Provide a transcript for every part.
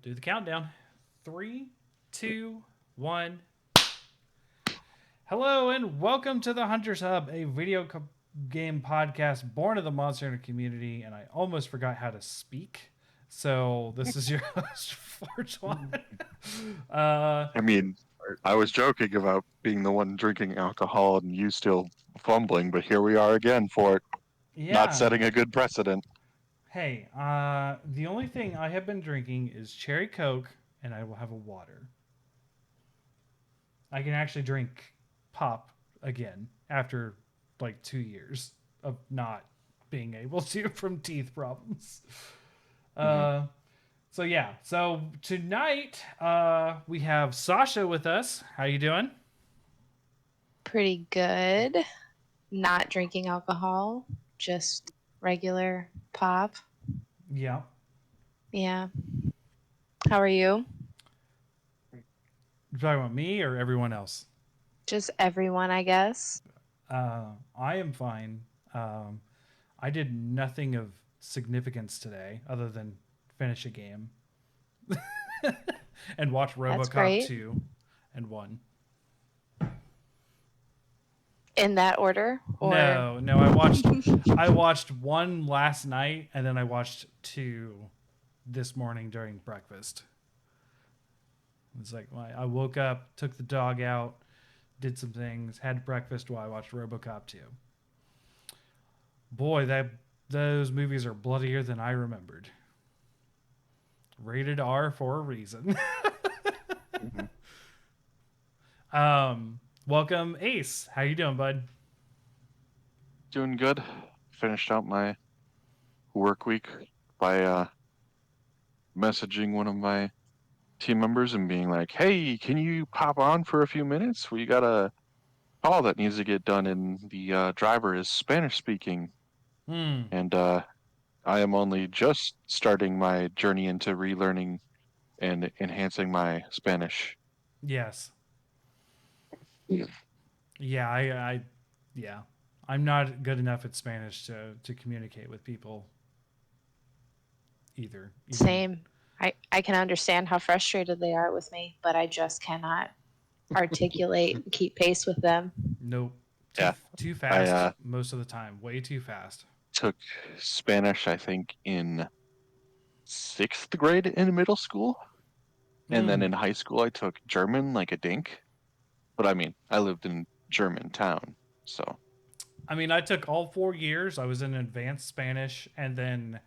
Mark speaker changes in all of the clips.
Speaker 1: Do the countdown. Three, two, one. Hello and welcome to the Hunters Hub, a game podcast born of the Monster Hunter community. And I almost forgot how to speak. So this is your host, Fortuan.
Speaker 2: I mean, I was joking about being the one drinking alcohol and you still fumbling, but here we are again for it, not
Speaker 1: Yeah.
Speaker 2: setting a good precedent.
Speaker 1: Hey, the only thing I have been drinking is cherry Coke, and I will have a water. I can actually drink pop again after like 2 years of not being able to from teeth problems.
Speaker 2: Hmm.
Speaker 1: Uh, so yeah, so tonight we have Sasha with us. How you doing?
Speaker 3: Pretty good. Not drinking alcohol, just regular pop.
Speaker 1: Yeah.
Speaker 3: Yeah. How are you?
Speaker 1: You talking about me or everyone else?
Speaker 3: Just everyone, I guess.
Speaker 1: I am fine. Um, I did nothing of significance today other than finish a game and watch
Speaker 3: That's
Speaker 1: RoboCop
Speaker 3: great.
Speaker 1: 2 and 1.
Speaker 3: In that order? Or
Speaker 1: No, I watched one last night and then I watched two this morning during breakfast. It's like I woke up, took the dog out, did some things, had breakfast while I watched RoboCop 2. Boy, that those movies are bloodier than I remembered. Rated R for a reason.
Speaker 2: Hmm.
Speaker 1: Welcome Ace. How you doing, bud?
Speaker 2: Doing good. Finished out my work week by messaging one of my team members and being like, "Hey, can you pop on for a few minutes? We got a call that needs to get done, and the driver is Spanish speaking,
Speaker 1: Hmm.
Speaker 2: and I am only just starting my journey into relearning and enhancing my Spanish."
Speaker 1: Yes.
Speaker 2: Yeah.
Speaker 1: Yeah, yeah. I'm not good enough at Spanish to communicate with people either. Even
Speaker 3: same. I can understand how frustrated they are with me, but I just cannot articulate and keep pace with them.
Speaker 1: nope. Too
Speaker 2: Yeah,
Speaker 1: too
Speaker 2: I
Speaker 1: fast most of the time. Way too fast.
Speaker 2: took Spanish, I think, in sixth grade in middle school, and then
Speaker 1: Hmm.
Speaker 2: in high school I took German like a dink. But I mean, I lived in Germantown, so.
Speaker 1: I mean, I took all 4 years. I was in advanced Spanish, and then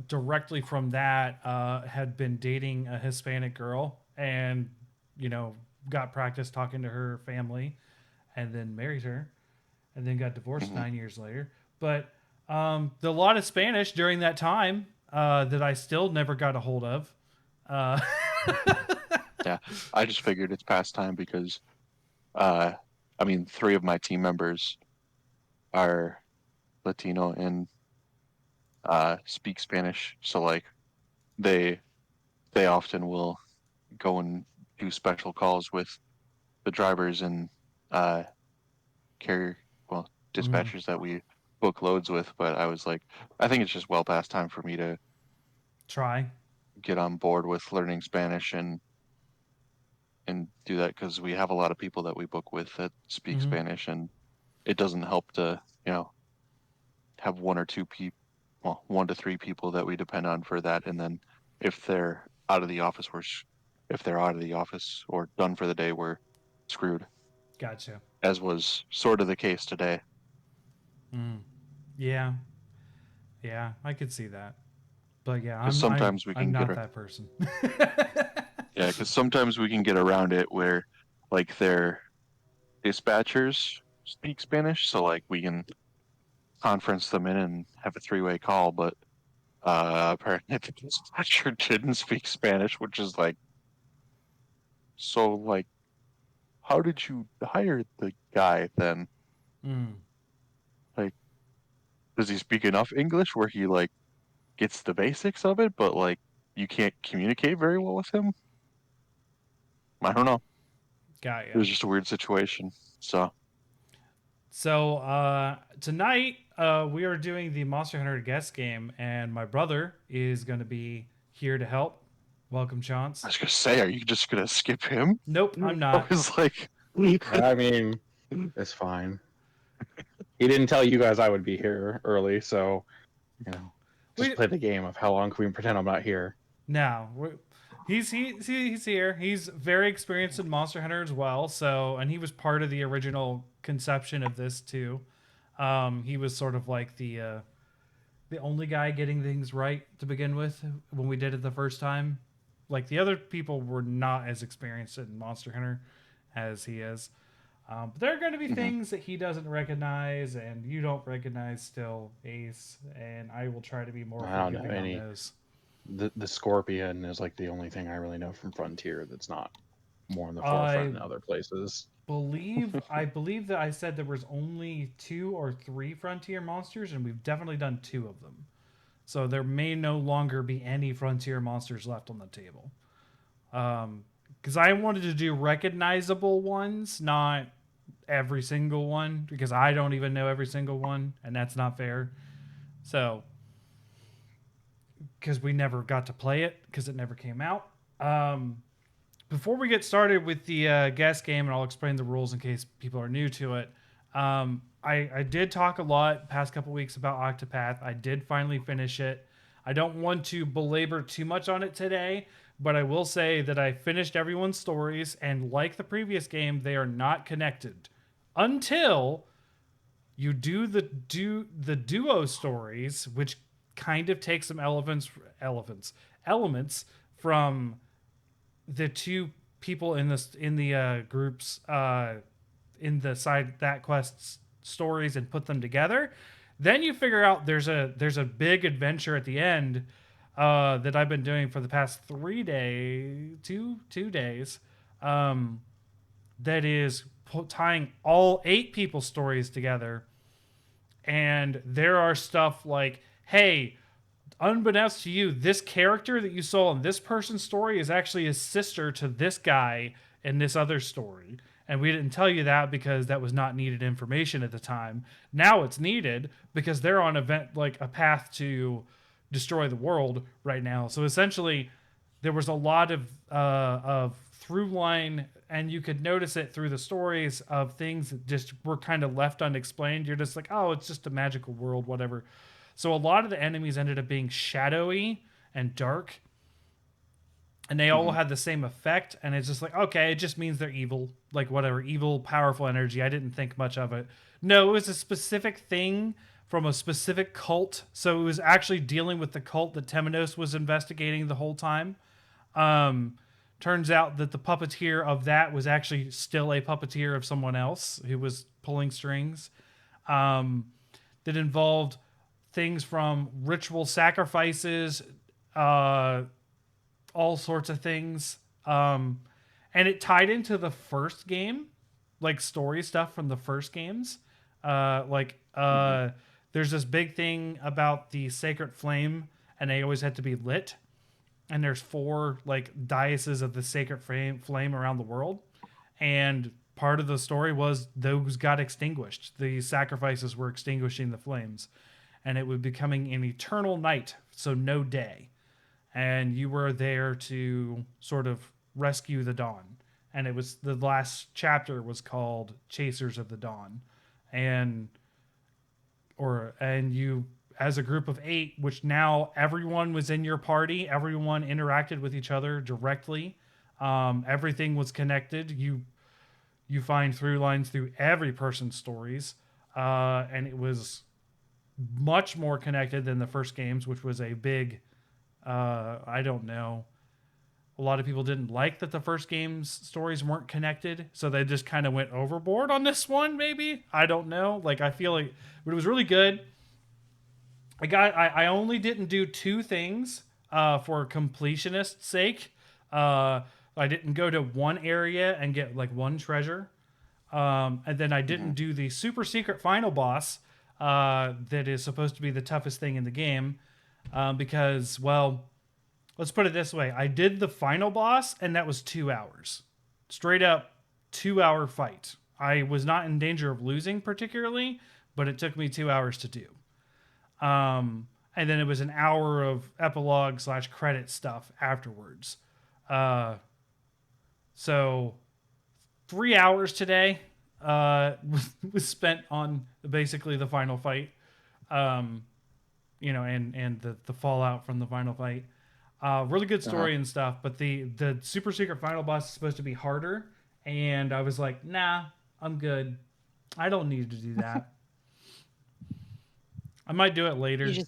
Speaker 1: directly from that, had been dating a Hispanic girl, and you know, got practice talking to her family, and then married her, and then got divorced
Speaker 2: Mhm.
Speaker 1: 9 years later. But a lot of Spanish during that time that I still never got a hold of. Uh,
Speaker 2: Yeah, I just figured it's past time because, uh, I mean, three of my team members are Latino and speak Spanish, so like they they often will go and do special calls with the drivers and uh, carrier, well,
Speaker 1: mm,
Speaker 2: dispatchers that we book loads with. But I was like, I think it's just well past time for me to
Speaker 1: try.
Speaker 2: get on board with learning Spanish and do that because we have a lot of people that we book with that speak
Speaker 1: Mm-hmm.
Speaker 2: Spanish, and it doesn't help to have one or two people, well, 1 to 3 people that we depend on for that, and then if they're out of the office, if they're out of the office or done for the day, we're screwed,
Speaker 1: Gotcha.
Speaker 2: as was sort of the case today.
Speaker 1: Mm. Yeah, yeah, I could see that. But yeah,
Speaker 2: Because
Speaker 1: I'm I'm
Speaker 2: sometimes we
Speaker 1: I'm
Speaker 2: can get
Speaker 1: not
Speaker 2: a
Speaker 1: that person.
Speaker 2: yeah, because sometimes we can get around it where like their dispatchers speak Spanish, so like we can conference them in and have a three-way call, but apparently the dispatcher didn't speak Spanish, which is like, so like, how did you hire the guy then?
Speaker 1: Mm.
Speaker 2: Like, does he speak enough English where he like gets the basics of it, but like you can't communicate very well with him? I don't know.
Speaker 1: Got
Speaker 2: It
Speaker 1: ya.
Speaker 2: was just a weird situation. So,
Speaker 1: So tonight we are doing the Monster Hunter guest game, and my brother is going to be here to help. Welcome,
Speaker 2: I
Speaker 1: Chance.
Speaker 2: was gonna say, are you just gonna skip him?
Speaker 1: Nope, I'm
Speaker 2: I
Speaker 1: not.
Speaker 2: was like,
Speaker 4: I mean, it's fine. He didn't tell you guys I would be here early, so just
Speaker 1: We
Speaker 4: play the game of how long can we pretend I'm not here.
Speaker 1: No, he's here. He's very experienced in Monster Hunter as well. So, and he was part of the original conception of this too. He was sort of like the only guy getting things right to begin with when we did it the first time. Like the other people were not as experienced in Monster Hunter as he is. But there are going to be
Speaker 2: Mhm.
Speaker 1: things that he doesn't recognize and you don't recognize still, Ace. And I will try to be more
Speaker 4: I don't know
Speaker 1: forgiving on
Speaker 4: any.
Speaker 1: those.
Speaker 4: The Scorpion is like the only thing I really know from Frontier that's not more in the forefront
Speaker 1: I
Speaker 4: in other places.
Speaker 1: believe that I said there was only 2 or 3 frontier monsters, and we've definitely done 2 of them. So there may no longer be any frontier monsters left on the table. Because I wanted to do recognizable ones, not every single one, because I don't even know every single one, and that's not fair. So because we never got to play it because it never came out. Um, Before we get started with the guest game, and I'll explain the rules in case people are new to it. I did talk a lot past couple weeks about Octopath. I did finally finish it. I don't want to belabor too much on it today, but I will say that I finished everyone's stories, and like the previous game, they are not connected until you do the duo stories, which kind of take some elements from the 2 people in the groups in the side that quests stories and put them together. Then you figure out there's a big adventure at the end that I've been doing for the past 3 days, two days, that is tying all 8 people's stories together. And there are stuff like, hey, unbeknownst to you, this character that you saw in this person's story is actually his sister to this guy in this other story. And we didn't tell you that because that was not needed information at the time. Now it's needed because they're on a path to destroy the world right now. So essentially, there was a lot of through line, and you could notice it through the stories of things that just were kind of left unexplained. You're just like, oh, it's just a magical world, whatever. So a lot of the enemies ended up being shadowy and dark, and they all
Speaker 2: Mhm.
Speaker 1: had the same effect. And it's just like, okay, it just means they're evil, like whatever, evil, powerful energy. I didn't think much of it. No, it was a specific thing from a specific cult. So it was actually dealing with the cult that Temenos was investigating the whole time. Um, Turns out that the puppeteer of that was actually still a puppeteer of someone else who was pulling strings. That involved things from ritual sacrifices, uh, all sorts of things. And it tied into the first game, like story stuff from the first games.
Speaker 2: Mhm.
Speaker 1: There's this big thing about the sacred flame, and they always had to be lit. And there's 4 like dioceses of the sacred flame around the world. And part of the story was those got extinguished. The sacrifices were extinguishing the flames, and it was becoming an eternal night, so no day. And you were there to sort of rescue the dawn. And it was the last chapter was called Chasers of the Dawn. And you as a group of 8, which now everyone was in your party, everyone interacted with each other directly. Everything was connected. You find through lines through every person's stories, and it was much more connected than the first games, which was a big. I don't know. A lot of people didn't like that the first game's stories weren't connected, so they just kind of went overboard on this one. Maybe I don't know. Like I feel like, but it was really good. I only didn't do 2 things for completionist's sake. I didn't go to one area and get like one treasure. And then I didn't
Speaker 2: Mhm.
Speaker 1: do the super secret final boss that is supposed to be the toughest thing in the game because, well, let's put it this way: I did the final boss, and that was 2 hours, straight up 2 hour fight. I was not in danger of losing particularly, but it took me 2 hours to do. and then it was an hour of epilogue / credit stuff afterwards. So 3 hours today was spent on basically the final fight, and the fallout from the final fight. Really good story and stuff, but the super secret final boss is supposed to be harder, and I was like, nah, I'm good. I don't need to do that. I might do it later.
Speaker 3: You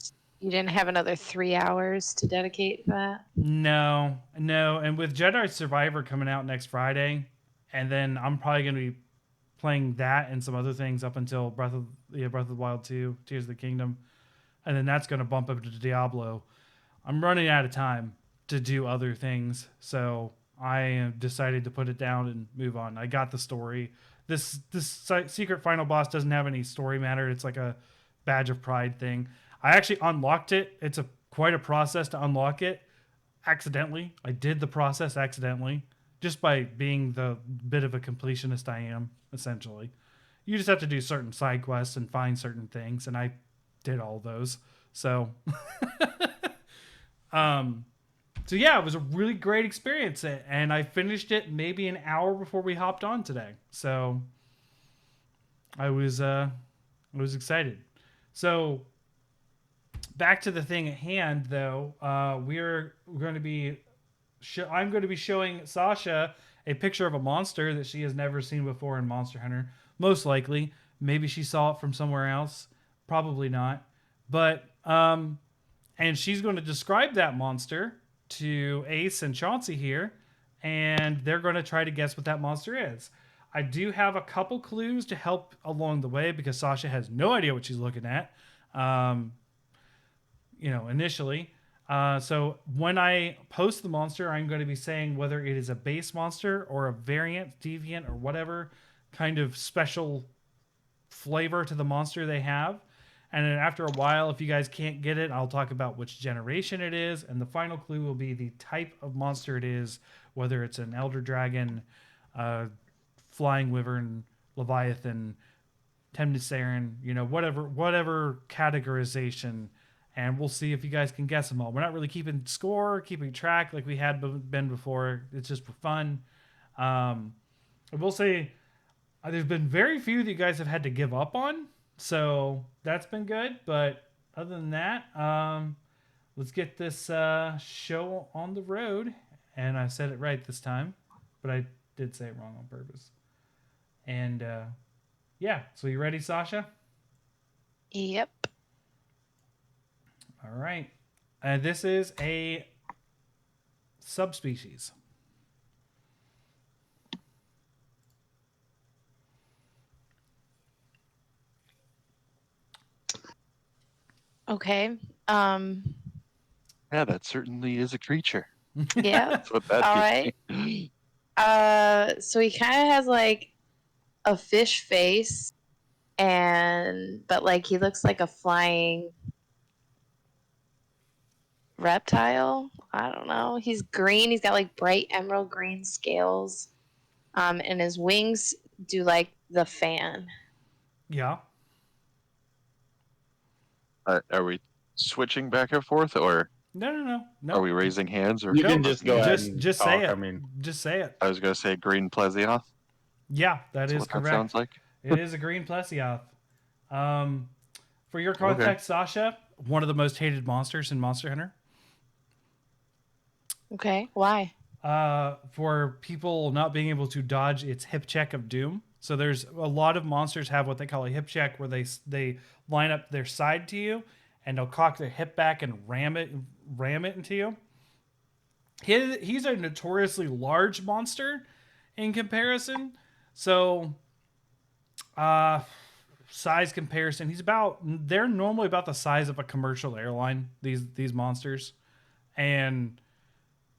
Speaker 3: didn't have another 3 hours to dedicate to that?
Speaker 1: No. And with Jedi Survivor coming out next Friday, and then I'm probably going to be playing that and some other things up until Breath of the Wild 2, Tears of the Kingdom, and then that's going to bump up to Diablo. I'm running out of time to do other things, so I decided to put it down and move on. I got the story. This secret final boss doesn't have any story matter. It's like a badge of pride thing. I actually unlocked it. It's quite a process to unlock it. Accidentally, I did the process accidentally, just by being the bit of a completionist I am. Essentially, you just have to do certain side quests and find certain things, and I did all those. So, so yeah, it was a really great experience, and I finished it maybe an hour before we hopped on today. So, I was excited. So, back to the thing at hand, though, we're going to be. I'm going to be showing Sasha a picture of a monster that she has never seen before in Monster Hunter. Most likely, maybe she saw it from somewhere else. Probably not. But and she's going to describe that monster to Ace and Chauncey here, and they're going to try to guess what that monster is. I do have a couple clues to help along the way because Sasha has no idea what she's looking at. Initially. So when I post the monster, I'm going to be saying whether it is a base monster or a variant, deviant, or whatever kind of special flavor to the monster they have. And then after a while, if you guys can't get it, I'll talk about which generation it is. And the final clue will be the type of monster it is, whether it's an Elder Dragon, Flying Wyvern, Leviathan, Temnisaran, whatever categorization, and we'll see if you guys can guess them all. We're not really keeping track like we had been before. It's just for fun. I will say there's been very few that you guys have had to give up on, so that's been good. But other than that, let's get this show on the road. And I said it right this time, but I did say it wrong on purpose. And yeah, so you ready, Sasha?
Speaker 3: Yep.
Speaker 1: All right. This is a subspecies.
Speaker 3: Okay.
Speaker 2: Yeah, that certainly is a creature.
Speaker 3: Yeah.
Speaker 2: That's what that
Speaker 3: All
Speaker 2: gives
Speaker 3: right.
Speaker 2: me.
Speaker 3: So he kind of has like a fish face, but like he looks like a flying reptile. I don't know. He's green. He's got like bright emerald green scales. And his wings do like the fan.
Speaker 1: Yeah.
Speaker 2: Are we switching back and forth, or
Speaker 1: No.
Speaker 2: are we raising hands? Or
Speaker 4: You can just go ahead and
Speaker 1: just
Speaker 4: talk.
Speaker 1: say it.
Speaker 4: I mean,
Speaker 1: just say it.
Speaker 2: I was going to say green plesioth.
Speaker 1: Yeah, that
Speaker 2: That's
Speaker 1: is
Speaker 2: what
Speaker 1: correct.
Speaker 2: that sounds like.
Speaker 1: It is a green plesioth. For your context, Sasha, one of the most hated monsters in Monster Hunter.
Speaker 3: Okay, why?
Speaker 1: For people not being able to dodge its hip check of doom. So there's a lot of monsters have what they call a hip check, where they line up their side to you, and they'll cock their hip back and ram it into you. He's a notoriously large monster in comparison. So, size comparison, they're normally about the size of a commercial airline, these monsters. And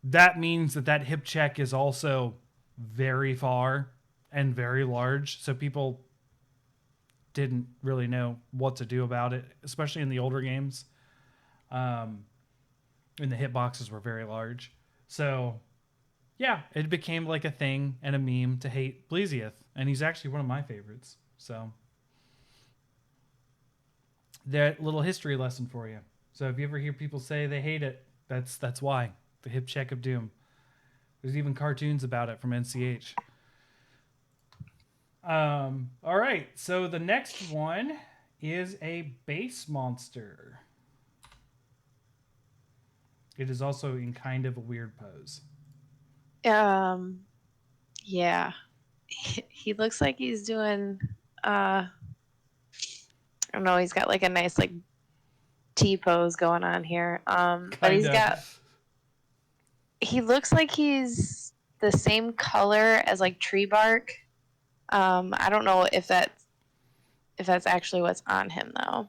Speaker 1: that means that hip check is also very far and very large. So people didn't really know what to do about it, especially in the older games. And the hitboxes were very large. So yeah, it became like a thing and a meme to hate Bleziath. And he's actually one of my favorites. So that little history lesson for you. So if you ever hear people say they hate it, that's why. The hip check of doom. There's even cartoons about it from NCH. All right, so the next one is a base monster. It is also in kind of a weird pose.
Speaker 3: Yeah. He looks like he's doing I don't know, he's got like a nice like T pose going on here. But
Speaker 1: Kinda.
Speaker 3: he looks like he's the same color as like tree bark. I don't know if that's actually what's on him though.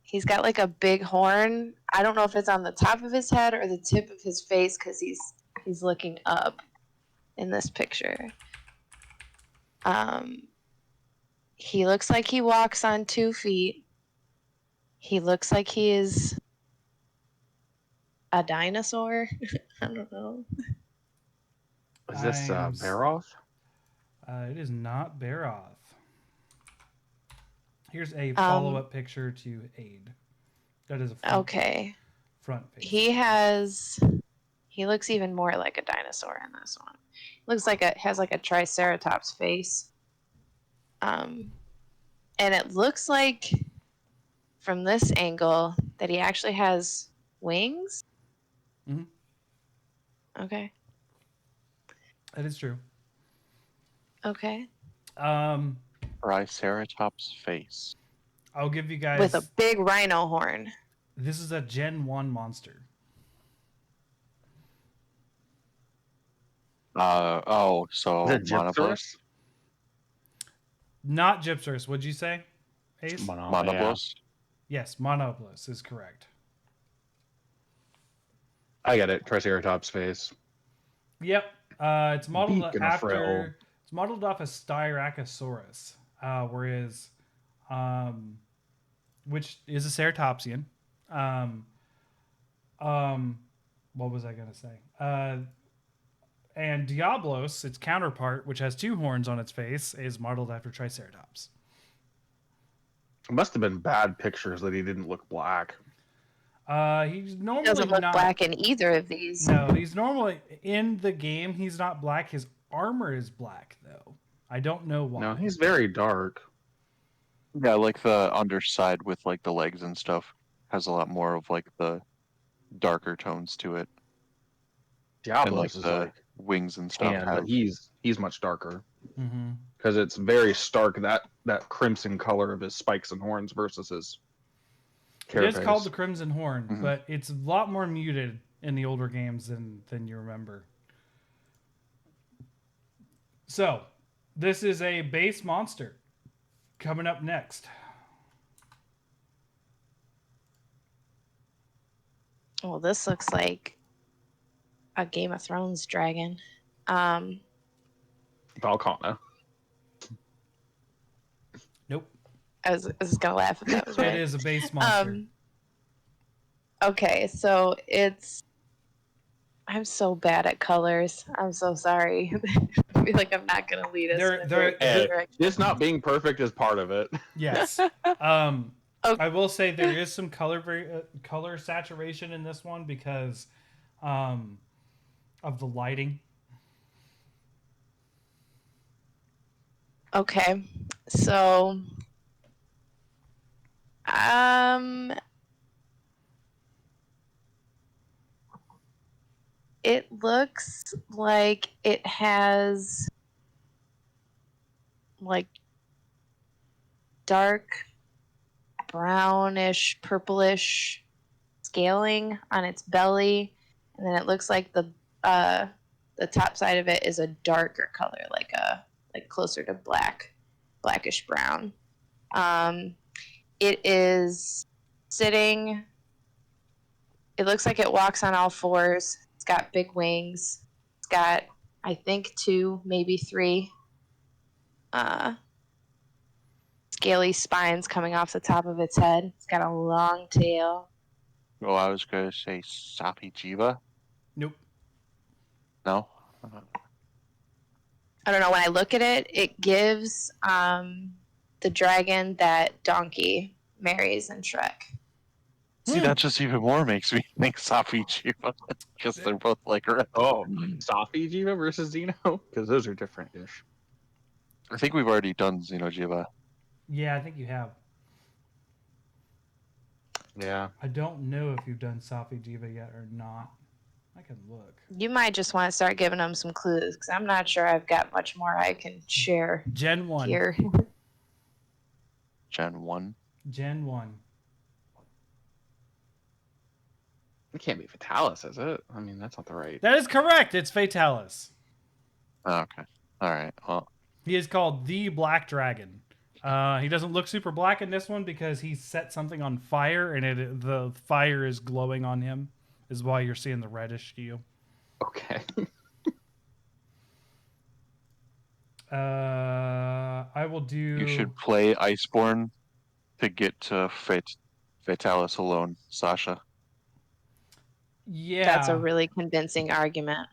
Speaker 3: He's got like a big horn. I don't know if it's on the top of his head or the tip of his face because he's looking up in this picture. He looks like he walks on 2 feet. He looks like he is a dinosaur. I don't know.
Speaker 4: Is this
Speaker 1: I'm
Speaker 4: Baroth?
Speaker 1: It is not Baroth. Here's a
Speaker 3: Um,
Speaker 1: follow-up picture to aid. That is a front,
Speaker 3: Okay.
Speaker 1: front face.
Speaker 3: He looks even more like a dinosaur in this one. Looks like has like a triceratops face. And it looks like from this angle that he actually has wings.
Speaker 1: Mhm.
Speaker 3: Okay.
Speaker 1: That is true.
Speaker 3: Okay.
Speaker 2: Triceratops face.
Speaker 1: I'll give you guys.
Speaker 3: With a big rhino horn.
Speaker 1: This is a Gen 1 monster.
Speaker 2: So
Speaker 4: Is it
Speaker 2: Monobus?
Speaker 4: Gypsaurus?
Speaker 1: Not Gypsaurus. What'd you say, Ace?
Speaker 2: Monobus?
Speaker 1: Yes, Monoblos is correct.
Speaker 4: I get it. Triceratops face.
Speaker 1: Yep. It's modeled
Speaker 4: Beak and a frill.
Speaker 1: after. It's modeled off a Styracosaurus, whereas, which is a ceratopsian. What was I gonna say? And Diablos, its counterpart, which has 2 horns on its face, is modeled after Triceratops.
Speaker 4: It must have been bad pictures that he didn't look black.
Speaker 1: He's normally
Speaker 3: He doesn't look
Speaker 1: not
Speaker 3: black in either of these.
Speaker 1: No, he's normally in the game. He's not black. His armor is black, though. I don't know why.
Speaker 4: No, he's very dark.
Speaker 2: Yeah, like the underside with like the legs and stuff has a lot more of like the darker tones to it. And like
Speaker 4: Diablos is
Speaker 2: the
Speaker 4: like
Speaker 2: wings and stuff
Speaker 4: tan,
Speaker 2: have.
Speaker 4: but he's much darker
Speaker 1: Mm-hmm.
Speaker 4: because it's very stark that crimson color of his spikes and horns versus his
Speaker 1: It is
Speaker 4: carapace.
Speaker 1: called the Crimson Horn,
Speaker 2: Mhm.
Speaker 1: but it's a lot more muted in the older games than you remember. So, this is a base monster. Coming up next.
Speaker 3: Well, this looks like a Game of Thrones dragon.
Speaker 4: Valcana.
Speaker 1: Nope.
Speaker 3: I was gonna laugh if that was right.
Speaker 1: It is a base monster.
Speaker 3: Okay, so I'm so bad at colors. I'm so sorry. I feel like I'm not gonna lead us in a very good direction.
Speaker 4: This not being perfect is part of it.
Speaker 1: Yes.
Speaker 3: Okay.
Speaker 1: I will say there is some color saturation in this one because of the lighting.
Speaker 3: Okay, so it looks like it has like dark brownish purplish scaling on its belly, and then it looks like the top side of it is a darker color, like closer to blackish brown. It is sitting. It looks like it walks on all fours. It's got big wings. It's got, I think, 2, maybe 3 scaly spines coming off the top of its head. It's got a long tail.
Speaker 2: Oh, I was going to say Sapi Jiva.
Speaker 1: Nope.
Speaker 2: No?
Speaker 3: I don't know. When I look at it, it gives the dragon that Donkey marries in Shrek.
Speaker 2: See, that just even more makes me think Safi Chiba because they're both like red.
Speaker 4: Oh, Safi Jiva versus Xeno? Because those are different-ish.
Speaker 2: I think we've already done Xenojiva.
Speaker 1: Yeah, I think you have.
Speaker 4: Yeah.
Speaker 1: I don't know if you've done Safi Jiva yet or not. I can look.
Speaker 3: You might just want to start giving them some clues because I'm not sure I've got much more I can share
Speaker 1: Gen 1.
Speaker 3: here.
Speaker 2: Gen 1.
Speaker 1: Gen 1.
Speaker 4: It can't be Fatalis, is it? I mean, that's not the right.
Speaker 1: That is correct. It's Fatalis.
Speaker 2: Oh, okay. All right. Well,
Speaker 1: He is called the Black Dragon. He doesn't look super black in this one because he set something on fire and the fire is glowing on him. Is why you're seeing the reddish hue.
Speaker 4: Okay.
Speaker 1: I will do.
Speaker 2: you should play Iceborne to get to Fatalis alone, Sasha.
Speaker 1: Yeah,
Speaker 3: That's a really convincing argument.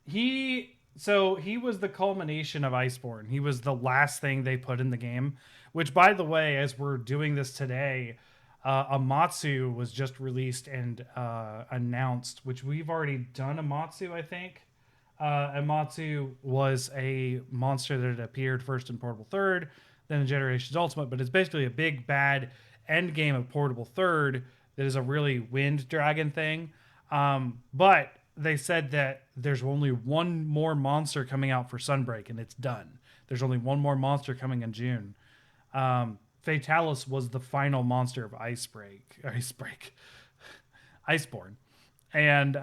Speaker 1: he was the culmination of Iceborne. He was the last thing they put in the game. Which, by the way, as we're doing this today, Amatsu was just released and announced. Which we've already done Amatsu, I think. Amatsu was a monster that had appeared first in Portable Third, then in Generations Ultimate, but it's basically a big bad end game of Portable Third that is a really wind dragon thing. But they said that there's only one more monster coming out for Sunbreak, and it's done. There's only one more monster coming in June. Fatalis was the final monster of Iceborne, and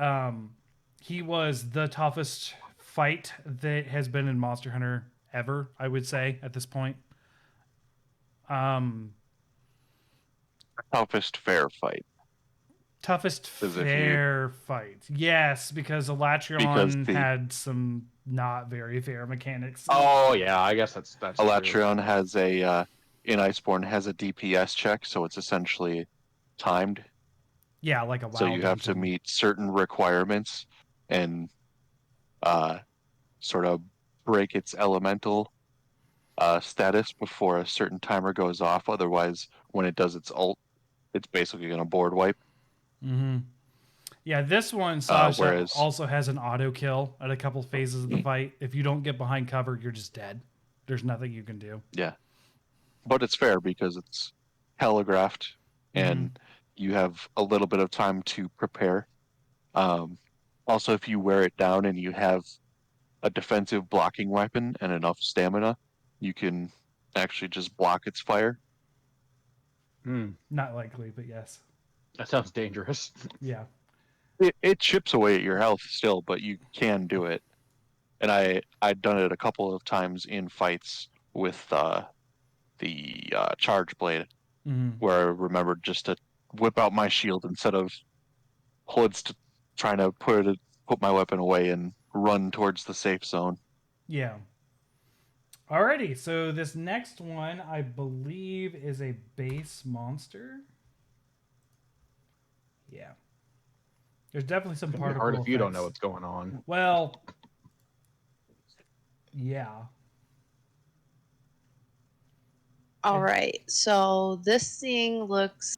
Speaker 1: he was the toughest fight that has been in Monster Hunter ever, I would say, at this point.
Speaker 2: Toughest fair fight.
Speaker 1: Toughest
Speaker 2: As if you-
Speaker 1: fair fight. Yes, because Elatrion
Speaker 2: Because
Speaker 1: had some not very fair mechanics.
Speaker 4: Oh yeah, I guess that's true.
Speaker 2: Elatrion has a in Iceborne has a DPS check, so it's essentially timed.
Speaker 1: Yeah, like a WoW
Speaker 2: So you have to
Speaker 1: dungeon.
Speaker 2: meet certain requirements and sort of break its elemental status before a certain timer goes off. Otherwise, when it does its ult, it's basically going to board wipe.
Speaker 1: Mm-hmm. Yeah, this one, Sasha,
Speaker 2: whereas-
Speaker 1: also has an auto kill at a couple phases of the fight. If you don't get behind cover, you're just dead. There's nothing you can do.
Speaker 2: Yeah. But it's fair because it's telegraphed and you have a little bit of time to prepare. Also, if you wear it down and you have a defensive blocking weapon and enough stamina, you can actually just block its fire.
Speaker 1: Not likely, but yes.
Speaker 4: That sounds dangerous.
Speaker 1: Yeah.
Speaker 2: It chips away at your health still, but you can do it. And I'd done it a couple of times in fights with the charge blade, where I remembered just to whip out my shield instead of trying to put my weapon away and run towards the safe zone.
Speaker 1: Yeah. Alrighty, so this next one, I believe, is a base monster. Yeah. There's definitely some
Speaker 4: It's gonna be
Speaker 1: particle
Speaker 4: hard if you don't
Speaker 1: effects.
Speaker 4: know what's going on.
Speaker 1: Well, yeah.
Speaker 3: All right, so this thing looks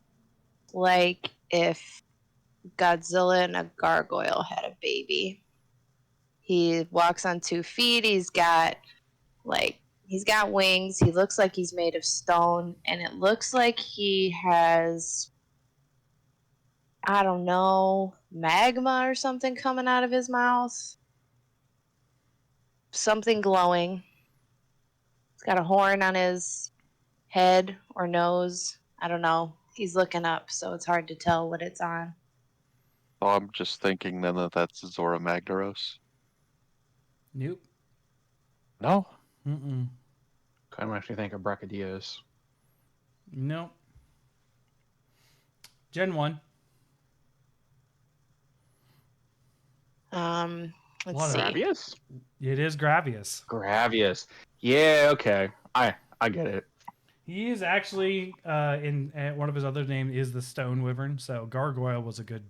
Speaker 3: like if Godzilla and a gargoyle had a baby. He walks on 2 feet. He's got wings. He looks like he's made of stone, and it looks like he has, I don't know, magma or something coming out of his mouth. Something glowing. He's got a horn on his head or nose. I don't know. He's looking up, so it's hard to tell what it's on.
Speaker 2: Oh, I'm just thinking then that's Zora Magdaros.
Speaker 1: Nope.
Speaker 2: No?
Speaker 1: Mm-mm.
Speaker 4: Kind of actually think of Brachydios.
Speaker 1: Nope. Gen 1.
Speaker 3: Let's see.
Speaker 4: Gravius?
Speaker 1: It is Gravius.
Speaker 4: Gravius. Yeah, okay. I get it.
Speaker 1: He is actually in one of his other names is the Stone Wyvern. So Gargoyle was a good.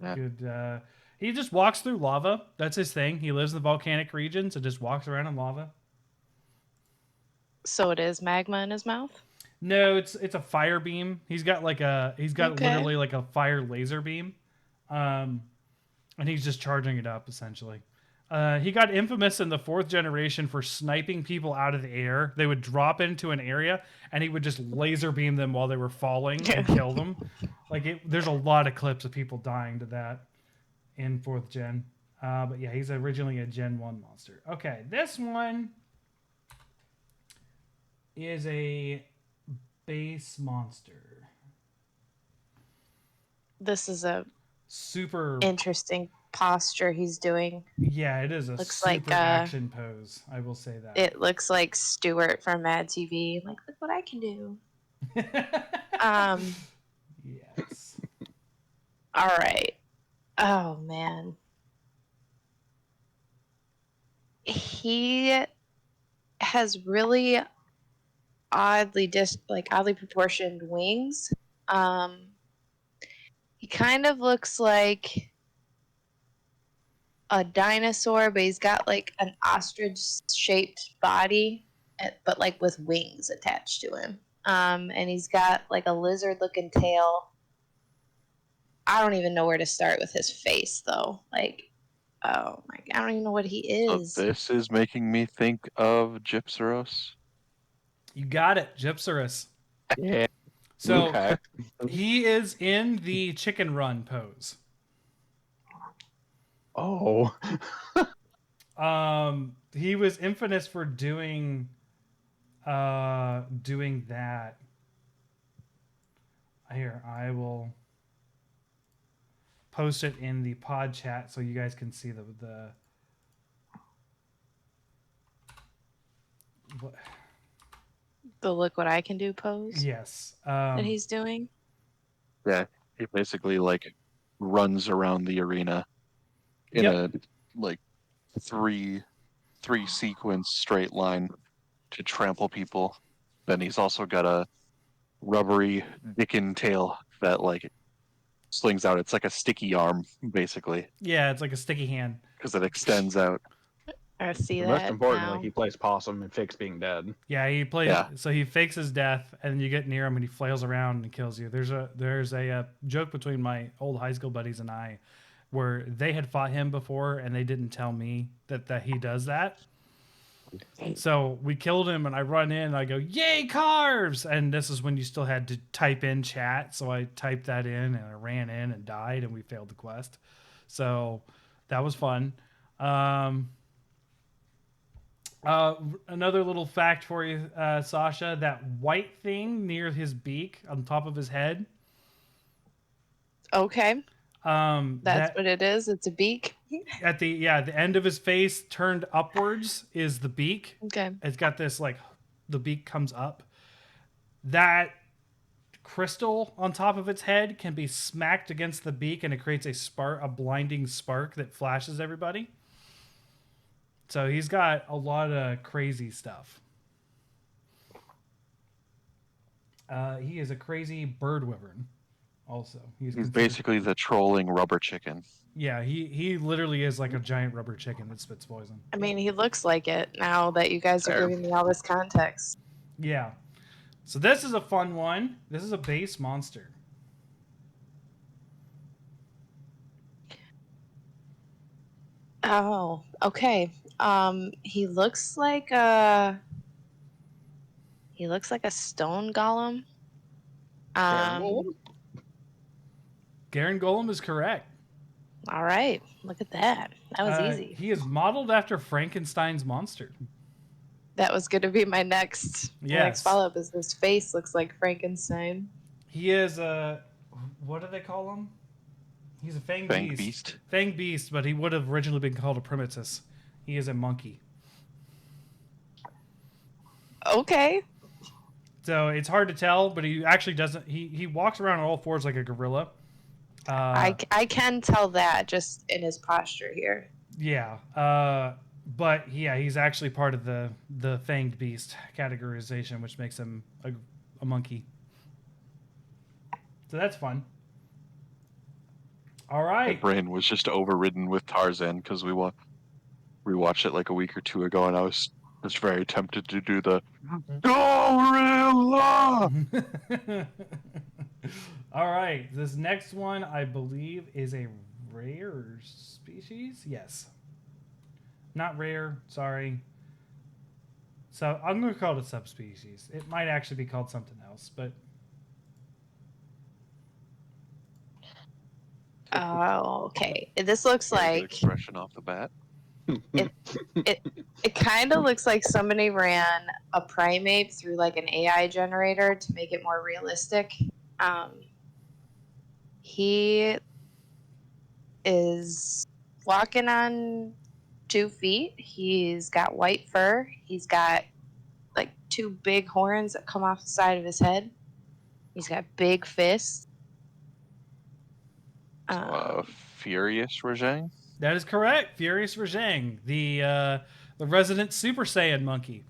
Speaker 2: Yeah.
Speaker 1: He just walks through lava. That's his thing. He lives in the volcanic regions and just walks around in lava.
Speaker 3: So it is magma in his mouth?
Speaker 1: No, it's a fire beam. He's got
Speaker 3: Okay.
Speaker 1: literally like a fire laser beam, um, and he's just charging it up essentially. He got infamous in the fourth generation for sniping people out of the air. They would drop into an area, and he would just laser beam them while they were falling and kill them. There's a lot of clips of people dying to that in fourth gen. But yeah, he's originally a Gen 1 monster. Okay, this one is a base monster.
Speaker 3: This is a
Speaker 1: Super.
Speaker 3: interesting posture he's doing.
Speaker 1: Yeah, it is a
Speaker 3: Looks like
Speaker 1: super action pose. I will say that.
Speaker 3: it looks like Stuart from Mad TV. Like, look what I can do. Um.
Speaker 1: Yes.
Speaker 3: All right. Oh man. He has really oddly proportioned wings. He kind of looks like a dinosaur, but he's got like an ostrich shaped body, but like with wings attached to him. And he's got like a lizard looking tail. I don't even know where to start with his face though. Like, oh my, I don't even know what he
Speaker 2: So
Speaker 3: is.
Speaker 2: this is making me think of Gypsaros.
Speaker 1: You got it, Gypsaurus.
Speaker 4: Yeah.
Speaker 1: So
Speaker 2: Okay.
Speaker 1: he is in the chicken run pose.
Speaker 4: Oh.
Speaker 1: He was infamous for doing that. Here, I will post it in the pod chat so you guys can see the what,
Speaker 3: The look what I can do pose
Speaker 1: yes.
Speaker 3: that he's doing.
Speaker 2: Yeah, he basically like runs around the arena in
Speaker 1: Yep.
Speaker 2: a like three sequence straight line to trample people. Then he's also got a rubbery Dickon tail that like slings out. It's like a sticky arm basically
Speaker 1: Yeah, it's like a sticky hand.
Speaker 2: because it extends out.
Speaker 3: I see
Speaker 4: But
Speaker 3: that
Speaker 4: most importantly,
Speaker 3: now.
Speaker 4: he plays possum and fakes being dead.
Speaker 1: Yeah, he plays.
Speaker 2: Yeah.
Speaker 1: So he fakes his death, and then you get near him, and he flails around and kills you. There's a joke between my old high school buddies and I, where they had fought him before, and they didn't tell me that he does that. So we killed him, and I run in, and I go, "Yay, carves!" And this is when you still had to type in chat, so I typed that in, and I ran in and died, and we failed the quest. So that was fun. Um, Another little fact for you, Sasha: that white thing near his beak, on top of his head.
Speaker 3: Okay, that's
Speaker 1: That
Speaker 3: what it is. It's a beak.
Speaker 1: at the end of his face turned upwards is the beak.
Speaker 3: Okay.
Speaker 1: It's got this like, the beak comes up. That crystal on top of its head can be smacked against the beak, and it creates a blinding spark that flashes everybody. So he's got a lot of crazy stuff. He is a crazy bird wyvern. Also,
Speaker 2: He's
Speaker 1: considered-
Speaker 2: basically the trolling rubber chicken.
Speaker 1: Yeah, he literally is like a giant rubber chicken that spits poison.
Speaker 3: I mean, he looks like it now that you guys are
Speaker 2: Fair.
Speaker 3: giving me all this context.
Speaker 1: Yeah. So this is a fun one. This is a base monster.
Speaker 3: Oh, okay. He looks like a stone golem.
Speaker 4: Terrible.
Speaker 1: Garen Golem is correct.
Speaker 3: All right, look at that. That was easy.
Speaker 1: He is modeled after Frankenstein's monster.
Speaker 3: That was going to be my next
Speaker 1: Yes.
Speaker 3: follow up. Is his face looks like Frankenstein?
Speaker 1: He is a, what do they call him? He's a fanged
Speaker 2: Fanged
Speaker 1: beast.
Speaker 2: beast.
Speaker 1: Fanged beast, but he would have originally been called a primitus. He is a monkey.
Speaker 3: Okay.
Speaker 1: So it's hard to tell, but he actually doesn't. He walks around on all fours like a gorilla.
Speaker 3: I can tell that just in his posture here.
Speaker 1: Yeah. But yeah, he's actually part of the fanged beast categorization, which makes him a monkey. So that's fun. All
Speaker 2: My
Speaker 1: right.
Speaker 2: brain was just overridden with Tarzan because we rewatched it like a week or two ago, and I was was very tempted to do the gorilla.
Speaker 1: All right, this next one I believe is a rare species. Yes, not rare. Sorry. So I'm going to call it a subspecies. It might actually be called something else, but
Speaker 3: Oh, okay. This looks
Speaker 2: Very good
Speaker 3: like
Speaker 2: expression off the bat.
Speaker 3: it. It kind of looks like somebody ran a primate through like an AI generator to make it more realistic. Um, he is walking on 2 feet. He's got white fur. He's got like two big horns that come off the side of his head. He's got big fists.
Speaker 2: So, Furious Rajang.
Speaker 1: that is correct. Furious Rajang, the resident Super Saiyan monkey.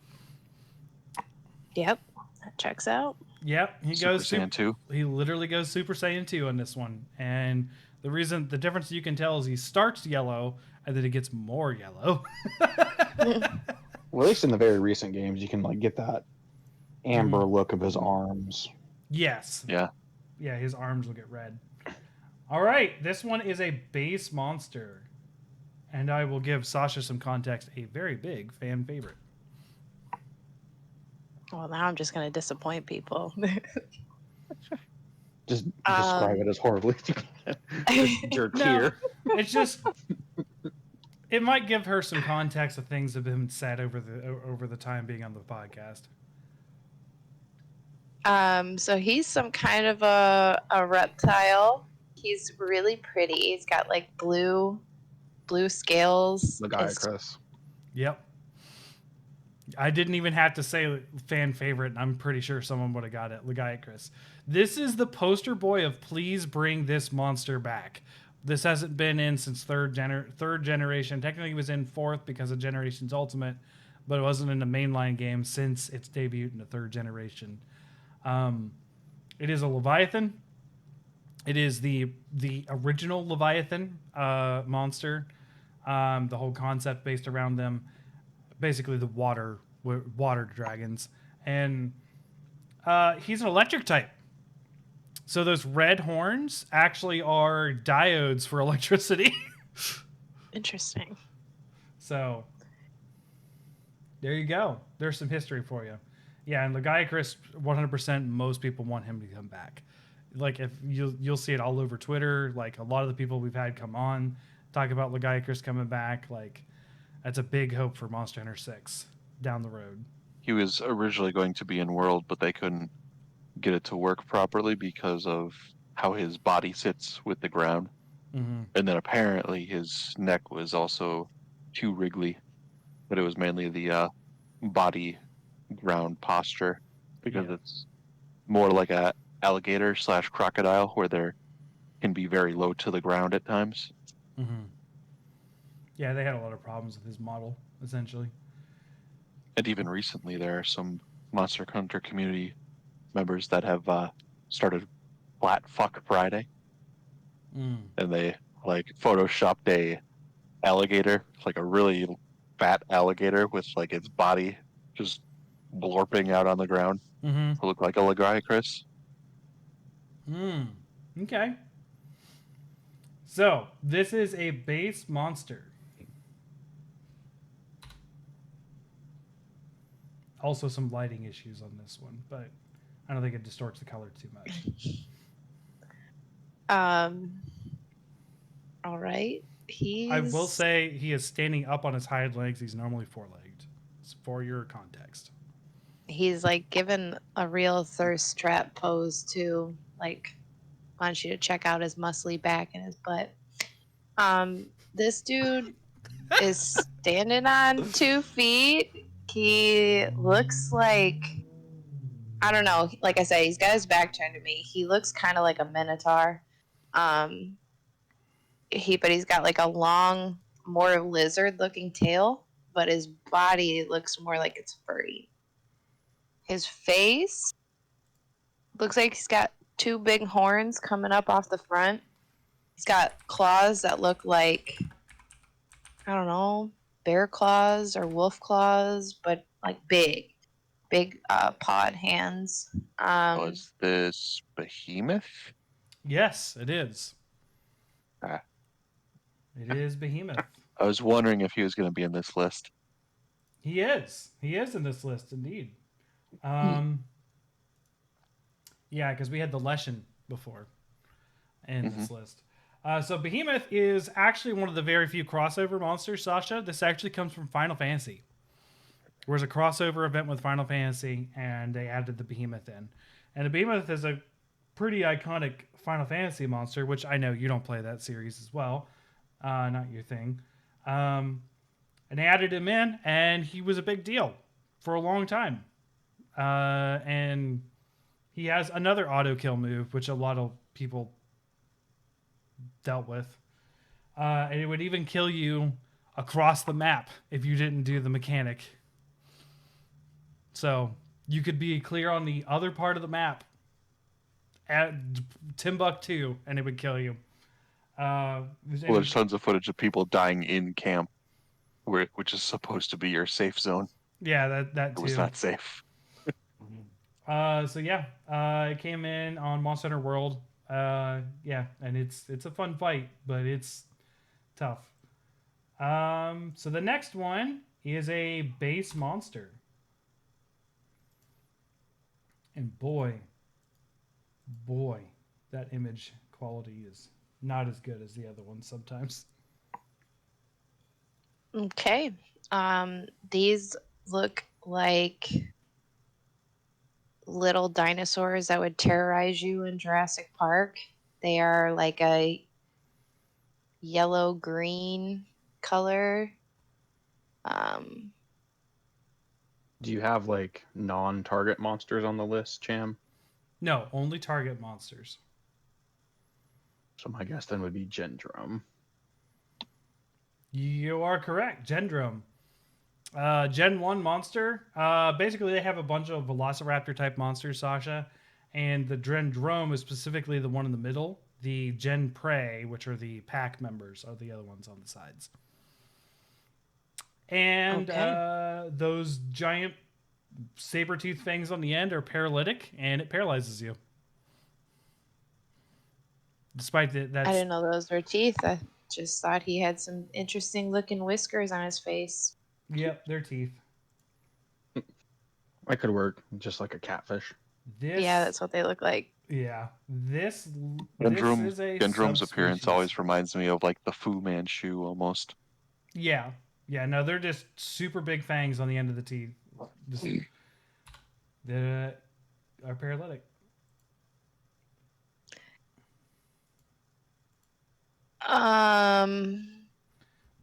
Speaker 3: Yep, that checks out.
Speaker 1: Yep, he
Speaker 2: Super
Speaker 1: goes
Speaker 2: Saiyan 2.
Speaker 1: He literally goes Super Saiyan 2 on this one, and the difference you can tell is he starts yellow and then it gets more yellow.
Speaker 4: Well, at least in the very recent games, you can like get that amber look of his arms.
Speaker 1: Yes.
Speaker 2: Yeah.
Speaker 1: Yeah, his arms will get red. All right, this one is a base monster, and I will give Sasha some context. A very big fan favorite.
Speaker 3: Well, now I'm just gonna disappoint people.
Speaker 4: Just describe it as horribly. Jerk
Speaker 1: No.
Speaker 4: here.
Speaker 1: It's just it might give her some context of things that have been said over the time being on the podcast.
Speaker 3: So he's some kind of a reptile. He's really pretty. He's got like blue scales.
Speaker 4: The guy, Chris.
Speaker 1: Yep. I didn't even have to say fan favorite, and I'm pretty sure someone would have got it. Legiacris. This is the poster boy of please bring this monster back. This hasn't been in since third generation. Technically, it was in fourth because of Generations Ultimate, but it wasn't in the mainline game since its debut in the third generation. It is a Leviathan. It is the original Leviathan monster. The whole concept based around them, basically the water dragons, and he's an electric type. So those red horns actually are diodes for electricity.
Speaker 3: Interesting.
Speaker 1: So there you go. There's some history for you. Yeah, and Legiacris, 100%. Most people want him to come back. Like if you'll see it all over Twitter. Like a lot of the people we've had come on talk about Legiacris coming back. Like that's a big hope for Monster Hunter 6 down the road.
Speaker 2: He was originally going to be in World, but they couldn't get it to work properly because of how his body sits with the ground.
Speaker 1: Mm-hmm.
Speaker 2: And then apparently his neck was also too wriggly, but it was mainly the body ground posture because it's more like a alligator / crocodile where they can be very low to the ground at times.
Speaker 1: Mm-hmm. Yeah, they had a lot of problems with his model, essentially.
Speaker 2: And even recently, there are some Monster Hunter community members that have started Flat Fuck Friday, and they like photoshopped a alligator, like a really fat alligator with like its body just blorping out on the ground to look like a Legiacris.
Speaker 1: Okay. So this is a base monster. Also, some lighting issues on this one, but I don't think it distorts the color too much.
Speaker 3: All right.
Speaker 1: I will say he is standing up on his hind legs. He's normally four-legged. It's for your context.
Speaker 3: He's like given a real thirst trap pose too. Like, wants you to check out his muscly back and his butt. This dude is standing on 2 feet. He looks like, I don't know. Like I say, he's got his back turned to me. He looks kind of like a minotaur. But he's got like a long, more lizard-looking tail, but his body looks more like it's furry. His face looks like he's got 2 big horns coming up off the front. He's got claws that look like, I don't know, bear claws or wolf claws, but like big pawed hands.
Speaker 2: Was this Behemoth?
Speaker 1: Yes, it is.
Speaker 2: Ah,
Speaker 1: It is Behemoth.
Speaker 2: I was wondering if he was going to be in this list.
Speaker 1: He is. He is in this list, indeed. Um, yeah, because we had the Leshen before in this list. So Behemoth is actually one of the very few crossover monsters, Sasha. This actually comes from Final Fantasy. There was a crossover event with Final Fantasy, and they added the Behemoth in. And the Behemoth is a pretty iconic Final Fantasy monster, which I know you don't play that series as well. Not your thing. And they added him in, and he was a big deal for a long time. And he has another auto kill move, which a lot of people dealt with. And it would even kill you across the map if you didn't do the mechanic. So you could be clear on the other part of the map at Timbuktu, and it would kill you.
Speaker 2: Well, there's tons of footage of people dying in camp, which is supposed to be your safe zone.
Speaker 1: Yeah, that
Speaker 2: It
Speaker 1: too.
Speaker 2: was not safe.
Speaker 1: So yeah, it came in on Monster Hunter World. Yeah, and it's a fun fight, but it's tough. So the next one is a base monster. And boy, that image quality is not as good as the other ones sometimes.
Speaker 3: Okay. These look like little dinosaurs that would terrorize you in Jurassic Park. They are like a yellow green color.
Speaker 4: Do you have like non-target monsters on the list, Cham?
Speaker 1: No, only target monsters.
Speaker 4: So my guess then would be Gendrum.
Speaker 1: You are correct, Gendrum. Gen 1 monster. Basically, they have a bunch of Velociraptor type monsters, Sasha. And the Gendrome is specifically the one in the middle. The Gen Prey, which are the pack members, are the other ones on the sides. And
Speaker 3: Okay.
Speaker 1: those giant saber-tooth things on the end are paralytic, and it paralyzes you. Despite that,
Speaker 3: I didn't know those were teeth. I just thought he had some interesting looking whiskers on his face.
Speaker 1: Yep, they're teeth.
Speaker 4: That could work, just like a catfish.
Speaker 3: Yeah, that's what they look like.
Speaker 1: Yeah, this
Speaker 2: Gendrum,
Speaker 1: is a
Speaker 2: Gendrum's appearance
Speaker 1: subspecies.
Speaker 2: always reminds me of like the Fu Manchu almost.
Speaker 1: Yeah, no, they're just super big fangs on the end of the teeth. That are paralytic. Another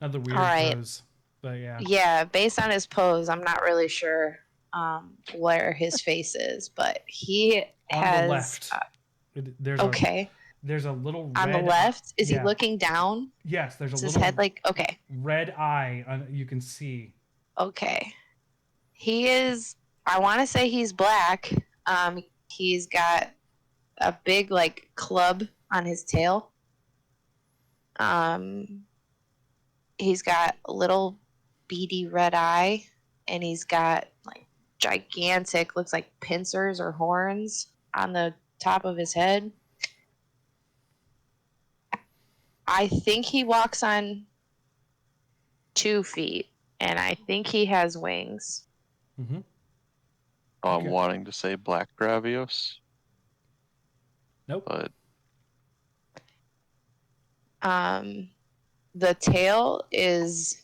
Speaker 1: weird
Speaker 3: All right.
Speaker 1: pose, but yeah.
Speaker 3: Yeah, based on his pose, I'm not really sure where his face is, but he
Speaker 1: On
Speaker 3: has
Speaker 1: the left, there's
Speaker 3: okay.
Speaker 1: There's a little red
Speaker 3: On the left, is
Speaker 1: yeah.
Speaker 3: he looking down?
Speaker 1: Yes, there's a
Speaker 3: Is
Speaker 1: little
Speaker 3: his head like okay?
Speaker 1: red eye you can see.
Speaker 3: Okay, he is. I want to say he's black. He's got a big like club on his tail. He's got a little beady red eye, and he's got like gigantic, looks like pincers or horns on the top of his head. I think he walks on 2 feet, and I think he has wings.
Speaker 1: Mm-hmm.
Speaker 2: I'm
Speaker 1: Okay.
Speaker 2: wanting to say Black Gravios,
Speaker 1: Nope.
Speaker 2: but
Speaker 3: The tail is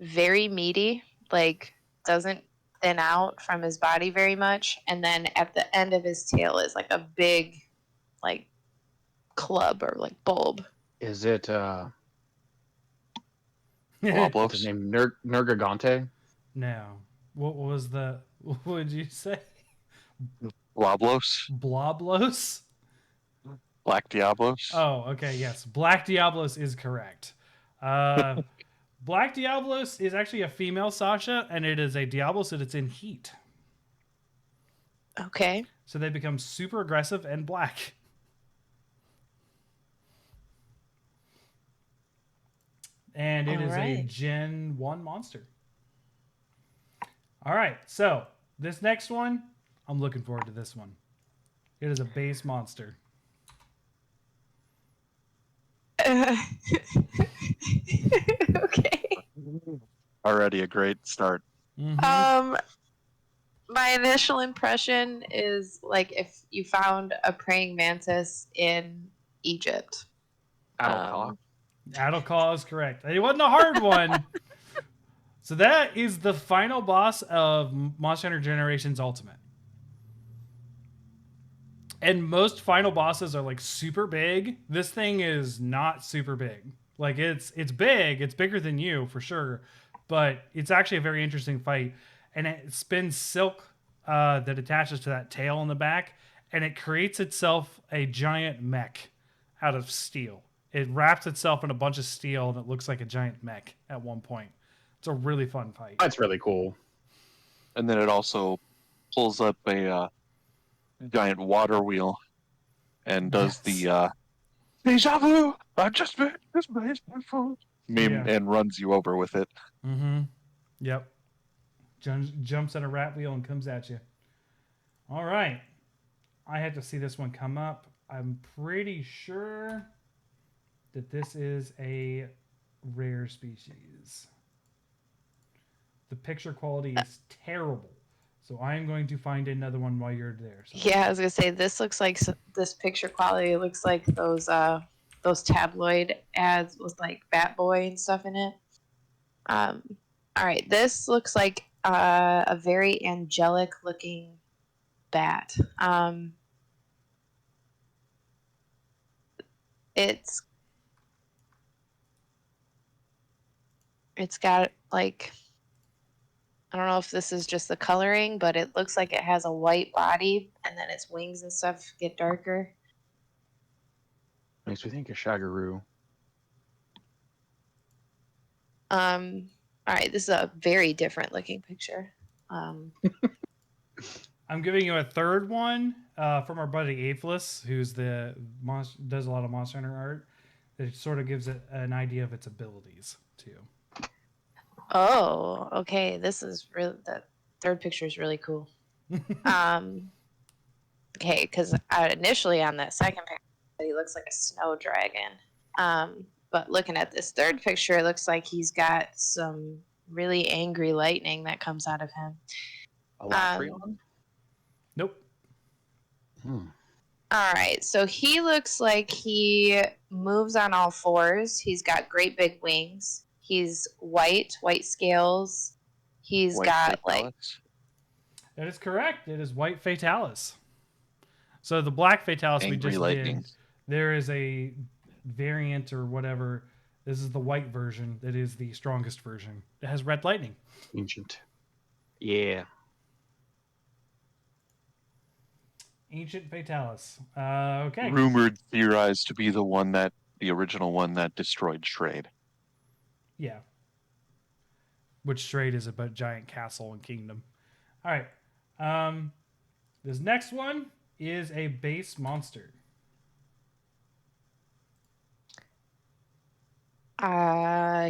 Speaker 3: very meaty, like doesn't thin out from his body very much, and then at the end of his tail is like a big like club or like bulb.
Speaker 4: Is it
Speaker 2: Bloblos.
Speaker 4: what's his name? Nergigante?
Speaker 1: No. What was the? What did you say?
Speaker 2: Bloblos,
Speaker 1: Bloblos.
Speaker 2: Black Diablos.
Speaker 1: Oh, okay. Yes, Black Diablos is correct. Black Diablos is actually a female Sasha, and it is a Diablos that it's in heat.
Speaker 3: Okay.
Speaker 1: So they become super aggressive and black. And it
Speaker 3: All
Speaker 1: is a
Speaker 3: right.
Speaker 1: Gen 1 monster. All right, so this next one, I'm looking forward to this one. It is a base monster.
Speaker 3: Okay.
Speaker 2: Already a great start.
Speaker 1: Mm-hmm.
Speaker 3: My initial impression is like if you found a praying mantis in Egypt.
Speaker 4: Adelka.
Speaker 1: Adelcall is correct. It wasn't a hard one. So that is the final boss of Monster Hunter Generations Ultimate. And most final bosses are like super big. This thing is not super big. Like it's big. It's bigger than you for sure, but it's actually a very interesting fight. And it spins silk that attaches to that tail in the back, and it creates itself a giant mech out of steel. It wraps itself in a bunch of steel, and it looks like a giant mech at one point. It's a really fun fight.
Speaker 4: That's really cool.
Speaker 2: And then it also pulls up a giant water wheel and does
Speaker 1: Yes.
Speaker 2: the deja vu. I just made this place before meme
Speaker 1: Yeah.
Speaker 2: and runs you over with it.
Speaker 1: Mm-hmm. Yep. Jumps at a rat wheel and comes at you. All right. I had to see this one come up. I'm pretty sure that this is a rare species. The picture quality is terrible. So I am going to find another one while you're there. So.
Speaker 3: Yeah, I was gonna say this looks like this picture quality looks like those tabloid ads with like Bat Boy and stuff in it. All right, this looks like a very angelic looking bat. It's got like I don't know if this is just the coloring, but it looks like it has a white body and then its wings and stuff get darker.
Speaker 4: Makes me think of Shaggaroo.
Speaker 3: All right, this is a very different looking picture.
Speaker 1: I'm giving you a third one from our buddy Aethelus, who's does a lot of Monster Hunter art. It sort of gives it an idea of its abilities too.
Speaker 3: Oh, okay. This is really the third picture is really cool. Okay, because initially on that second picture, he looks like a snow dragon. But looking at this third picture, it looks like he's got some really angry lightning that comes out of him.
Speaker 4: A Latrion?
Speaker 1: Nope.
Speaker 3: All right, so he looks like he moves on all fours. He's got great big wings. He's white scales. He's
Speaker 2: White
Speaker 3: got
Speaker 2: Fatalis.
Speaker 1: That is correct. It is White Fatalis. So the Black Fatalis we
Speaker 2: Angry
Speaker 1: just
Speaker 2: lightning.
Speaker 1: did, there is a variant or whatever. This is the white version. That is the strongest version. It has red lightning.
Speaker 4: Ancient. Yeah.
Speaker 1: Ancient Fatalis. Okay.
Speaker 2: Rumored, theorized to be the original one that destroyed Trade.
Speaker 1: Yeah. Which trade is about giant castle and kingdom. All right. This next one is a base monster.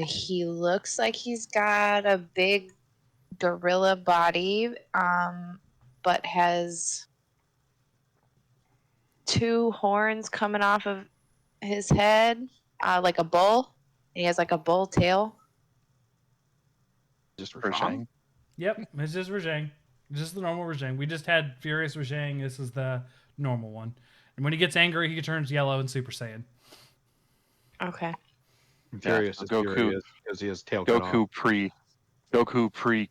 Speaker 3: he looks like he's got a big gorilla body, but has two horns coming off of his head, like a bull. He has like a bull tail.
Speaker 4: Just for
Speaker 2: Rashang.
Speaker 1: Yep, it's just Rajang. Just the normal Rajang. We just had Furious Rajang. This is the normal one. And when he gets angry, he turns yellow and Super Saiyan.
Speaker 3: Okay.
Speaker 4: Furious
Speaker 2: Yeah,
Speaker 4: is
Speaker 2: Goku-
Speaker 4: furious because he has tail cut off.
Speaker 2: Goku pre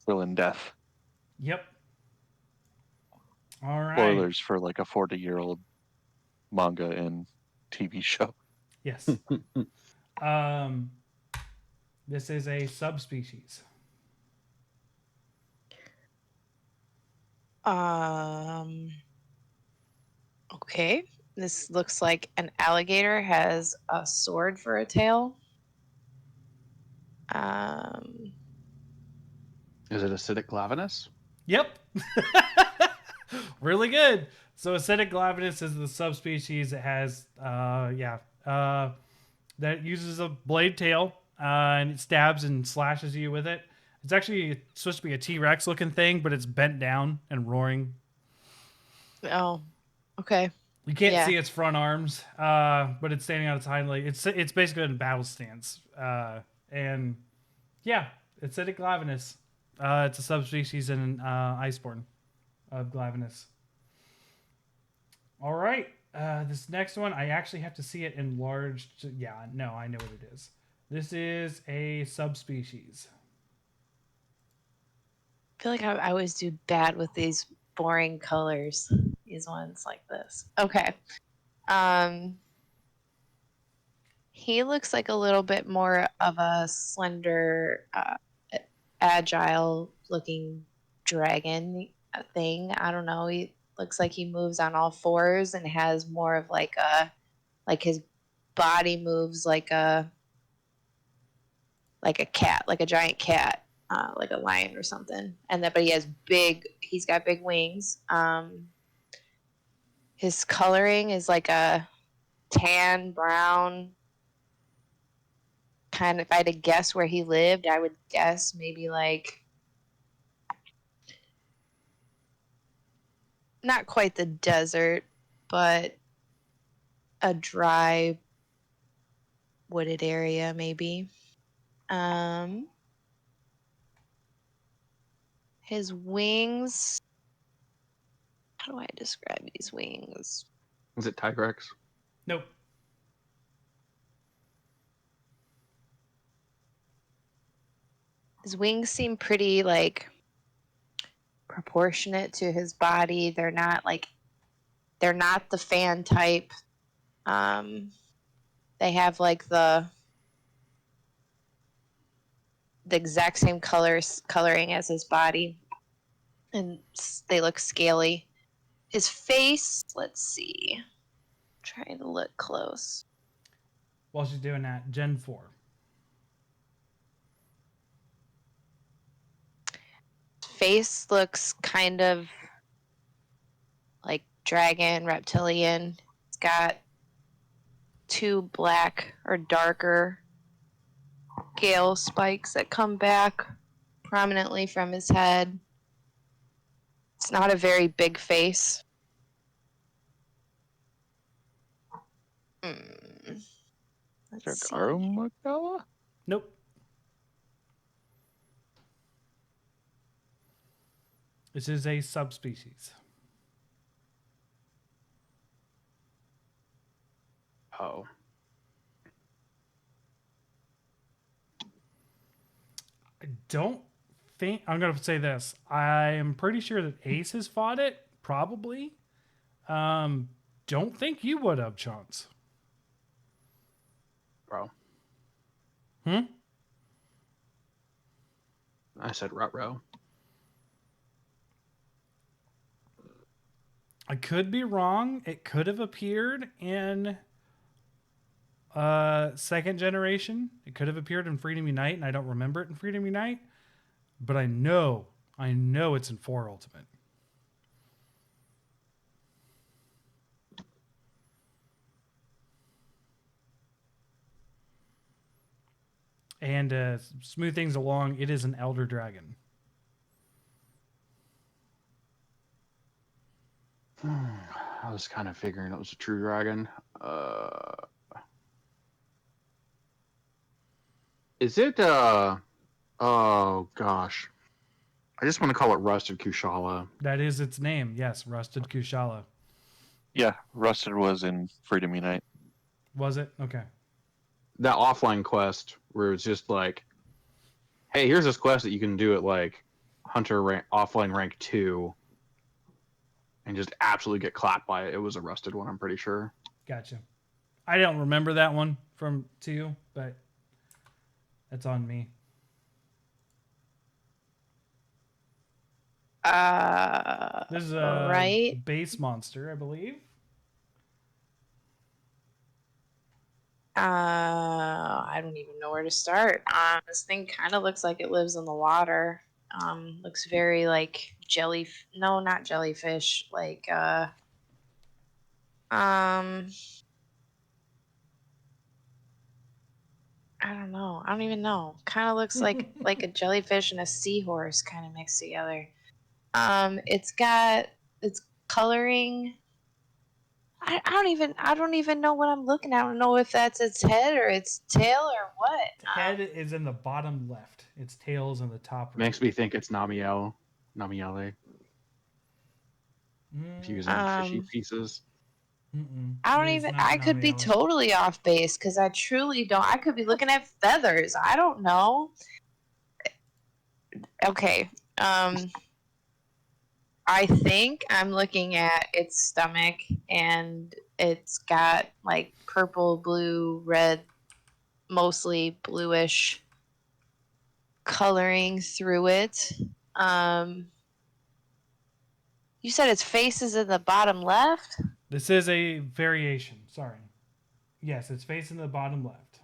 Speaker 2: Krillin death.
Speaker 1: Yep. All right.
Speaker 2: Spoilers for like a 40-year-old manga and TV show.
Speaker 1: Yes. This is a subspecies.
Speaker 3: Okay. This looks like an alligator has a sword for a tail.
Speaker 4: Is it acidic glavinus?
Speaker 1: Yep. Really good. So acidic glavinus is the subspecies. It has that uses a blade tail and it stabs and slashes you with it. It's actually supposed to be a T-Rex looking thing, but it's bent down and roaring.
Speaker 3: Oh, okay.
Speaker 1: You can't
Speaker 3: Yeah.
Speaker 1: see its front arms, but it's standing on its hind leg. It's basically in battle stance, and yeah, it's Acidic Glavenus. It's a subspecies in Iceborne of Glavenus. All right, this next one I actually have to see it enlarged. Yeah, no, I know what it is. This is a subspecies.
Speaker 3: I feel like I always do bad with these boring colors. These ones like this. Okay. Um, he looks like a little bit more of a slender, agile looking dragon thing. I don't know. He looks like he moves on all fours and has more of like his body moves like a cat, like a giant cat, like a lion or something. And that, but he's got big wings. His coloring is like a tan brown kind of. If I had to guess where he lived, I would guess maybe like not quite the desert, but a dry wooded area maybe. Um, his wings. How do I describe these wings?
Speaker 4: Is it Tigrex?
Speaker 1: Nope.
Speaker 3: His wings seem pretty like proportionate to his body. They're not the fan type. They have like the exact same coloring as his body, and they look scaly. His face, let's see. I'm trying to look close.
Speaker 1: While she's doing that, Gen 4.
Speaker 3: Face looks kind of like dragon, reptilian. It's got two black or darker scale spikes that come back prominently from his head. It's not a very big face. Let's
Speaker 2: Is
Speaker 3: see.
Speaker 2: that Armadillo?
Speaker 1: Nope. This is a subspecies.
Speaker 4: Oh.
Speaker 1: I don't think I'm gonna say this. I am pretty sure that Ace has fought it, probably. Don't think you would have, Chance.
Speaker 4: Bro.
Speaker 1: Hmm?
Speaker 4: I said Rutro.
Speaker 1: I could be wrong. It could have appeared in second generation. It could have appeared in Freedom Unite, and I don't remember it in Freedom Unite. But I know it's in 4 Ultimate. And smooth things along, it is an Elder Dragon.
Speaker 4: I was kind of figuring it was a true dragon. Is it oh gosh. I just want to call it Rusted Kushala.
Speaker 1: That is its name. Yes, Rusted Kushala.
Speaker 2: Yeah, Rusted was in Freedom Unite.
Speaker 1: Was it? Okay.
Speaker 4: That offline quest where it's just like, hey, here's this quest that you can do at like Hunter offline rank 2 and just absolutely get clapped by it. It was a rusted one, I'm pretty sure.
Speaker 1: Gotcha. I don't remember that one from 2, but that's on me. This is a
Speaker 3: Right.
Speaker 1: base monster, I believe.
Speaker 3: I don't even know where to start. This thing kind of looks like it lives in the water. Looks very like no, not jellyfish. Like um, I don't know. I don't even know. Kind of looks like a jellyfish and a seahorse kind of mixed together. It's got it's coloring. I don't even know what I'm looking at. I don't know if that's its head or its tail or what.
Speaker 1: Head is in the bottom left. Its tail's in the top right.
Speaker 4: Makes me think it's Namielle. Namielle. If
Speaker 1: Mm,
Speaker 4: using fishy pieces.
Speaker 3: I don't
Speaker 1: it is
Speaker 3: even.
Speaker 1: not
Speaker 3: I could be
Speaker 1: Namiella.
Speaker 3: totally off base because I truly don't. I could be looking at feathers. I don't know. Okay. I think I'm looking at its stomach and it's got like purple, blue, red, mostly bluish coloring through it. You said its face is in the bottom left?
Speaker 1: This is a variation. Sorry. Yes, its face in the bottom left.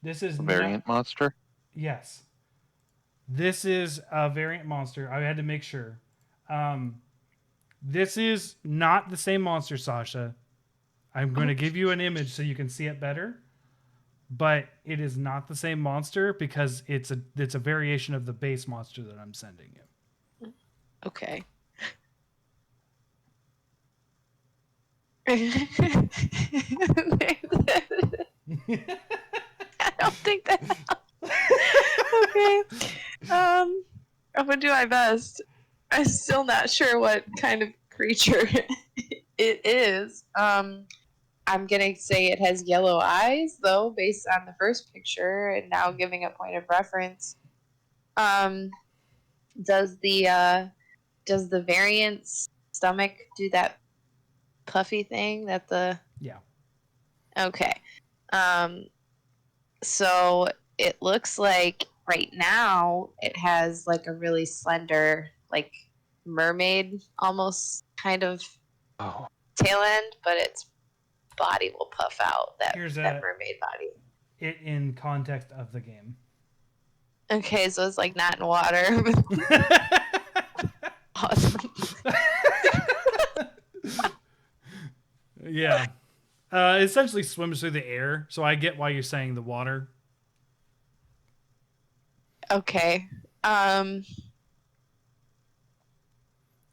Speaker 1: This is
Speaker 2: A variant monster.
Speaker 1: Yes. This is a variant monster. I had to make sure. This is not the same monster, Sasha. I'm going to give you an image so you can see it better. But it is not the same monster because it's a variation of the base monster that I'm sending you.
Speaker 3: Okay. I don't think that. Okay. I'm gonna do my best. I'm still not sure what kind of creature it is. I'm gonna say it has yellow eyes, though, based on the first picture, and now giving a point of reference. Um, does the variant's stomach do that puffy thing that the?
Speaker 1: Yeah.
Speaker 3: Okay. So it looks like right now it has like a really slender, like mermaid almost kind of tail end, but its body will puff out that mermaid body.
Speaker 1: It in context of the game.
Speaker 3: Okay, so it's like not in water. Awesome.
Speaker 1: Yeah. It essentially swims through the air, so I get why you're saying the water.
Speaker 3: Okay.
Speaker 1: That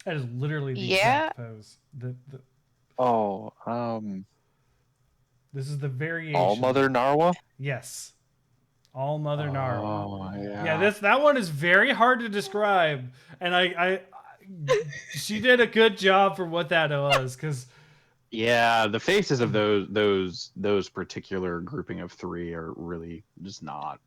Speaker 1: is literally the exact pose. This is the variation.
Speaker 2: All Mother Narwa?
Speaker 1: Yes. All Mother Narwa.
Speaker 4: Oh,
Speaker 1: Yeah, that one is very hard to describe, and I she did a good job for what that was, because
Speaker 4: yeah, the faces of those particular grouping of three are really just not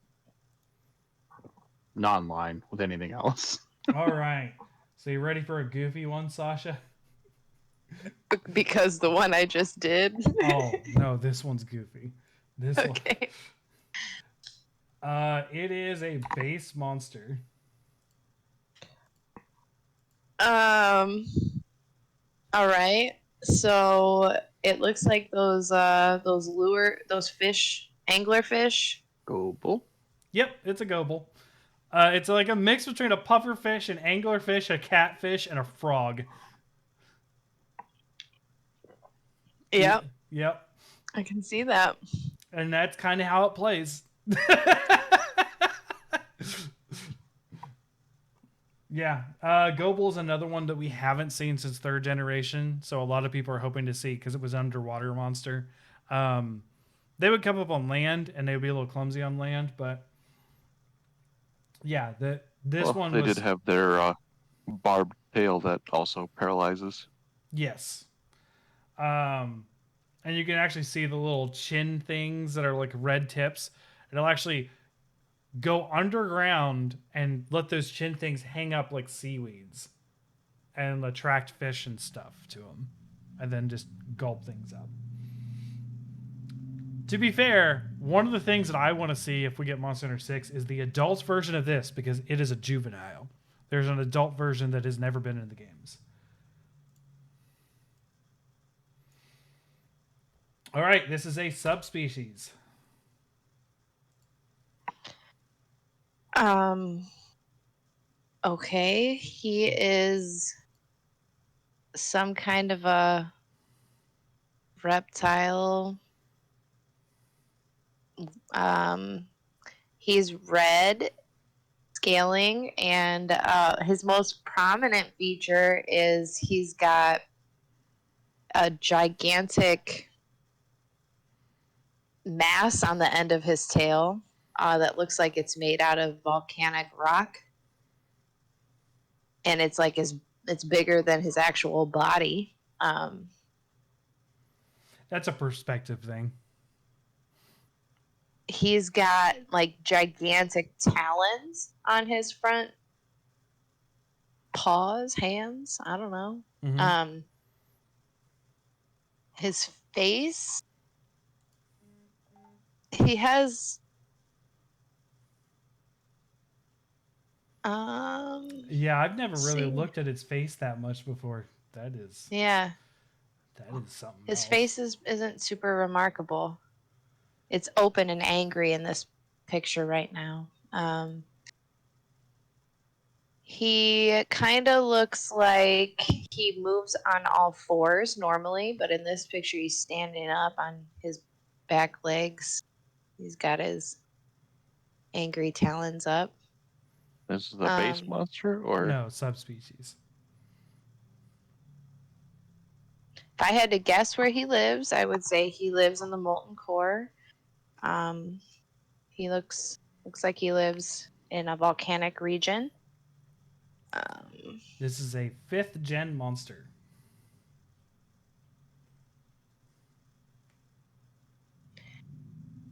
Speaker 4: in line with anything else.
Speaker 1: All right, so you ready for a goofy one, Sasha?
Speaker 3: Because the one I just did.
Speaker 1: Oh no, this one's goofy. This
Speaker 3: okay.
Speaker 1: one. It is a base monster.
Speaker 3: All right. So it looks like those fish, anglerfish.
Speaker 4: Gobble.
Speaker 1: Yep, it's a gobble. It's like a mix between a pufferfish, an anglerfish, a catfish, and a frog.
Speaker 3: Yep.
Speaker 1: Yep.
Speaker 3: I can see that.
Speaker 1: And that's kind of how it plays. Yeah. Goble's another one that we haven't seen since third generation. So a lot of people are hoping to see because it was underwater monster. They would come up on land and they would be a little clumsy on land, but yeah, this one
Speaker 2: they did have their barbed tail that also paralyzes.
Speaker 1: Yes. And you can actually see the little chin things that are like red tips. It'll actually go underground and let those chin things hang up like seaweeds and attract fish and stuff to them, and then just gulp things up. To be fair, one of the things that I want to see if we get Monster Hunter 6 is the adult version of this, because it is a juvenile. There's an adult version that has never been in the games. All right, this is a subspecies.
Speaker 3: Okay, he is some kind of a reptile, He's red scaling, and his most prominent feature is he's got a gigantic mass on the end of his tail that looks like it's made out of volcanic rock, and it's like it's bigger than his actual body.
Speaker 1: That's a perspective thing.
Speaker 3: He's got like gigantic talons on his front paws, hands. I don't know.
Speaker 1: Mhm.
Speaker 3: His face. He has.
Speaker 1: Yeah, I've never really
Speaker 3: See.
Speaker 1: looked at its face that much before. That is
Speaker 3: Yeah,
Speaker 1: something
Speaker 3: his
Speaker 1: else.
Speaker 3: face isn't super remarkable. It's open and angry in this picture right now. He kind of looks like he moves on all fours normally, but in this picture, he's standing up on his back legs. He's got his angry talons up.
Speaker 2: This is the base monster, or
Speaker 1: No, subspecies.
Speaker 3: If I had to guess where he lives, I would say he lives in the molten core. He looks like he lives in a volcanic region.
Speaker 1: This is a 5th gen monster.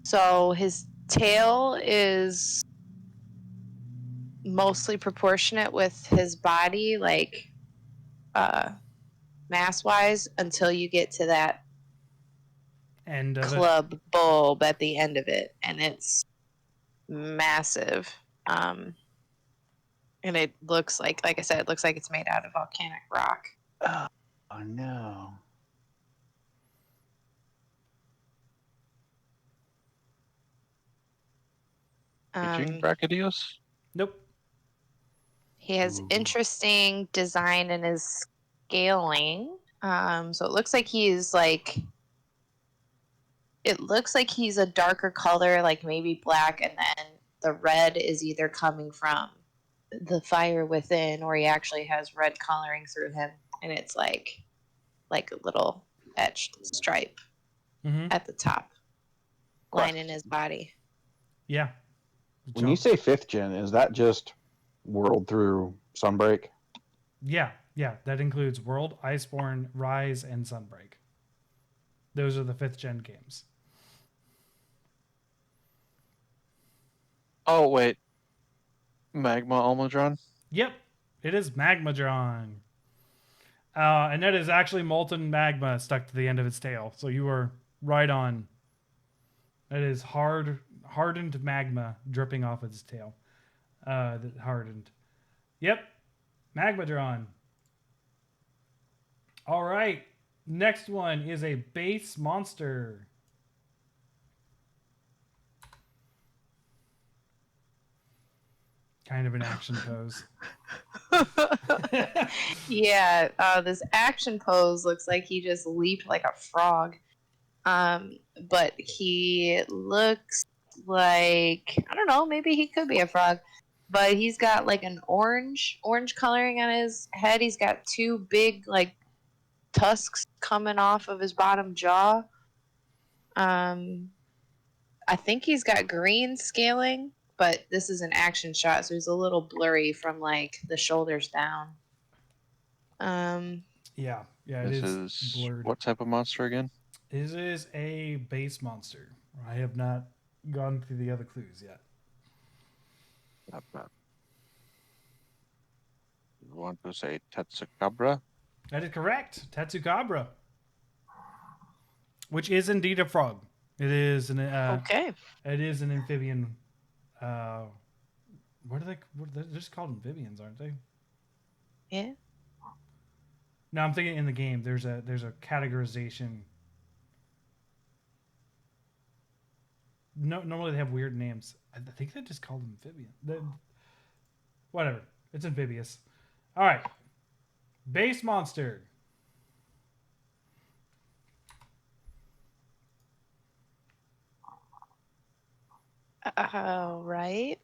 Speaker 3: So his tail is mostly proportionate with his body, like mass wise, until you get to that
Speaker 1: End of it.
Speaker 3: club bulb at the end of it, and it's massive. And it looks like I said, it looks like it's made out of volcanic rock.
Speaker 4: Oh no.
Speaker 2: Aging Brachydios?
Speaker 1: Nope.
Speaker 3: He has interesting design in his scaling. So it looks like he's a darker color, like maybe black, and then the red is either coming from the fire within, or he actually has red coloring through him, and it's like a little etched stripe
Speaker 1: Mm-hmm.
Speaker 3: at the top,
Speaker 4: Quest.
Speaker 3: lining his body.
Speaker 1: Yeah.
Speaker 4: When you say 5th gen, is that just World through Sunbreak?
Speaker 1: Yeah, that includes World, Iceborne, Rise, and Sunbreak. Those are the 5th gen games.
Speaker 2: Oh wait, Magma Almudron.
Speaker 1: Yep, it is Magmadron. And that is actually molten magma stuck to the end of its tail. So you were right on. That is hardened magma dripping off its tail. That hardened. Yep, Magmadron. All right, next one is a base monster. Kind of an action pose.
Speaker 3: Yeah, this action pose looks like he just leaped like a frog. But he looks like, I don't know, maybe he could be a frog. But he's got like an orange coloring on his head. He's got two big like tusks coming off of his bottom jaw. I think he's got green scaling, but this is an action shot, so he's a little blurry from like the shoulders down.
Speaker 1: Yeah, it
Speaker 2: This
Speaker 1: is
Speaker 2: is
Speaker 1: blurred.
Speaker 2: what type of monster again?
Speaker 1: This is a base monster. I have not gone through the other clues yet.
Speaker 2: You want to say Tetsukabra?
Speaker 1: That is correct. Tetsukabra. Which is indeed a frog. It is an
Speaker 3: Okay.
Speaker 1: It is an amphibian. What are they? They're just called amphibians, aren't they?
Speaker 3: Yeah.
Speaker 1: No, I'm thinking in the game. There's a categorization. No, normally they have weird names. I think they just called them amphibian. Whatever. It's amphibious. All right. Base monster.
Speaker 3: Oh, right.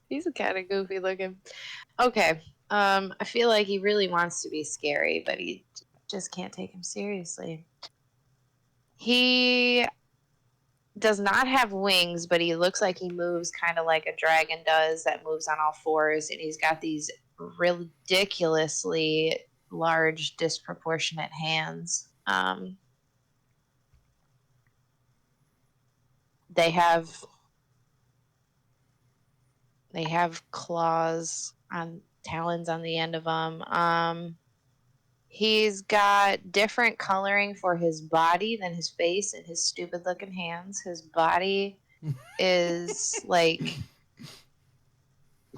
Speaker 3: He's kind of goofy looking. Okay. I feel like he really wants to be scary, but he just can't take him seriously. He does not have wings, but he looks like he moves kind of like a dragon does that moves on all fours, and he's got these ridiculously large, disproportionate hands. They have claws on talons on the end of them. He's got different coloring for his body than his face and his stupid looking hands. His body is like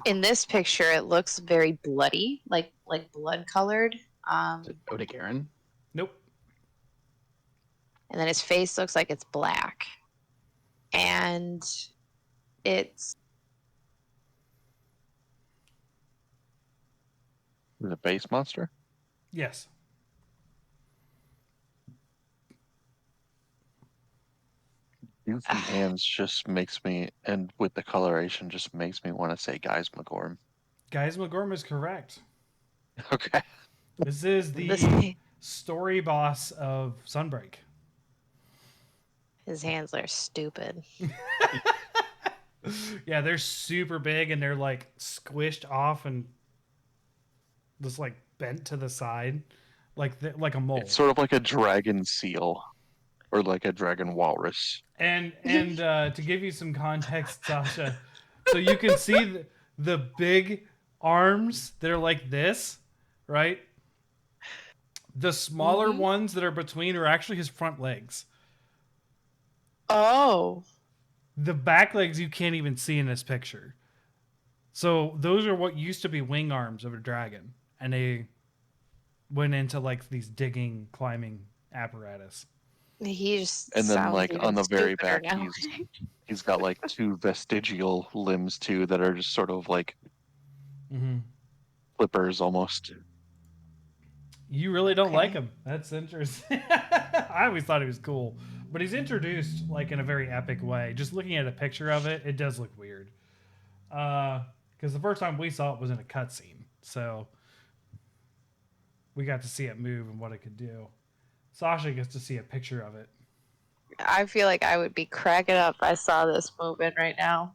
Speaker 3: in this picture it looks very bloody, like blood colored.
Speaker 4: Is it Odegarin?
Speaker 1: Nope.
Speaker 3: And then his face looks like it's black. And it's
Speaker 2: The base monster?
Speaker 1: Yes.
Speaker 2: Goofy hands just makes me, and with the coloration, just makes me want to say Guys McGorm.
Speaker 1: Guys, McGorm is correct.
Speaker 2: Okay.
Speaker 1: This is
Speaker 3: this,
Speaker 1: the story boss of Sunbreak.
Speaker 3: his hands are stupid.
Speaker 1: Yeah, they're super big and they're like squished off and just like bent to the side, like a mole.
Speaker 2: It's sort of like a dragon seal or like a dragon walrus.
Speaker 1: And to give you some context, Sasha, so you can see the big arms that are like this, right? The smaller ones that are between are actually his front legs.
Speaker 3: Oh.
Speaker 1: The back legs you can't even see in this picture. So those are what used to be wing arms of a dragon, and they went into like these digging, climbing apparatus.
Speaker 3: He just
Speaker 2: And then
Speaker 3: sounds
Speaker 2: like
Speaker 3: even
Speaker 2: on the very
Speaker 3: stupider
Speaker 2: back
Speaker 3: now.
Speaker 2: he's got like two vestigial limbs too that are just sort of like
Speaker 1: Mm-hmm.
Speaker 2: flippers almost.
Speaker 1: You really don't like
Speaker 3: Okay.
Speaker 1: him. That's interesting. I always thought he was cool, but he's introduced like in a very epic way. Just looking at a picture of it, it does look weird. Because the first time we saw it was in a cutscene, so we got to see it move and what it could do. Sasha gets to see a picture of it.
Speaker 3: I feel like I would be cracking up if I saw this moving right now.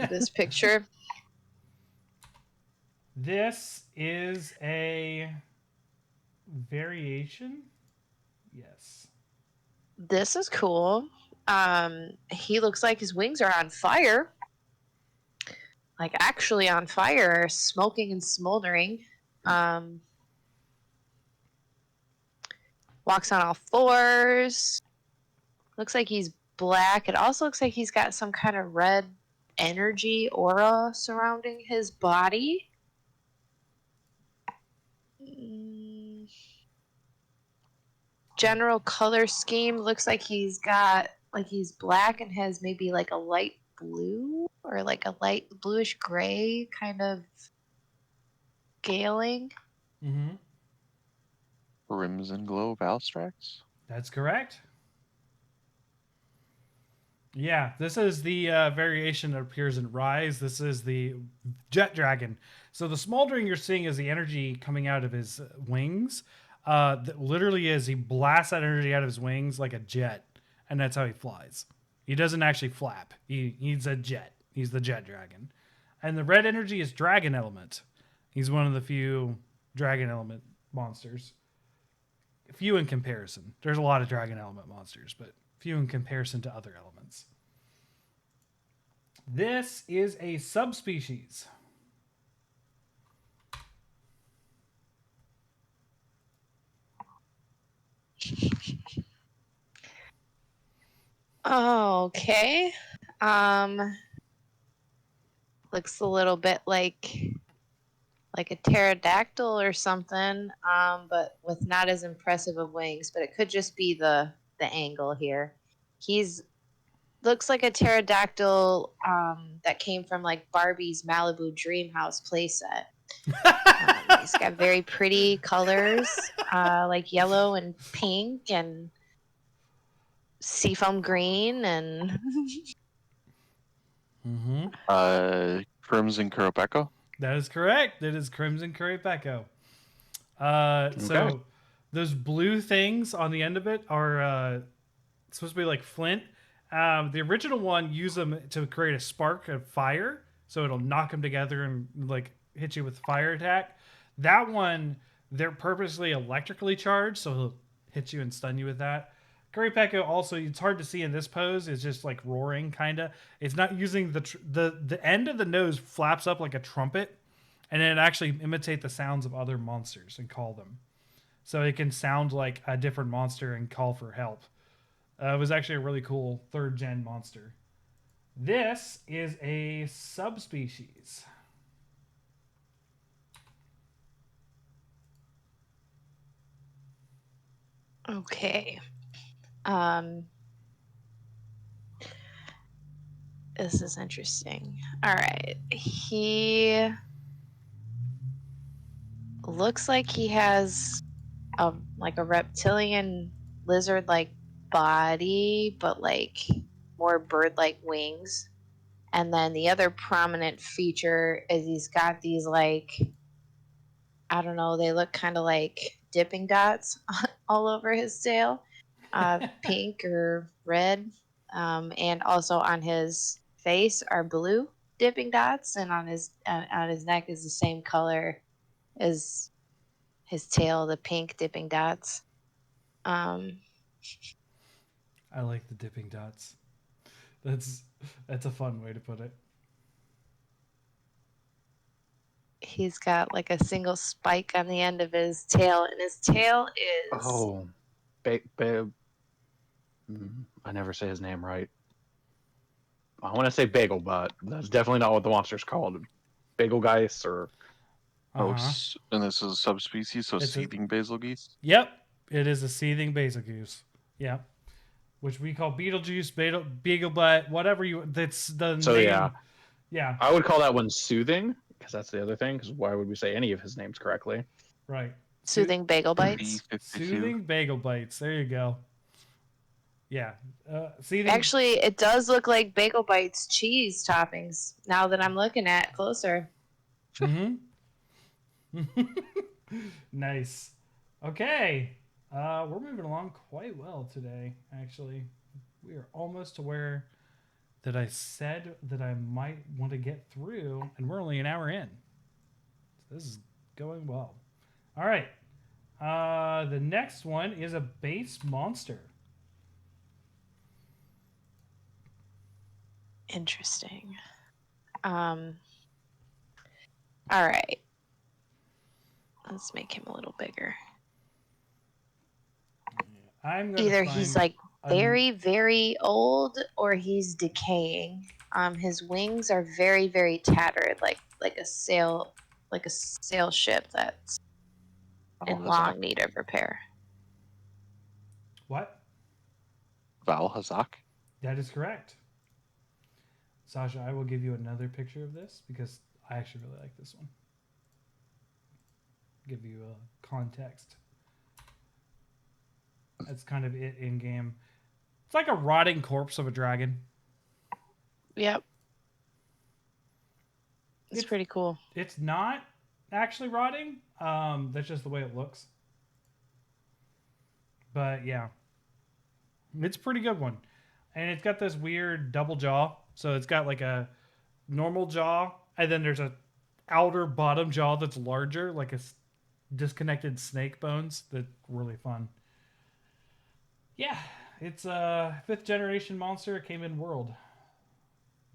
Speaker 3: This picture.
Speaker 1: This is a variation. Yes.
Speaker 3: This is cool. He looks like his wings are on fire. Like actually on fire, smoking and smoldering. Walks on all fours. Looks like he's black. It also looks like he's got some kind of red energy aura surrounding his body. General color scheme looks like he's black and has maybe like a light blue or like a light bluish gray kind of scaling.
Speaker 1: Mm-hmm.
Speaker 2: Crimson Glow Valstrax?
Speaker 1: That's correct. Yeah, this is the variation that appears in Rise. This is the Jet Dragon. So the smoldering you're seeing is the energy coming out of his wings. That literally is he blasts that energy out of his wings like a jet, and that's how he flies. He doesn't actually flap. He's a jet. He's the Jet Dragon. And the red energy is Dragon Element. He's one of the few Dragon Element monsters. Few in comparison. There's a lot of Dragon Element monsters, but few in comparison to other elements. This is a subspecies.
Speaker 3: Okay. Looks a little bit like a pterodactyl or something, but with not as impressive of wings. But it could just be the angle here. He's looks like a pterodactyl that came from like Barbie's Malibu Dream House playset. He's got very pretty colors, like yellow and pink, and seafoam green and
Speaker 1: Mm-hmm.
Speaker 2: Crimson Kurapeko.
Speaker 1: That is correct. It is Crimson Curry Pecco. So
Speaker 4: Okay.
Speaker 1: those blue things on the end of it are supposed to be like flint. The original one used them to create a spark of fire, so it'll knock them together and like hit you with fire attack. That one, they're purposely electrically charged, so he'll hit you and stun you with that. Curry Pecco also, it's hard to see in this pose. It's just like roaring, kind of. It's not using the end of the nose flaps up like a trumpet, and then it actually imitate the sounds of other monsters and call them. So it can sound like a different monster and call for help. It was actually a really cool third gen monster. This is a subspecies.
Speaker 3: okay. This is interesting. All right. He looks like he has a like a reptilian lizard like body, but like more bird like wings. And then the other prominent feature is he's got these like, I don't know, they look kind of like dipping dots all over his tail, pink or red. And also on his face are blue dipping dots, and on his neck is the same color as his tail, the pink dipping dots. Um,
Speaker 1: I like the dipping dots. That's that's a fun way to put it.
Speaker 3: he's got like a single spike on the end of his tail, and his tail is
Speaker 4: Oh, I never say his name right. I want to say Bagel, but that's definitely not what the monster's called. Bagel Geist or
Speaker 1: Uh-huh.
Speaker 2: And this is a subspecies, so
Speaker 1: It's a-
Speaker 2: seething basil geese.
Speaker 1: Yep, it is a seething basil goose. Yep, which we call Beetlejuice, beagle butt, whatever you. That's the
Speaker 4: so.
Speaker 1: name.
Speaker 4: Yeah,
Speaker 1: Yeah,
Speaker 4: I would call that one soothing because that's the other thing. Because why would we say any of his names correctly?
Speaker 1: right.
Speaker 3: soothing bagel bites.
Speaker 2: B52.
Speaker 1: Soothing bagel bites. There you go. Yeah, seething.
Speaker 3: Actually, it does look like bagel bites cheese toppings now that I'm looking at it closer.
Speaker 1: Mm-hmm. Nice. Okay. We're moving along quite well today, actually. We are almost to where that I said that I might want to get through, and we're only an hour in. So this is going well. All right. The next one is a base monster.
Speaker 3: Interesting. All right. Let's make him a little bigger.
Speaker 1: I'm gonna
Speaker 3: Either
Speaker 1: find
Speaker 3: he's like
Speaker 1: a-
Speaker 3: very, very old or he's decaying. His wings are very, very tattered, like a sail ship that's in
Speaker 2: Valhazak.
Speaker 3: long need of repair.
Speaker 1: what?
Speaker 2: Valhazak.
Speaker 1: That is correct. Sasha, I will give you another picture of this because I actually really like this one. Give you a context. That's kind of it in game. It's like a rotting corpse of a dragon.
Speaker 3: Yep. It's pretty cool.
Speaker 1: It's not actually rotting. That's just the way it looks. But yeah, it's a pretty good one, and it's got this weird double jaw. So it's got like a normal jaw, and then there's a outer bottom jaw that's larger, like a disconnected snake bones. That's really fun. Yeah, it's a 5th generation monster. It came in world.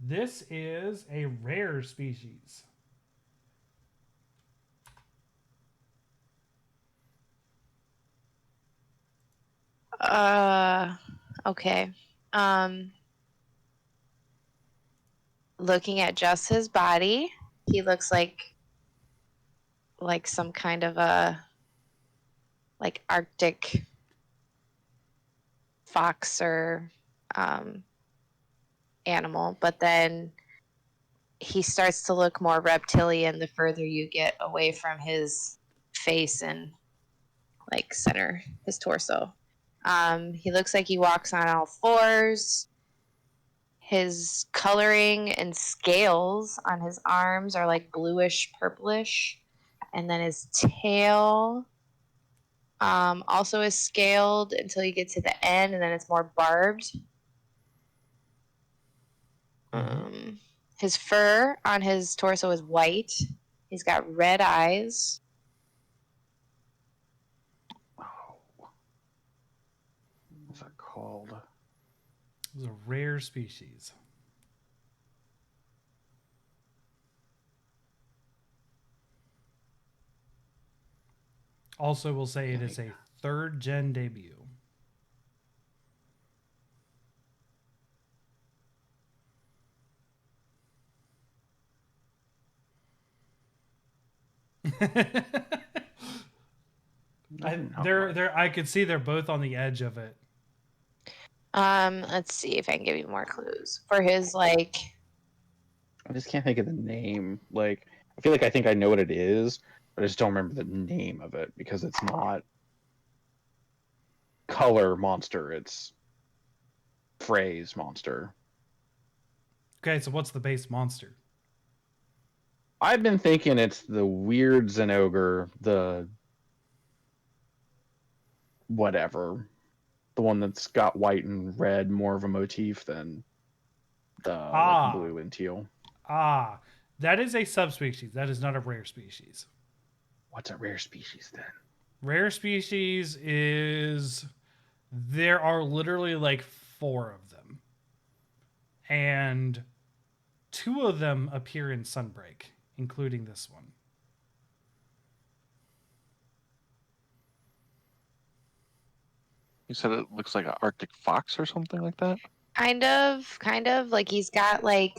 Speaker 1: This is a rare species.
Speaker 3: Okay. Looking at just his body, he looks like some kind of a like Arctic fox or animal, but then he starts to look more reptilian the further you get away from his face and like center his torso. He looks like he walks on all fours. His coloring and scales on his arms are like bluish purplish. And then his tail also is scaled until you get to the end, and then it's more barbed. His fur on his torso is white. He's got red eyes.
Speaker 4: Oh. What's that called?
Speaker 1: It's a rare species. Also, we'll say it is a 3rd gen debut. I could see they're both on the edge of it.
Speaker 3: Let's see if I can give you more clues. For his like
Speaker 4: I just can't think of the name. Like, I feel like I think I know what it is, but I just don't remember the name of it because it's not color monster. It's phrase monster.
Speaker 1: Okay, so what's the base monster?
Speaker 4: I've been thinking it's the weird Zenogre, the whatever, the one that's got white and red more of a motif than the like blue and teal.
Speaker 1: That is a subspecies. That is not a rare species.
Speaker 4: What's a rare species then?
Speaker 1: Rare species is there are literally like 4 of them, and 2 of them appear in Sunbreak, including this one.
Speaker 2: You said it looks like an Arctic fox or something like that?
Speaker 3: kind of like he's got like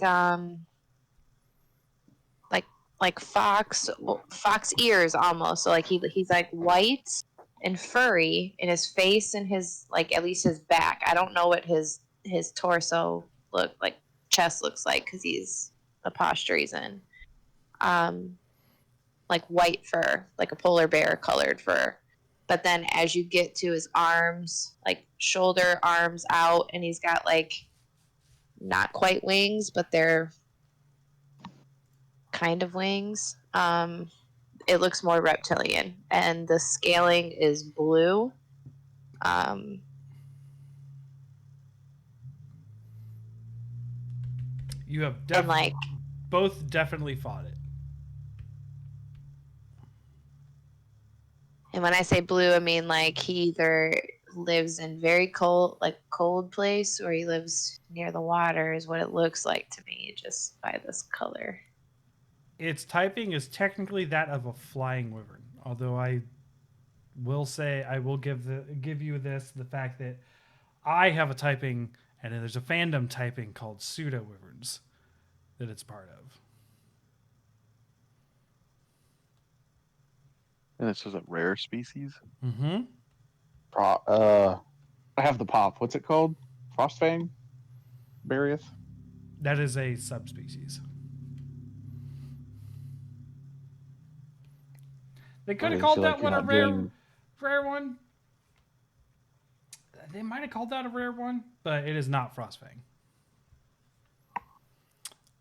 Speaker 3: fox ears almost. So like he's like white and furry in his face and his like at least his back. I don't know what his torso chest looks like because he's the posture he's in. Like white fur, like a polar bear colored fur. But then as you get to his arms, like shoulder, arms out, and he's got like not quite wings, but they're kind of wings. It looks more reptilian, and the scaling is blue.
Speaker 1: You have
Speaker 3: and
Speaker 1: both definitely fought it.
Speaker 3: And when I say blue, I mean like he either lives in very cold place, or he lives near the water. Is what it looks like to me, just by this color.
Speaker 1: Its typing is technically that of a flying wyvern, although I will say I will give you the fact that I have a typing, and then there's a fandom typing called pseudo wyverns that it's part of.
Speaker 2: And this is a rare species?
Speaker 1: Mm-hmm.
Speaker 4: I have the pop. What's it called? Frostfang? Bariath?
Speaker 1: That is a subspecies. They could have called that one a rare one. They might have called that a rare one, but it is not Frostfang.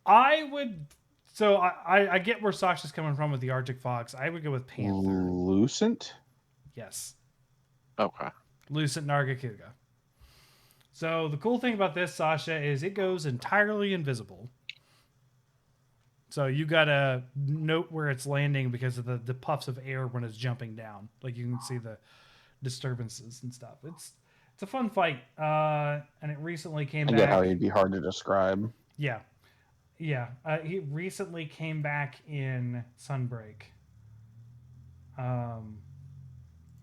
Speaker 1: I get where Sasha's coming from with the Arctic fox. I would go with panther.
Speaker 4: Lucent?
Speaker 1: Yes.
Speaker 2: Okay.
Speaker 1: Lucent Nargacuga. So the cool thing about this, Sasha, is it goes entirely invisible. So you gotta note where it's landing because of the puffs of air when it's jumping down. Like you can see the disturbances and stuff. It's a fun fight, and it recently came back.
Speaker 4: I get how he'd be hard to describe.
Speaker 1: Yeah. He recently came back in Sunbreak. I'm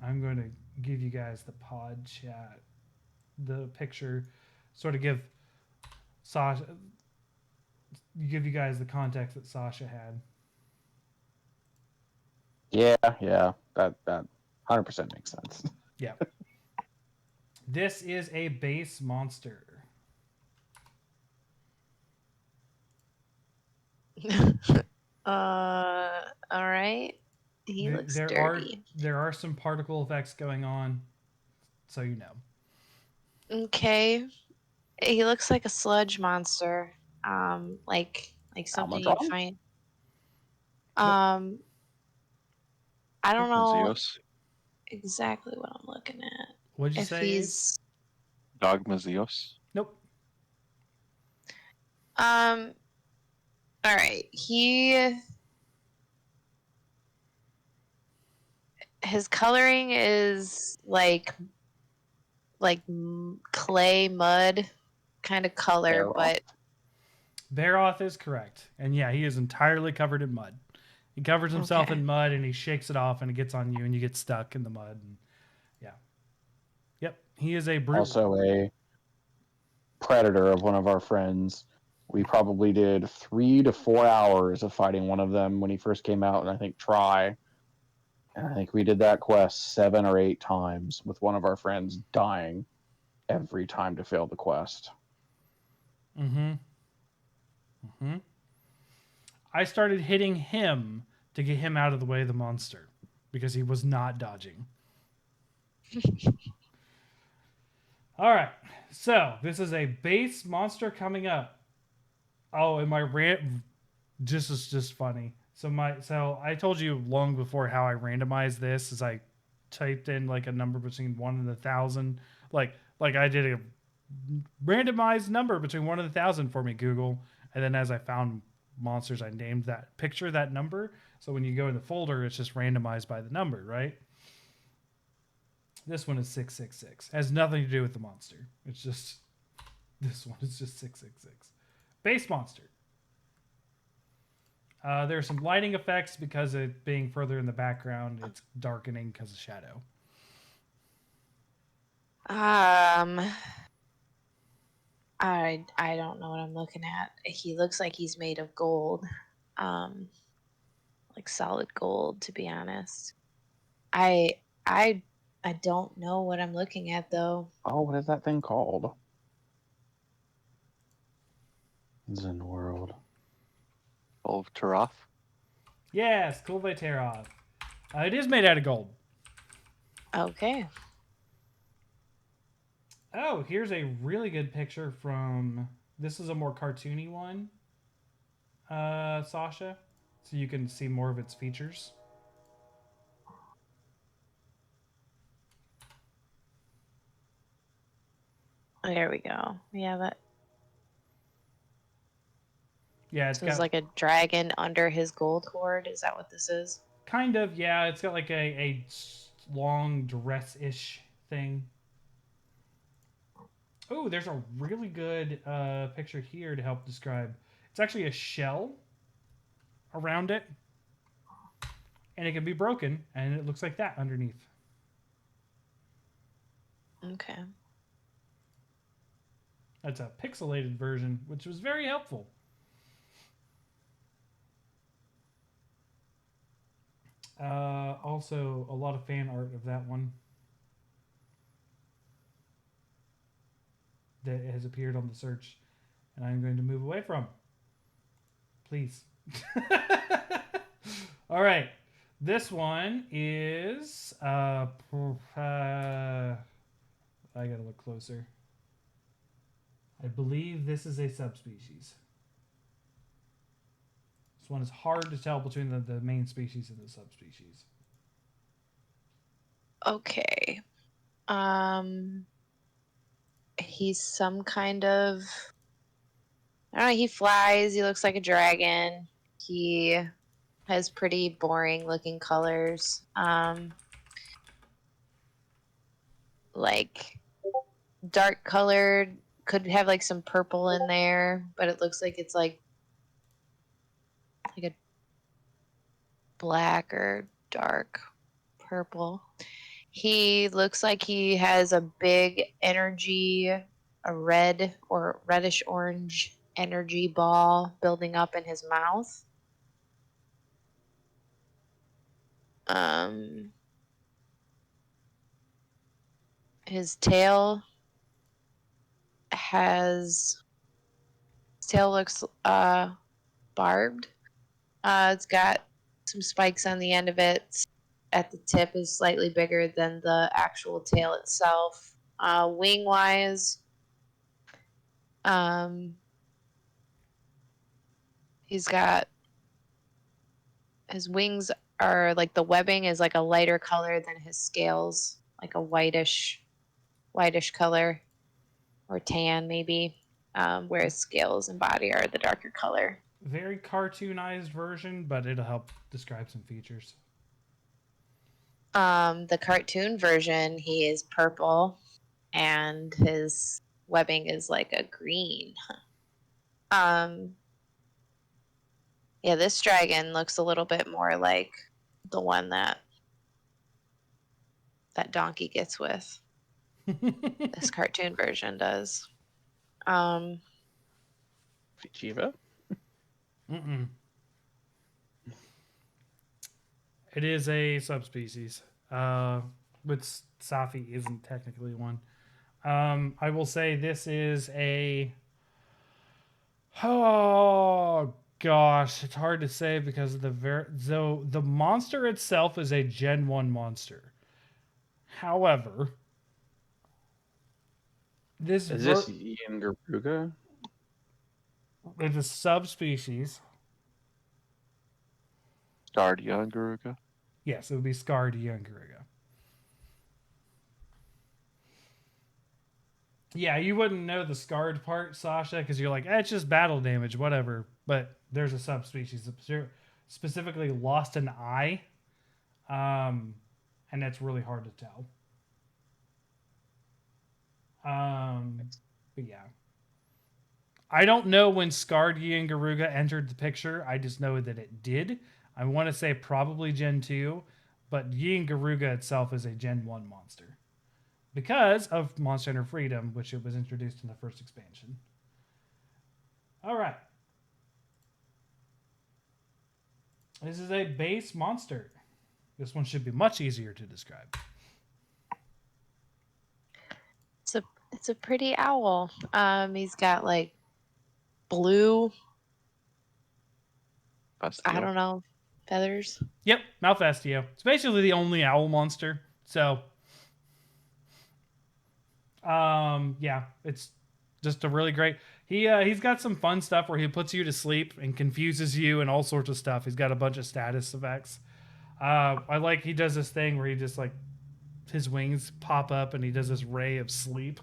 Speaker 1: going to give you guys the pod chat, the picture, sort of give Sasha, give you guys the context that Sasha had.
Speaker 4: Yeah, that 100% makes sense.
Speaker 1: Yeah. This is a base monster.
Speaker 3: All right. He looks dirty.
Speaker 1: There are some particle effects going on, so you know.
Speaker 3: Okay. He looks like a sludge monster. Like something you'd
Speaker 4: Almatron?
Speaker 3: find. Um, I don't know
Speaker 2: Zeus.
Speaker 3: exactly what I'm looking at.
Speaker 1: What'd you
Speaker 3: If
Speaker 1: say, Ace?
Speaker 3: he's
Speaker 2: Dogma Zeus.
Speaker 1: Nope.
Speaker 3: all right. His coloring is like clay mud kind of color,
Speaker 4: Aeroth?
Speaker 3: but
Speaker 1: Varoth is correct. And yeah, he is entirely covered in mud. He covers himself
Speaker 3: okay.
Speaker 1: in mud and he shakes it off and it gets on you and you get stuck in the mud. And yeah. Yep. He is a brute.
Speaker 4: Also a predator of one of our friends. We probably did 3 to 4 hours of fighting one of them when he first came out, and I think try. And I think we did that quest 7 or 8 times with one of our friends dying every time to fail the quest.
Speaker 1: Mm-hmm. Mm-hmm. I started hitting him to get him out of the way of the monster because he was not dodging. All right. So this is a base monster coming up. Oh, and my rant just is just funny. So I told you long before how I randomized this is I typed in like a number between 1 and 1,000. Like I did a randomized number between 1 and 1,000 for me, Google. And then as I found monsters, I named that picture that number. So when you go in the folder, it's just randomized by the number, right? This one is 666. Has nothing to do with the monster. It's just this one is just 666. Base monster. There are some lighting effects because it being further in the background, it's darkening because of shadow.
Speaker 3: I don't know what I'm looking at. He looks like he's made of gold. Um, like solid gold, to be honest. I I I don't know what I'm looking at though.
Speaker 4: Oh, what is that thing called? Zen World.
Speaker 2: Of Taroth.
Speaker 1: Yes, Kulveteroth. It is made out of gold.
Speaker 3: Okay.
Speaker 1: Oh, here's a really good picture from. This is a more cartoony one, Sasha, so you can see more of its features.
Speaker 3: There we go. Yeah, that
Speaker 1: Yeah, it's
Speaker 3: so it's
Speaker 1: got
Speaker 3: like a dragon under his gold hoard. Is that what this is?
Speaker 1: kind of, yeah, it's got like a long dress-ish thing. Oh, there's a really good picture here to help describe. It's actually a shell around it, and it can be broken, and it looks like that underneath.
Speaker 3: Okay.
Speaker 1: That's a pixelated version, which was very helpful. Also, a lot of fan art of that one that has appeared on the search, and I'm going to move away from. Please. All right. This one is. I gotta look closer. I believe this is a subspecies. This one is hard to tell between the main species and the subspecies.
Speaker 3: Okay. Um he's some kind of I don't know, he flies, he looks like a dragon. He has pretty boring looking colors. Like dark colored, could have like some purple in there, but it looks like it's like a black or dark purple. He looks like he has a big energy, a red or reddish orange energy ball building up in his mouth. Um, his tail has tail looks barbed. It's got some spikes on the end of it. At the tip is slightly bigger than the actual tail itself. Wing wise, he's got his wings are like the webbing is like a lighter color than his scales, like a whitish color or tan maybe, whereas scales and body are the darker color.
Speaker 1: Very cartoonized version, but it'll help describe some features.
Speaker 3: The cartoon version, he is purple, and his webbing is like a green. Yeah, this dragon looks a little bit more like the one that Donkey gets with. This cartoon version does.
Speaker 4: Fichiva?
Speaker 1: Mm-mm. It is a subspecies. But Safi isn't technically one. I will say this is a. Oh gosh, it's hard to say because of the monster itself is a Gen 1 monster. However, this
Speaker 4: Is this Yangaruga?
Speaker 1: it's a subspecies.
Speaker 2: Guardian Garuga.
Speaker 1: Yes, it would be Scarred Yangaruga. Yeah, you wouldn't know the scarred part, Sasha, because you're like, it's just battle damage, whatever. But there's a subspecies that specifically lost an eye, and that's really hard to tell. But yeah, I don't know when Scarred Yangaruga entered the picture. I just know that it did. I want to say probably Gen 2, but Yangaruga itself is a Gen 1 monster because of Monster Hunter Freedom, which it was introduced in the first expansion. All right. This is a base monster. This one should be much easier to describe.
Speaker 3: It's a pretty owl. He's got like blue, I don't know, feathers.
Speaker 1: Yep, Malfastio. It's basically the only owl monster. So, yeah, it's just a really great. He's got some fun stuff where he puts you to sleep and confuses you and all sorts of stuff. He's got a bunch of status effects. I like he does this thing where he just like his wings pop up and he does this ray of sleep.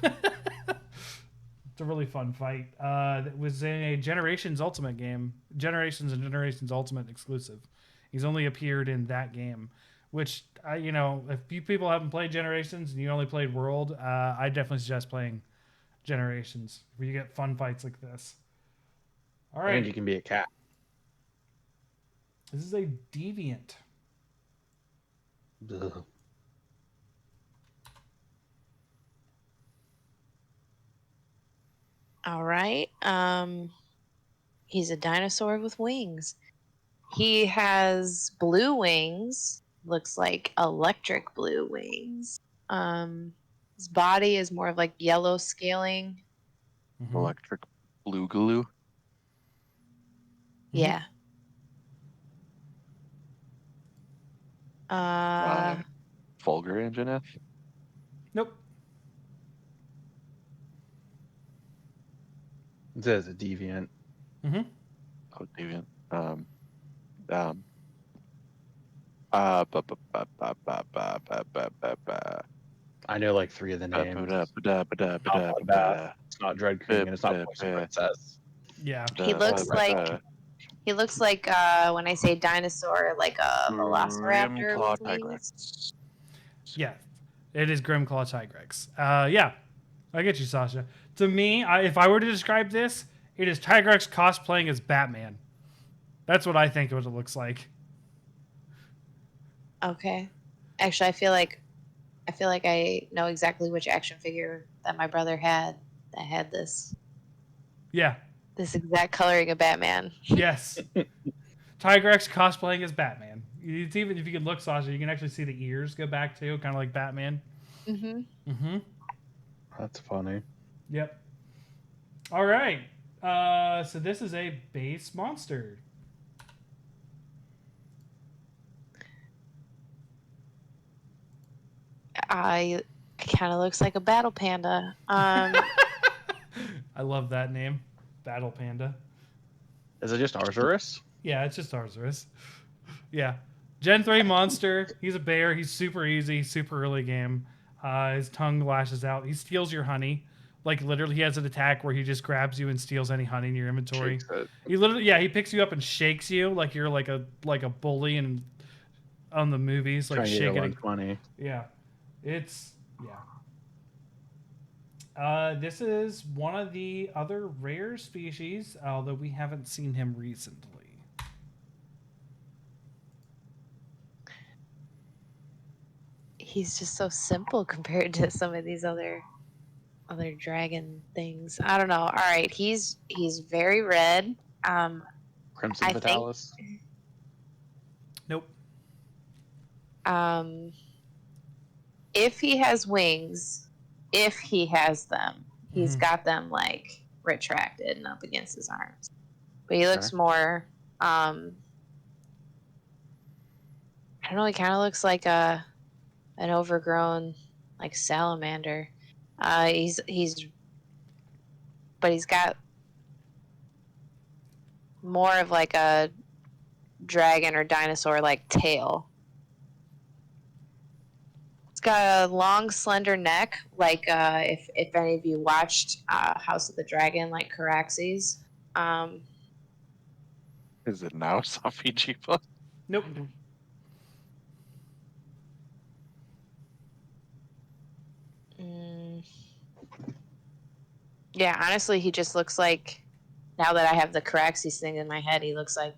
Speaker 1: It's a really fun fight. It was in a Generations Ultimate game, Generations and Generations Ultimate exclusive. He's only appeared in that game, which if you people haven't played Generations and you only played World, I definitely suggest playing Generations where you get fun fights like this. All right,
Speaker 4: And you can be a cat.
Speaker 1: this is a deviant.
Speaker 4: Ugh.
Speaker 3: All right. He's a dinosaur with wings. He has blue wings. Looks like electric blue wings. His body is more of like yellow scaling.
Speaker 1: Mm-hmm.
Speaker 2: Electric Boogaloo.
Speaker 3: Yeah.
Speaker 2: Fulgur Anjanath.
Speaker 1: Nope.
Speaker 4: It says a deviant.
Speaker 1: Mm-hmm.
Speaker 2: Oh, Deviant. Ba, ba, ba, ba, ba, ba, ba, ba, ba, ba.
Speaker 4: I know like 3 of the
Speaker 2: Ba,
Speaker 4: names.
Speaker 2: ba, da, ba, da, ba, da, ba, da,
Speaker 4: Not
Speaker 2: ba, da.
Speaker 4: It's not Dread King and it's not Poison Princess.
Speaker 1: Yeah.
Speaker 3: He looks
Speaker 2: Ba, ba,
Speaker 3: like
Speaker 2: ba.
Speaker 3: when I say dinosaur, like a velociraptor
Speaker 2: Grimclaw
Speaker 3: with wings.
Speaker 2: Tigrex.
Speaker 1: Yeah, it is Grimclaw Tigrex. Yeah, I get you, Sasha. To me, if I were to describe this, it is Tigrex cosplaying as Batman. That's what I think what it looks like.
Speaker 3: Okay. Actually, I feel like I know exactly which action figure that my brother had that had this
Speaker 1: Yeah.
Speaker 3: exact coloring of Batman.
Speaker 1: Yes. Tigrex cosplaying as Batman. It's even if you can look, Sasha, you can actually see the ears go back too, kind of like Batman.
Speaker 3: Mm-hmm.
Speaker 1: Mm-hmm.
Speaker 4: That's funny.
Speaker 1: Yep. All right. So this is a base monster.
Speaker 3: kind of looks like a battle panda.
Speaker 1: I love that name, Battle Panda.
Speaker 4: Is it just Arzuris?
Speaker 1: Yeah, it's just Arzuris. Yeah. Gen 3 monster. He's a bear. He's super easy, super early game. His tongue lashes out. He steals your honey. Like, literally, he has an attack where he just grabs you and steals any honey in your inventory.
Speaker 4: Shakes it.
Speaker 1: He literally, yeah, he picks you up and shakes you like you're like a bully and on the movies, like
Speaker 4: Trying to get your
Speaker 1: shaking.
Speaker 4: lunch money.
Speaker 1: Yeah, it's yeah. This is one of the other rare species, although we haven't seen him recently.
Speaker 3: He's just so simple compared to some of these other dragon things. I don't know. All right, he's very red.
Speaker 4: Crimson
Speaker 3: I think
Speaker 4: Vitalis.
Speaker 1: Nope.
Speaker 3: If he has wings, if he has them, he's got them like retracted and up against his arms. But he looks more I don't know, he kind of looks like an overgrown like salamander. But he's got more of like a dragon or dinosaur like tail. It's got a long, slender neck, like if any of you watched House of the Dragon, like Caraxes.
Speaker 2: Is it now Safi Jiva?
Speaker 1: Nope.
Speaker 3: Yeah, honestly, he just looks like. Now that I have the Caraxes thing in my head, he looks like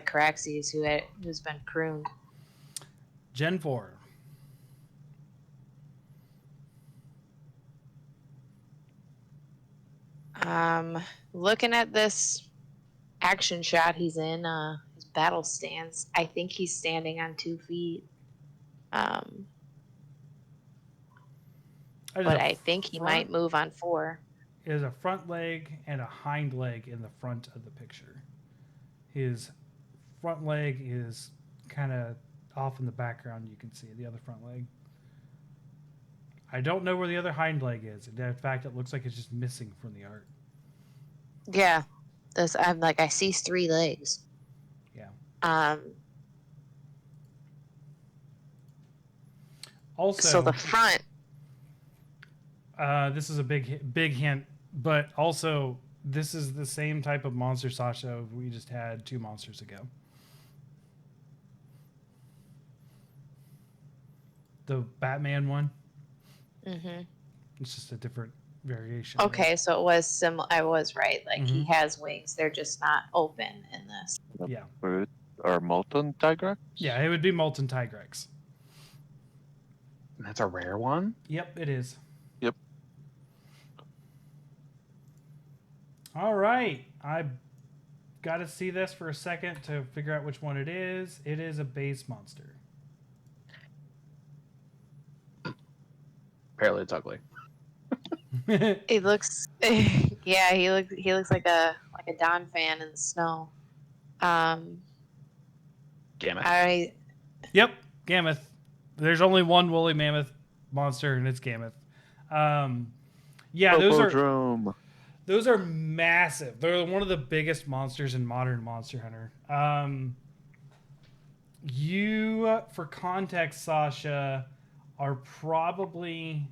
Speaker 3: Caraxes who's been pruned.
Speaker 1: Gen 4.
Speaker 3: Looking at this action shot he's in, his battle stance, I think he's standing on 2 feet. But I think he might move on 4.
Speaker 1: Is a front leg and a hind leg in the front of the picture. His front leg is kind of off in the background. You can see the other front leg. I don't know where the other hind leg is. In fact, it looks like it's just missing from the art.
Speaker 3: Yeah, I'm like, I see 3 legs.
Speaker 1: Yeah. Also,
Speaker 3: so the front.
Speaker 1: This is a big hint, but also this is the same type of monster, Sasha, we just had 2 monsters ago. The Batman one.
Speaker 3: Mm-hmm.
Speaker 1: It's just a different variation.
Speaker 3: Okay, right? So it was similar. I was right. Like he has wings; they're just not open in this.
Speaker 1: Yeah.
Speaker 2: Or molten Tigrex?
Speaker 1: Yeah, it would be molten Tigrex.
Speaker 4: That's a rare one?
Speaker 1: Yep, it is.
Speaker 2: Yep.
Speaker 1: All right. I got to see this for a second to figure out which one it is. It is a base monster.
Speaker 4: Apparently it's ugly.
Speaker 3: It looks yeah, he looks like a Don fan in the snow.
Speaker 4: Gammoth.
Speaker 1: Yep, Gammoth. There's only one woolly mammoth monster, and it's Gammoth. Yeah, those are massive. They're one of the biggest monsters in modern Monster Hunter. You, for context, Sasha, are probably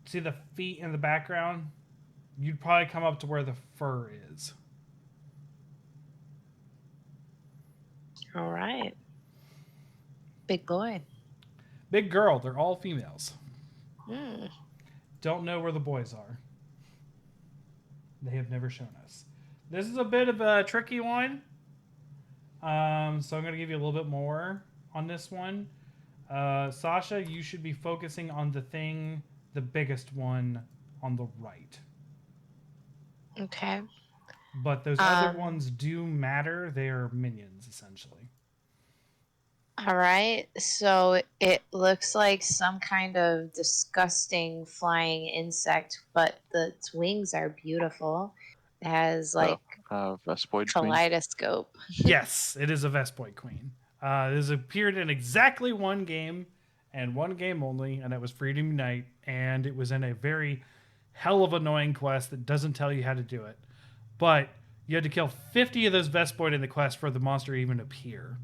Speaker 1: see the feet in the background. You'd probably come up to where the fur is.
Speaker 3: All right. Big boy.
Speaker 1: Big girl. They're all females.
Speaker 3: Mm.
Speaker 1: Don't know where the boys are. They have never shown us. This is a bit of a tricky one. So I'm going to give you a little bit more on this one. Sasha, you should be focusing on the biggest one on the right.
Speaker 3: Okay.
Speaker 1: But those other ones do matter. They are minions, essentially.
Speaker 3: All right. So it looks like some kind of disgusting flying insect, but its wings are beautiful. It has like
Speaker 2: Vespoid
Speaker 3: kaleidoscope.
Speaker 1: Yes, it is a Vespoid Queen. It has appeared in exactly one game, and one game only, and that was Freedom Unite, and it was in a very hell of annoying quest that doesn't tell you how to do it. But you had to kill 50 of those Vespoid in the quest for the monster to even appear.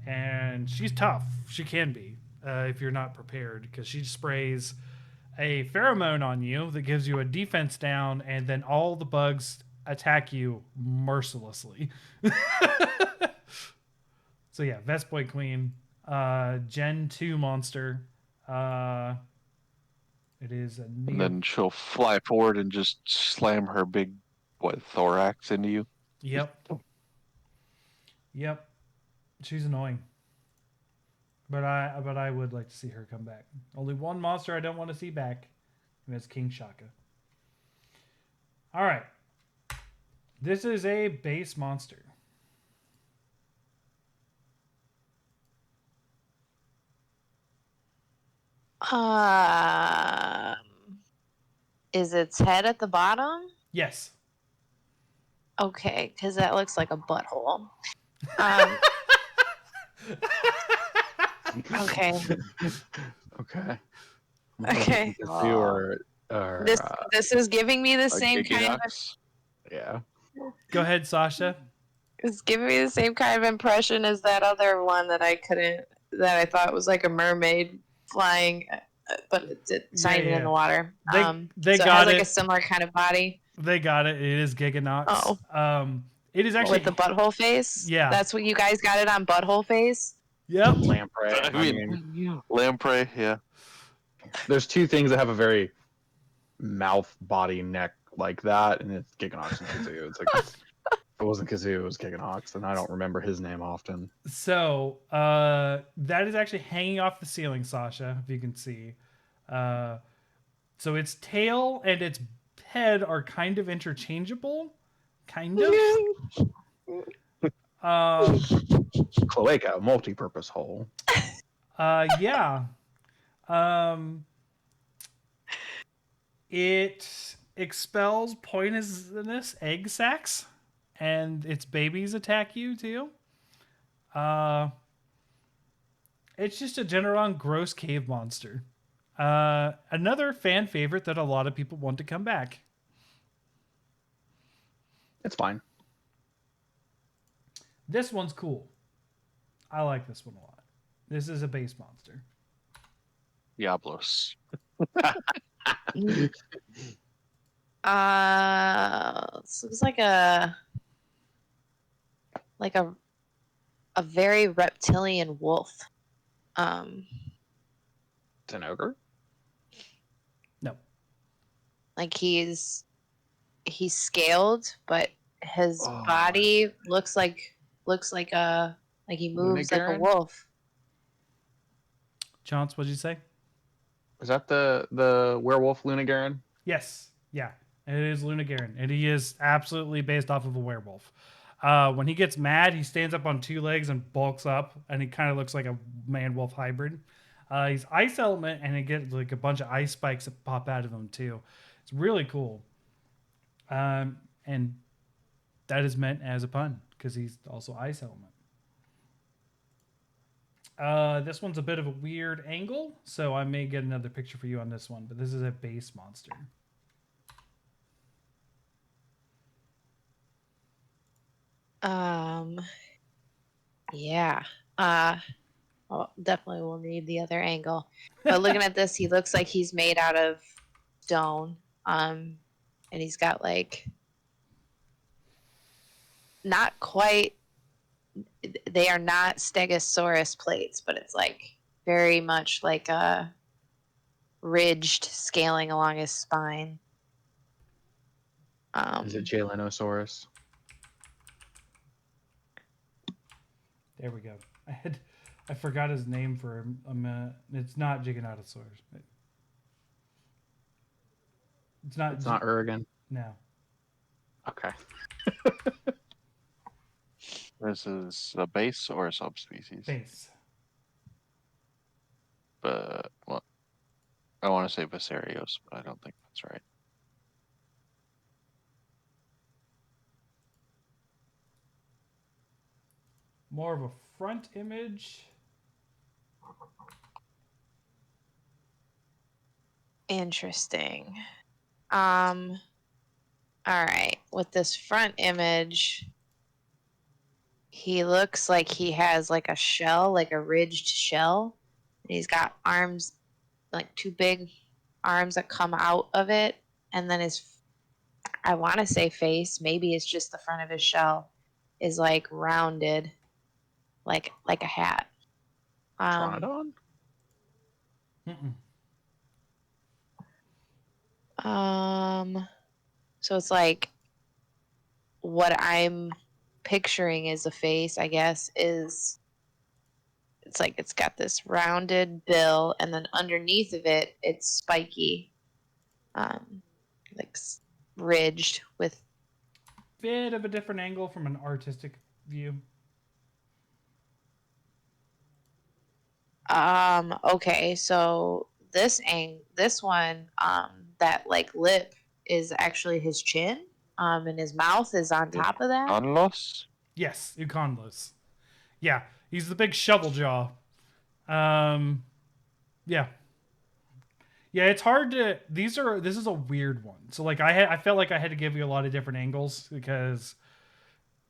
Speaker 1: And she's tough. She can be if you're not prepared, because she sprays a pheromone on you that gives you a defense down, and then all the bugs attack you mercilessly. So yeah, Vespoid Queen, Gen 2 monster. It is a
Speaker 2: And then she'll fly forward and just slam her big, thorax into you.
Speaker 1: Yep. Yep. She's annoying. But I would like to see her come back. Only one monster I don't want to see back, and that's King Shaka. All right. This is a base monster.
Speaker 3: Is its head at the bottom?
Speaker 1: Yes.
Speaker 3: Okay, because that looks like a butthole. Okay.
Speaker 4: Okay.
Speaker 3: Okay.
Speaker 4: Or
Speaker 3: This is giving me the
Speaker 2: A
Speaker 3: same kind of.
Speaker 2: Giganox.
Speaker 4: yeah.
Speaker 1: Go ahead, Sasha.
Speaker 3: It's giving me the same kind of impression as that other one that I thought was like a mermaid flying, but it's not even in the water.
Speaker 1: They
Speaker 3: so it
Speaker 1: got
Speaker 3: has like
Speaker 1: it.
Speaker 3: a similar kind of body.
Speaker 1: They got it. It is Giganox.
Speaker 3: Oh.
Speaker 1: It is actually
Speaker 3: With the butthole face.
Speaker 1: Yeah.
Speaker 3: That's what you guys got it on, butthole face.
Speaker 1: Yep.
Speaker 4: Lamprey.
Speaker 2: I mean, lamprey, yeah.
Speaker 4: There's two things that have a very mouth, body, neck like that, and it's Giganox and Kazoo. It's like if it wasn't Kazoo, it was Giganox, and I don't remember his name often.
Speaker 1: So that is actually hanging off the ceiling, Sasha, if you can see. So its tail and its head are kind of interchangeable. Kind of.
Speaker 4: Cloaca, multi-purpose hole.
Speaker 1: Yeah. It expels poisonous egg sacs, and its babies attack you too. It's just a Generon gross cave monster. Another fan favorite that a lot of people want to come back.
Speaker 4: It's fine.
Speaker 1: This one's cool. I like this one a lot. This is a base monster.
Speaker 2: Diablos.
Speaker 3: This looks like a very reptilian wolf.
Speaker 4: It's an ogre.
Speaker 1: No.
Speaker 3: Like he's scaled, but his body looks like he moves like a
Speaker 4: Lunagaron?
Speaker 3: wolf.
Speaker 1: Chance, what'd you say?
Speaker 4: Is that the werewolf Lunagaron?
Speaker 1: Yes. Yeah. It is Lunagaron. And he is absolutely based off of a werewolf. When he gets mad, he stands up on two legs and bulks up, and he kind of looks like a man-wolf hybrid. He's ice element, and he gets like a bunch of ice spikes that pop out of him too. It's really cool. And that is meant as a pun because he's also ice element. This one's a bit of a weird angle, so I may get another picture for you on this one, but this is a base monster.
Speaker 3: Yeah. Well, definitely will need the other angle. But looking at this, he looks like he's made out of stone. And he's got like not quite. They are not Stegosaurus plates, but it's like very much like a ridged scaling along his spine.
Speaker 4: Is it Jalenosaurus?
Speaker 1: There we go. I forgot his name for a minute. It's not Giganotosaurus. It's not.
Speaker 4: It's not Urigan.
Speaker 1: No.
Speaker 4: Okay.
Speaker 2: This is a base or a subspecies?
Speaker 1: Base.
Speaker 2: But, well, I want to say Viserios, but I don't think that's right.
Speaker 1: more of a front image.
Speaker 3: Interesting. All right. With this front image, he looks like he has like a shell, like a ridged shell. And he's got arms, like two big arms that come out of it. And then I want to say face, maybe it's just the front of his shell, is like rounded, like a hat.
Speaker 4: Tronodon?
Speaker 1: Mm-mm.
Speaker 3: So it's like what I'm picturing is a face, I guess, is it's like it's got this rounded bill, and then underneath of it, it's spiky, um, like ridged with.
Speaker 1: Bit of a different angle from an artistic view.
Speaker 3: Okay, so this one, that like lip is actually his chin, and his mouth is on top of that.
Speaker 2: Unloss?
Speaker 1: Yes, Uconlos. Yeah, he's the big shovel jaw. Yeah. Yeah, it's hard to. This is a weird one. So like I felt like I had to give you a lot of different angles because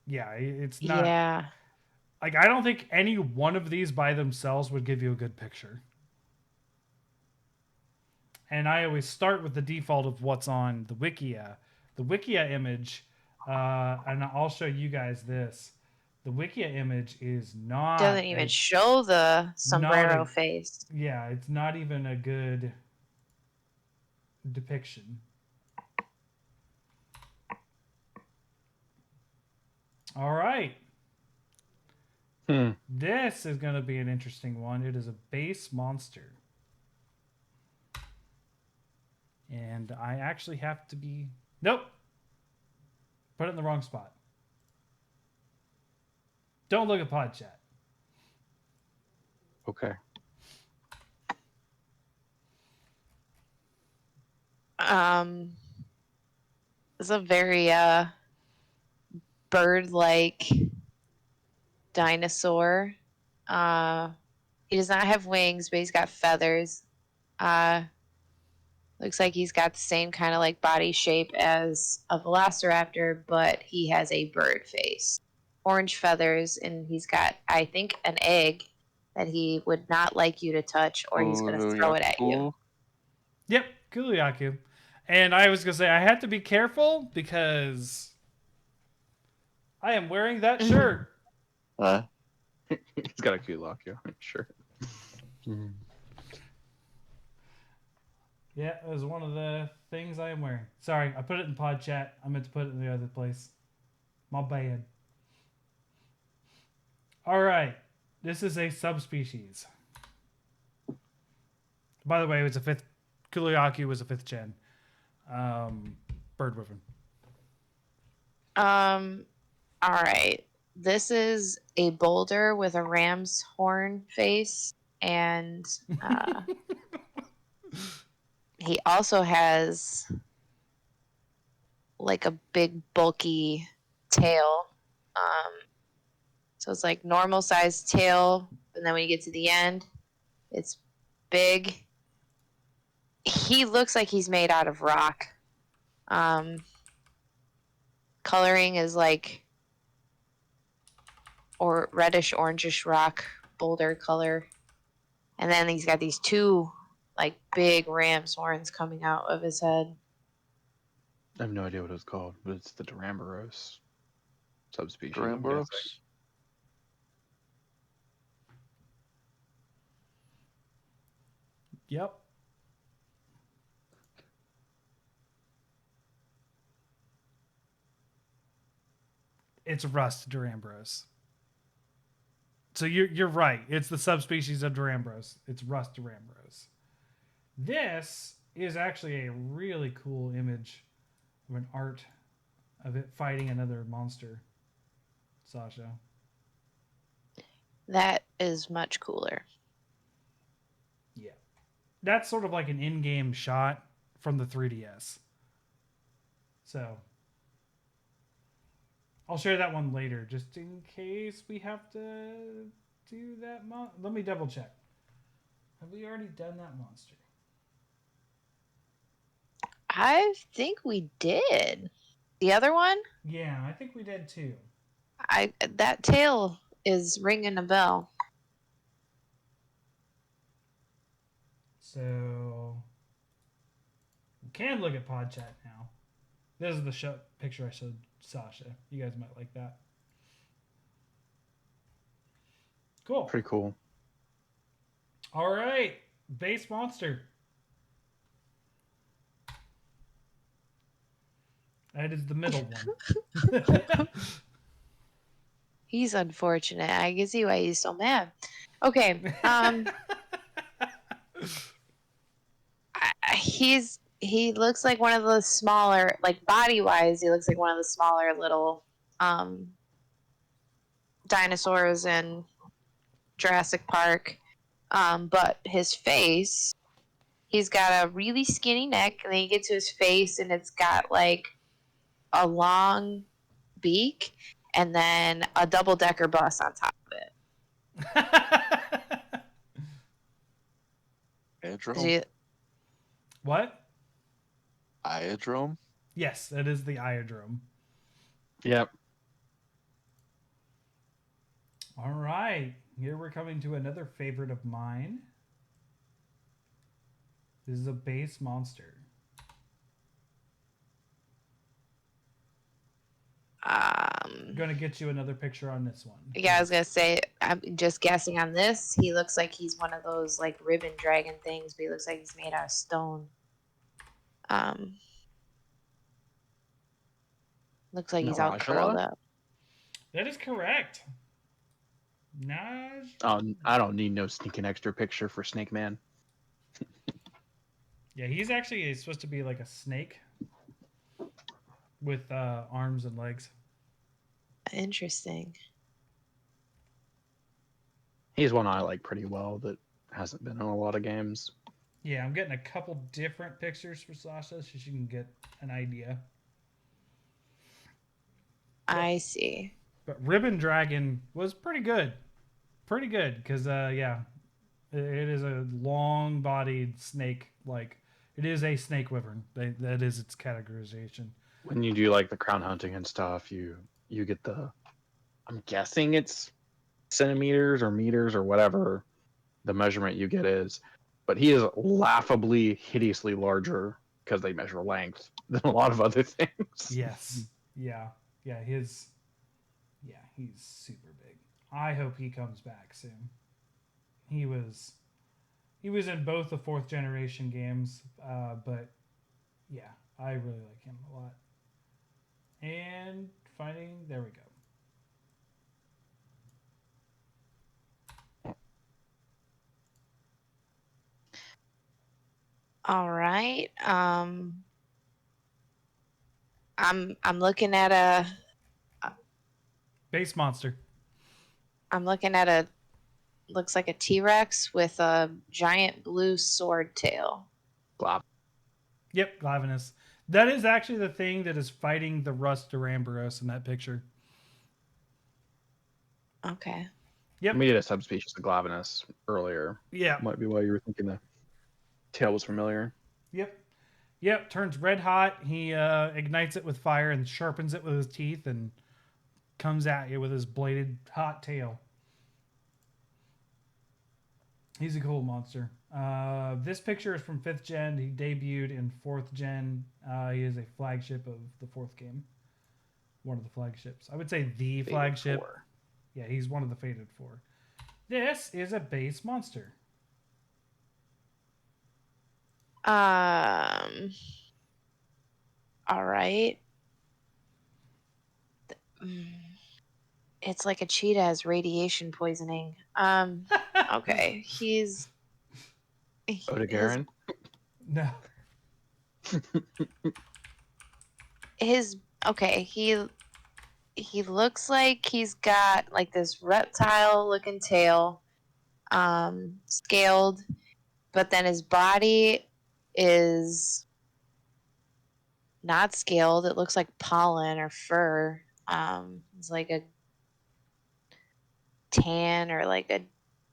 Speaker 1: yeah, it's not
Speaker 3: Yeah.
Speaker 1: like I don't think any one of these by themselves would give you a good picture. And I always start with the default of what's on the Wikia. The Wikia image, and I'll show you guys this. The Wikia image is
Speaker 3: Doesn't
Speaker 1: not
Speaker 3: even show the
Speaker 1: not
Speaker 3: sombrero
Speaker 1: a
Speaker 3: face.
Speaker 1: yeah, it's not even a good depiction. All right. This is going to be an interesting one. It is a base monster. And I actually have to be... Nope. Put it in the wrong spot. Don't look at pod chat.
Speaker 4: Okay.
Speaker 3: It's a very bird-like dinosaur. He does not have wings, but he's got feathers. Looks like he's got the same kind of like body shape as a velociraptor, but he has a bird face, orange feathers, and he's got, I think, an egg that he would not like you to touch, or he's going to throw it at you.
Speaker 1: Yep, Kuliaku. And I was going to say, I had to be careful because I am wearing that shirt.
Speaker 4: He's got a cute lock, yeah, sure.
Speaker 1: Yeah, it was one of the things I am wearing. Sorry, I put it in pod chat. I meant to put it in the other place. My bad. All right. This is a subspecies. By the way, it was a fifth. Kuliaku was a 5th gen. Bird wyvern.
Speaker 3: All right. This is a boulder with a ram's horn face, and he also has like a big bulky tail. So it's like normal sized tail, and then when you get to the end, it's big. He looks like he's made out of rock. Coloring is like or reddish orangish rock boulder color, and then he's got these two like big ram's horns coming out of his head.
Speaker 4: I have no idea what it's called, but it's the Duramboros subspecies.
Speaker 2: Duramboros?
Speaker 1: Yep. It's rust Durambros. So you're right. It's the subspecies of Durambros. It's rust Durambros. This is actually a really cool image of an art of it fighting another monster. Sasha.
Speaker 3: That is much cooler.
Speaker 1: Yeah. That's sort of like an in-game shot from the 3DS. So I'll share that one later, just in case we have to do that. Let me double check. Have we already done that monster?
Speaker 3: I think we did. The other one?
Speaker 1: Yeah, I think we did too.
Speaker 3: That tail is ringing a bell.
Speaker 1: So we can look at pod chat now. This is the picture I showed Sasha. You guys might like that. Cool.
Speaker 4: Pretty cool.
Speaker 1: All right, base monster. That is the middle one.
Speaker 3: He's unfortunate. I can see why he's so mad. Okay. He looks like one of the smaller, like body wise, he looks like one of the smaller little dinosaurs in Jurassic Park. But his face, he's got a really skinny neck, and then you get to his face, and it's got like a long beak, and then a double-decker bus on top of it.
Speaker 2: Iodrome?
Speaker 1: What?
Speaker 2: Iodrome?
Speaker 1: Yes, that is the iodrome.
Speaker 4: Yep.
Speaker 1: All right. Here we're coming to another favorite of mine. This is a base monster. I'm going to get you another picture on this one.
Speaker 3: Yeah, I was going to say, I'm just guessing on this. He looks like he's one of those like ribbon dragon things, but he looks like he's made out of stone. Looks like he's all curled up.
Speaker 1: That is correct. Naj.
Speaker 4: I don't need no sneaking extra picture for Snake Man.
Speaker 1: Yeah, he's actually supposed to be like a snake with arms and legs.
Speaker 3: Interesting.
Speaker 4: He's one I like pretty well that hasn't been in a lot of games.
Speaker 1: Yeah, I'm getting a couple different pictures for Sasha so she can get an idea.
Speaker 3: I see.
Speaker 1: But Ribbon Dragon was pretty good. Pretty good, because, yeah, it is a long-bodied snake. Like, it is a snake wyvern. That is its categorization.
Speaker 4: When you do, like, the crown hunting and stuff, you get the... I'm guessing it's centimeters or meters or whatever the measurement you get is. But he is laughably, hideously larger, because they measure length, than a lot of other things.
Speaker 1: Yes. Yeah. Yeah, he's super big. I hope he comes back soon. He was in both the 4th generation games, but yeah, I really like him a lot. And there we go.
Speaker 3: All right. I'm looking at a
Speaker 1: base monster.
Speaker 3: Looks like a T-Rex with a giant blue sword tail.
Speaker 4: Glob.
Speaker 1: Yep, Glavenus. That is actually the thing that is fighting the Rust Duramboros in that picture.
Speaker 3: Okay.
Speaker 1: Yep.
Speaker 4: We did a subspecies of Glavenus earlier.
Speaker 1: Yeah.
Speaker 4: Might be why you were thinking the tail was familiar.
Speaker 1: Yep. Turns red hot. He ignites it with fire and sharpens it with his teeth and comes at you with his bladed hot tail. He's a cool monster. This picture is from 5th gen. He debuted in 4th gen. He is a flagship of the 4th game. One of the flagships. I would say the
Speaker 4: Fated
Speaker 1: flagship.
Speaker 4: 4.
Speaker 1: Yeah, he's one of the Fated 4. This is a base monster.
Speaker 3: All right. It's like a cheetah has radiation poisoning. Okay. He's
Speaker 4: Odegarin?
Speaker 1: No.
Speaker 3: He looks like he's got like this reptile looking tail, scaled, but then his body is not scaled. It looks like pollen or fur. It's like a tan or like a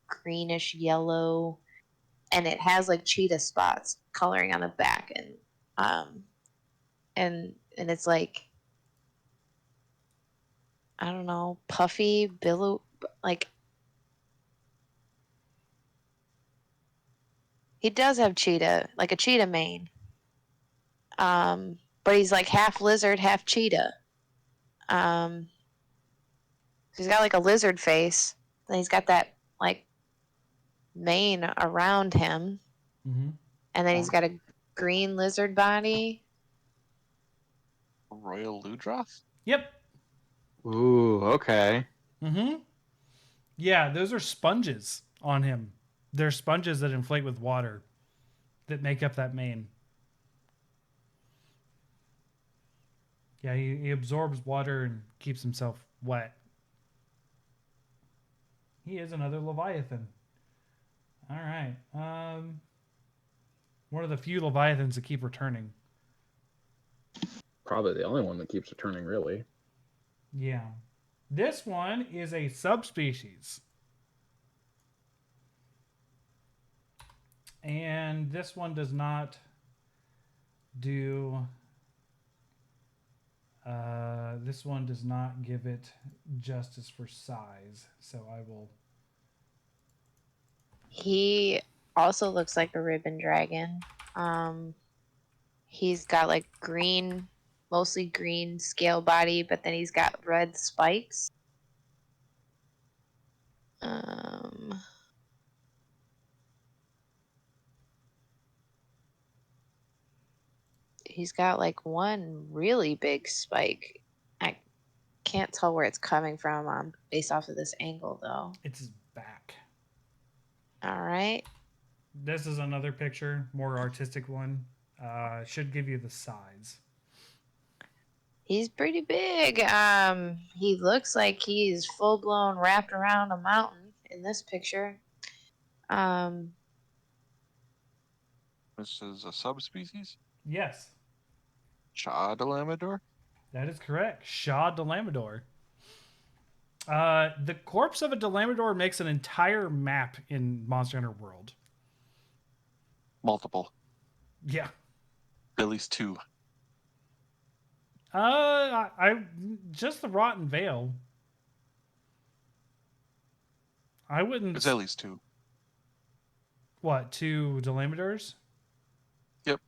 Speaker 3: greenish yellow, and it has like cheetah spots coloring on the back, um and it's like, I don't know, puffy billow, like he does have cheetah, like a cheetah mane. But he's like half lizard, half cheetah. Um, he's got like a lizard face. Then he's got that like mane around him,
Speaker 1: Mm-hmm.
Speaker 3: and then he's got a green lizard body.
Speaker 2: Royal Ludroth?
Speaker 1: Yep.
Speaker 4: Ooh, okay.
Speaker 1: Mm-hmm. Yeah, those are sponges on him. They're sponges that inflate with water that make up that mane. Yeah, he absorbs water and keeps himself wet. He is another Leviathan. All right. One of the few Leviathans that keep returning.
Speaker 4: Probably the only one that keeps returning, really.
Speaker 1: Yeah. This one is a subspecies. And this one does not do. This one does not give it justice for size. So I will.
Speaker 3: He also looks like a ribbon dragon. He's got like green, mostly green scale body, but then he's got red spikes. He's got like one really big spike. I can't tell where it's coming from based off of this angle, though.
Speaker 1: It's his back.
Speaker 3: All right.
Speaker 1: This is another picture, more artistic one. Should give you the size.
Speaker 3: He's pretty big. He looks like he's full blown wrapped around a mountain in this picture.
Speaker 2: This is a subspecies?
Speaker 1: Yes,
Speaker 2: Chadalamador?
Speaker 1: that is correct. Shah Delamador. The corpse of a Delamador makes an entire map in Monster Hunter World.
Speaker 2: Multiple.
Speaker 1: Yeah.
Speaker 2: At least 2.
Speaker 1: I just the Rotten Veil. I wouldn't.
Speaker 2: It's at least 2.
Speaker 1: What, 2 Delamadors?
Speaker 2: Yep.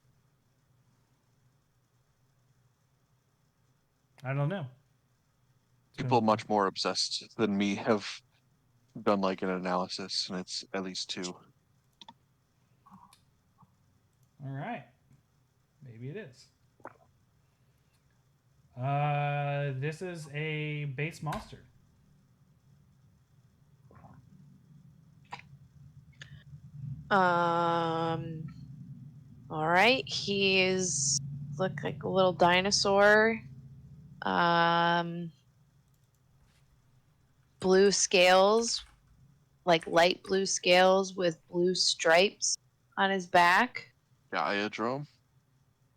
Speaker 1: I don't know.
Speaker 2: People much more obsessed than me have done like an analysis, and it's at least 2.
Speaker 1: All right. Maybe it is. This is a base monster.
Speaker 3: All right. He's look like a little dinosaur. Blue scales, like light blue scales with blue stripes on his back.
Speaker 2: Gaiadrome?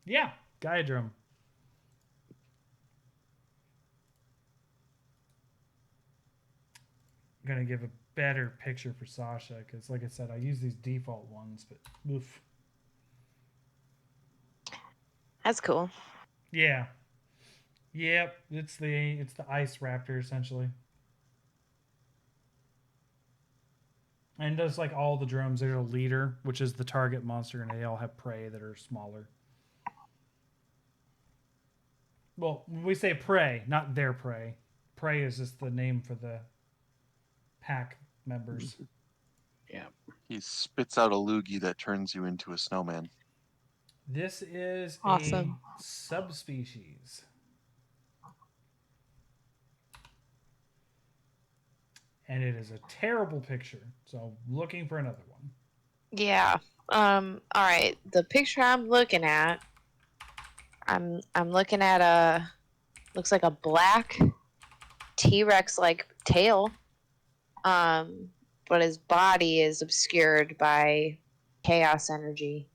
Speaker 1: Yeah, Gaiadrome. I'm gonna give a better picture for Sasha because, like I said, I use these default ones, but oof.
Speaker 3: That's cool.
Speaker 1: Yeah. Yep, it's the ice raptor essentially. And does like all the drones. There's a leader, which is the target monster, and they all have prey that are smaller. Well, when we say prey, not their prey. Prey is just the name for the pack members.
Speaker 4: Yeah.
Speaker 2: He spits out a loogie that turns you into a snowman.
Speaker 1: This is
Speaker 3: Awesome.
Speaker 1: a subspecies. And it is a terrible picture. So looking for another one.
Speaker 3: Yeah. All right. The picture I'm looking at, I'm looking at looks like a black T-Rex like tail. But his body is obscured by chaos energy.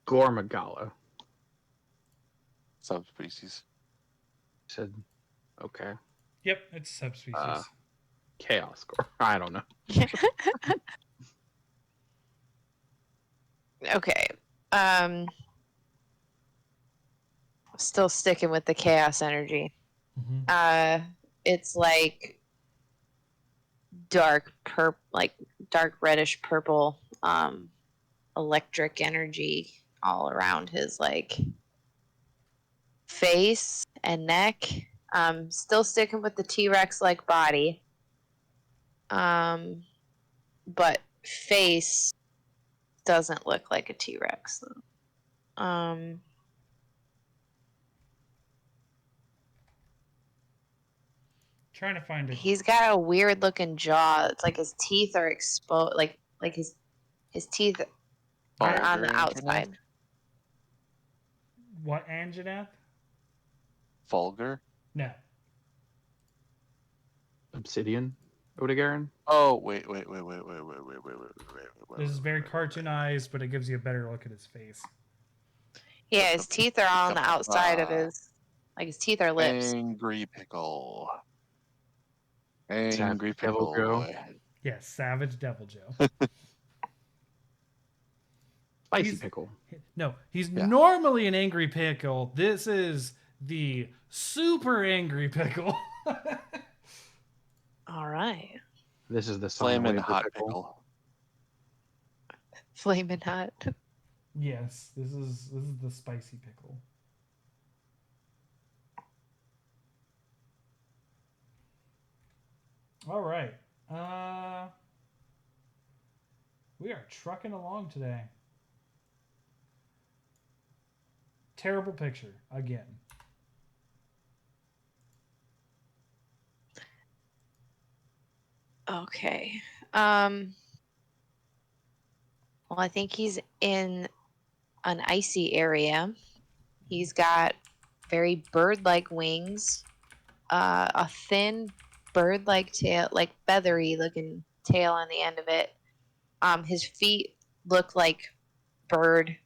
Speaker 4: Gormagala.
Speaker 2: Subspecies.
Speaker 4: Said, okay.
Speaker 1: Yep, it's subspecies.
Speaker 4: Chaos score. I don't know.
Speaker 3: Okay. Still sticking with the chaos energy.
Speaker 1: Mhm.
Speaker 3: It's like dark reddish purple, electric energy all around his like face and neck. Still sticking with the T-Rex like body. But face doesn't look like a T-Rex.
Speaker 1: Trying to find it.
Speaker 3: He's got a weird looking jaw. It's like his teeth are exposed, like his teeth are on the
Speaker 2: Vulgar
Speaker 3: outside.
Speaker 1: What, Anjanath?
Speaker 2: Vulgar.
Speaker 1: No.
Speaker 4: Obsidian Odegarin.
Speaker 2: Oh wait.
Speaker 1: This is very cartoonized, but it gives you a better look at his face.
Speaker 3: Yeah, his teeth are all on the outside of his, like his teeth are lips.
Speaker 2: Angry pickle.
Speaker 4: Savage
Speaker 2: Angry
Speaker 4: Devil
Speaker 2: pickle
Speaker 4: Joe.
Speaker 2: boy.
Speaker 1: Yes, Savage Devil Joe.
Speaker 4: Spicy
Speaker 1: He's-
Speaker 4: pickle.
Speaker 1: No, he's
Speaker 2: Yeah.
Speaker 1: normally an angry pickle. This is the super angry pickle.
Speaker 3: All right,
Speaker 4: This is the
Speaker 2: Flamin'
Speaker 4: Waver
Speaker 2: hot pickle.
Speaker 3: flaming hot.
Speaker 1: Yes, this is the spicy pickle. All right. We are trucking along today. Terrible picture again.
Speaker 3: Okay. Well, I think he's in an icy area. He's got very bird-like wings, a thin bird-like tail, like feathery looking tail on the end of it. His feet look like bird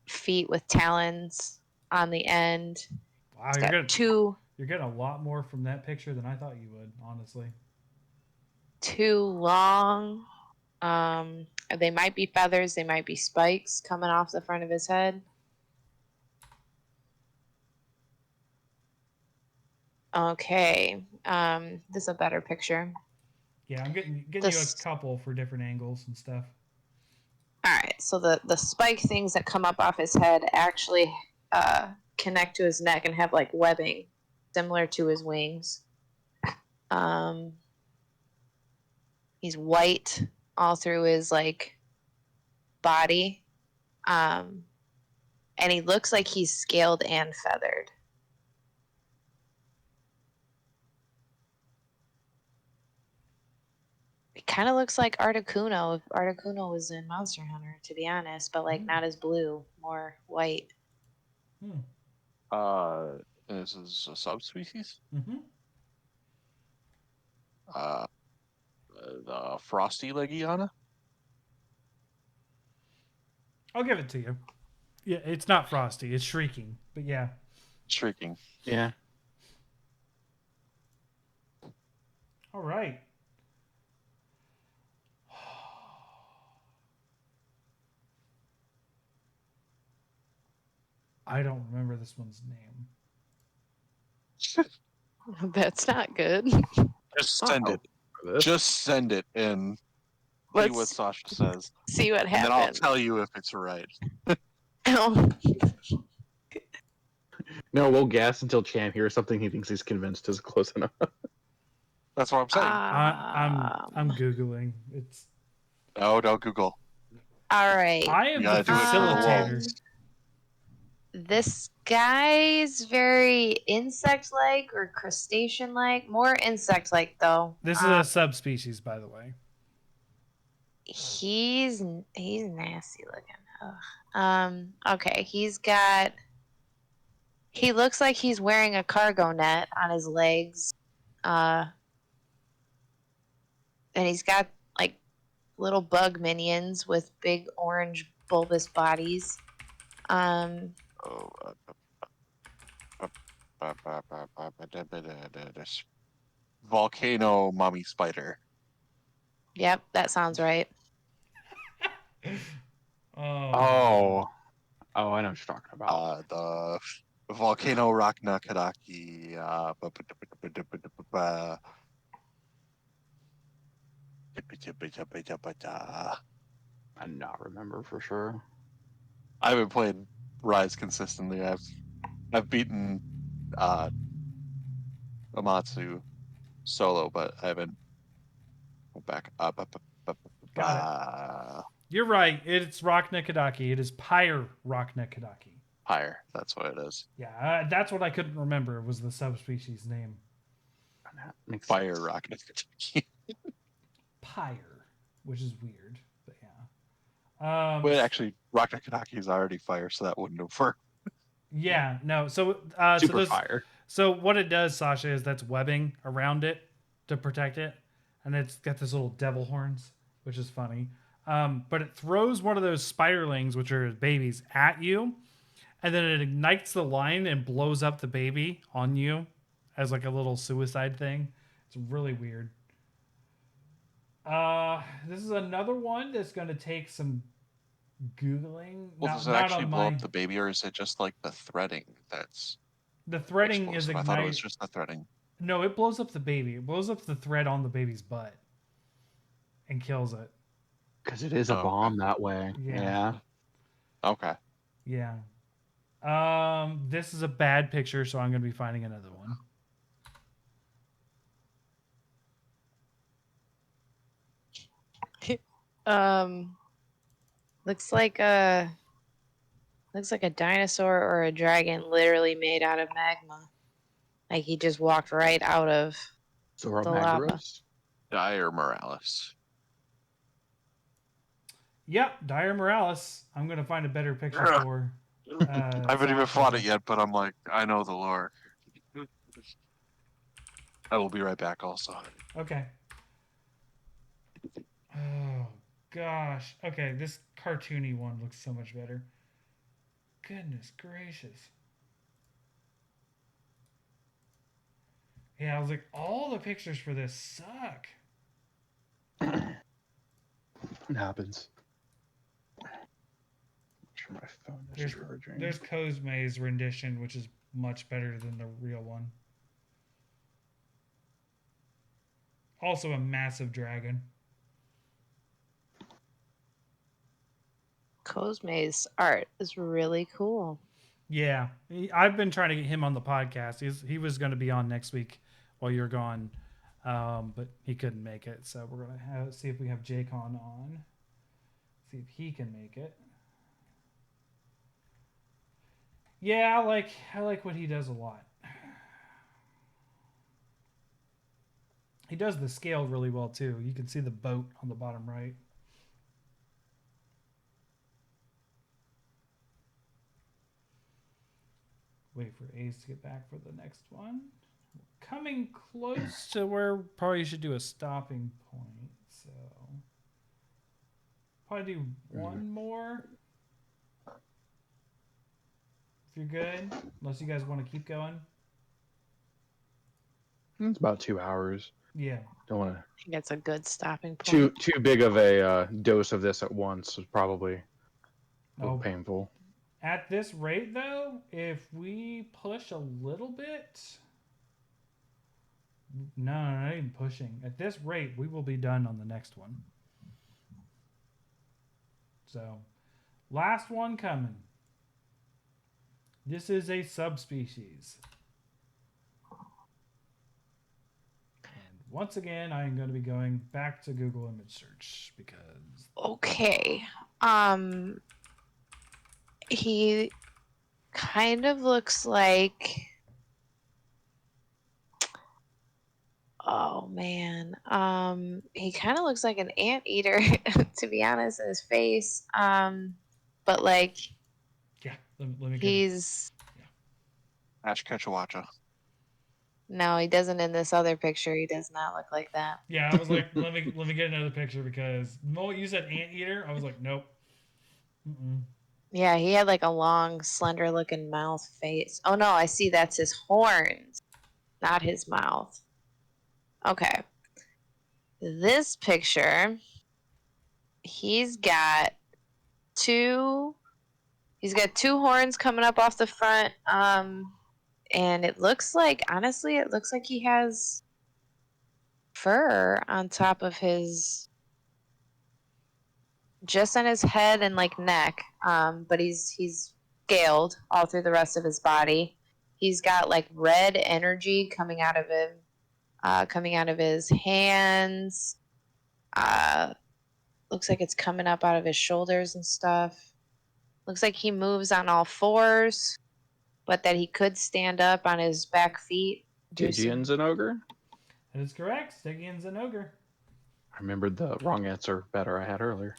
Speaker 3: feet with talons on the end.
Speaker 1: Wow,
Speaker 3: He's got
Speaker 1: you're getting a lot more from that picture than I thought you would, honestly.
Speaker 3: two long. They might be feathers. They might be spikes coming off the front of his head. Okay. This is a better picture.
Speaker 1: Yeah, I'm getting you a couple for different angles and stuff.
Speaker 3: All right. So the spike things that come up off his head actually connect to his neck and have like webbing, similar to his wings. He's white all through his like body. And he looks like he's scaled and feathered. It kind of looks like Articuno if Articuno was in Monster Hunter, to be honest, but like not as blue, more white.
Speaker 2: This is a subspecies.
Speaker 1: Mm-hmm.
Speaker 2: The frosty Legiana.
Speaker 1: I'll give it to you. Yeah, it's not Frosty, it's Shrieking, but yeah.
Speaker 2: Shrieking.
Speaker 4: Yeah.
Speaker 1: All right. I don't remember this one's name.
Speaker 3: That's not good.
Speaker 2: Just send it. Just send it and see
Speaker 3: Let's
Speaker 2: what Sasha says.
Speaker 3: see what
Speaker 2: And then I'll
Speaker 3: happens.
Speaker 2: tell you if it's right.
Speaker 4: No, we'll guess until Cham hears something he thinks he's convinced is close enough.
Speaker 2: That's what I'm saying.
Speaker 1: I'm googling. It's
Speaker 2: No, don't Google.
Speaker 3: all right.
Speaker 1: I am
Speaker 2: You
Speaker 1: the
Speaker 2: gotta do it for the
Speaker 1: facilitator.
Speaker 2: walls.
Speaker 3: This guy's very insect-like or crustacean-like. More insect-like though.
Speaker 1: This is a subspecies, by the way.
Speaker 3: He's nasty looking. Okay, he looks like he's wearing a cargo net on his legs. And he's got like little bug minions with big orange bulbous bodies.
Speaker 2: Oh, Volcano mummy spider.
Speaker 3: Yep, that sounds right.
Speaker 1: Oh,
Speaker 4: Oh, oh, I know what you're talking about.
Speaker 2: The volcano Rachna Kadaki.
Speaker 4: I do not remember for sure.
Speaker 2: I haven't played Rise consistently. I've beaten uh Amatsu solo, but I haven't went back up.
Speaker 1: got it. You're right. It's Rockna Kadaki. It is Pyre Rockna Kadaki.
Speaker 2: Higher. That's what it is.
Speaker 1: Yeah, that's what I couldn't remember was the subspecies name.
Speaker 4: That makes
Speaker 2: Fire
Speaker 4: sense.
Speaker 2: Rachna Kadaki.
Speaker 1: Pyre, which is weird, but yeah.
Speaker 2: But actually, Rachna Kadaki is already fire, so that wouldn't have worked.
Speaker 1: Yeah, no. So
Speaker 4: Super fire.
Speaker 1: so what it does, Sasha, is that's webbing around it to protect it, and it's got this little devil horns, which is funny. But it throws one of those spiderlings, which are babies, at you, and then it ignites the line and blows up the baby on you as like a little suicide thing. It's really weird. This is another one that's going to take some googling.
Speaker 2: Well, does it
Speaker 1: Not
Speaker 2: actually
Speaker 1: on
Speaker 2: blow
Speaker 1: my.
Speaker 2: up the baby, or is it just like the threading that's
Speaker 1: The threading is
Speaker 2: explosive? I thought it was
Speaker 1: ignite.
Speaker 2: just the threading.
Speaker 1: No, it blows up the baby. It blows up the thread on the baby's butt and kills it.
Speaker 4: Because it is a
Speaker 2: Oh, okay.
Speaker 4: bomb that way.
Speaker 1: Yeah.
Speaker 4: Yeah.
Speaker 2: Okay.
Speaker 1: Yeah. This is a bad picture, so I'm going to be finding another one.
Speaker 3: Um, looks like a dinosaur or a dragon, literally made out of magma. Like he just walked right out of
Speaker 4: Zora
Speaker 3: the lava.
Speaker 4: Magdaros.
Speaker 2: Dire Morales.
Speaker 1: Yep, Dire Morales. I'm going to find a better picture for.
Speaker 2: I haven't even
Speaker 1: Sasha.
Speaker 2: fought it yet, but I'm like, I know the lore. I will be right back. Also,
Speaker 1: Okay. Oh gosh. Okay, this cartoony one looks so much better. Goodness gracious. Yeah, I was like, all the pictures for this suck.
Speaker 4: It happens. I'm sure my phone is charging.
Speaker 1: There's Cosme's rendition, which is much better than the real one. Also a massive dragon.
Speaker 3: Cosme's art is really cool.
Speaker 1: Yeah, I've been trying to get him on the podcast. He was going to be on next week while you're gone, but he couldn't make it. So we're going to see if we have Jake on. See if he can make it. Yeah, I like what he does a lot. He does the scale really well too. You can see the boat on the bottom right. Wait for Ace to get back for the next one. Coming close to where probably should do a stopping point. So probably do one more. If you're good, unless you guys want to keep going.
Speaker 4: It's about 2 hours.
Speaker 1: Yeah.
Speaker 4: Don't want to.
Speaker 3: I think that's a good stopping point.
Speaker 4: Too big of a dose of this at once is probably a little painful.
Speaker 1: At this rate, though, if we push a little bit. No, not even pushing. At this rate, we will be done on the next one. So, last one coming. This is a subspecies. And once again, I am going to be going back to Google image search because...
Speaker 3: Okay. He kind of looks like... Oh, man. He kind of looks like an anteater, to be honest, in his face. But, like...
Speaker 1: Yeah, let me get
Speaker 3: He's...
Speaker 2: Ash Ketchawacha.
Speaker 3: No, he doesn't in this other picture. He does not look like that.
Speaker 1: Yeah, I was like, let me get another picture because the moment you said anteater, I was like, nope. Mm-mm.
Speaker 3: Yeah, he had like a long, slender looking mouth face. Oh no, I see that's his horns, not his mouth. Okay. This picture, he's got two he's got two horns coming up off the front. And it looks like, honestly, it looks like he has fur on top of his, just on his head and like neck. But he's scaled all through the rest of his body. He's got like red energy coming out of him, coming out of his hands. Uh, Looks like it's coming up out of his shoulders and stuff. Looks like he moves on all fours, but that he could stand up on his back feet.
Speaker 4: Stygian's an ogre?
Speaker 1: That is correct. Stygian's an ogre.
Speaker 4: I remembered the wrong answer better I had earlier.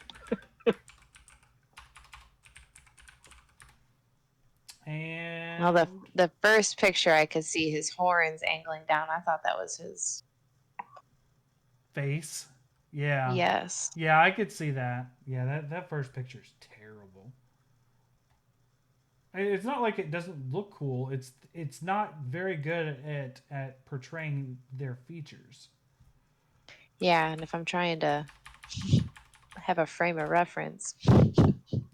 Speaker 1: And
Speaker 3: Well, the first picture I could see his horns angling down. I thought that was his.
Speaker 1: face. Yeah.
Speaker 3: Yes.
Speaker 1: Yeah, I could see that. Yeah, that first picture's terrible. It's not like it doesn't look cool. It's not very good at portraying their features.
Speaker 3: Yeah, and if I'm trying to have a frame of reference.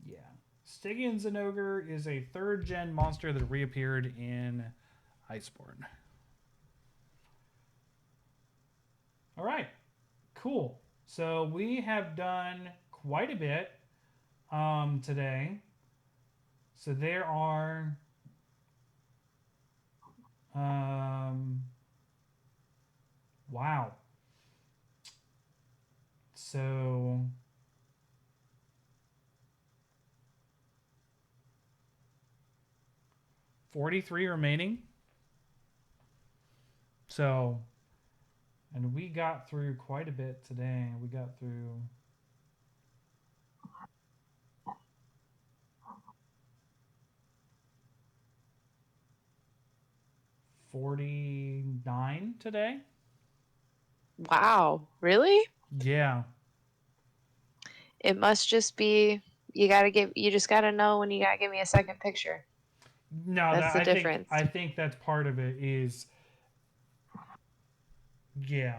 Speaker 1: Yeah. Stygian's an ogre is a third gen monster that reappeared in Iceborne. All right. Cool. So we have done quite a bit today. So there are wow. So 43 remaining. So, and we got through quite a bit today. We got through $49 today.
Speaker 3: Wow, really?
Speaker 1: Yeah.
Speaker 3: It must just be you just gotta know when you gotta give me a second picture.
Speaker 1: No,
Speaker 3: That's the difference.
Speaker 1: I think that's part of it is yeah.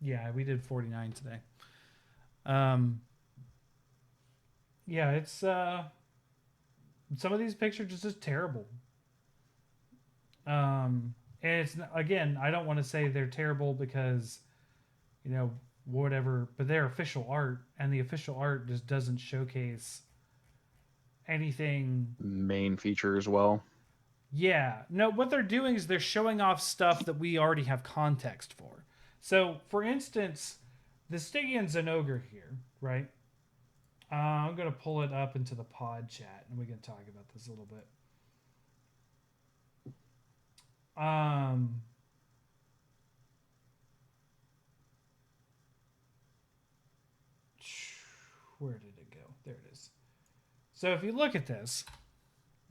Speaker 1: Yeah, we did 49 today. Yeah, it's some of these pictures are just terrible. And it's again, I don't want to say they're terrible because whatever, but they're official art, and the official art just doesn't showcase anything.
Speaker 4: Main feature as well.
Speaker 1: Yeah, no, what they're doing is they're showing off stuff that we already have context for. So, for instance, the Stygian's an ogre here, right? I'm going to pull it up into the pod chat, and we can talk about this a little bit. Where did it go? There it is. So if you look at this,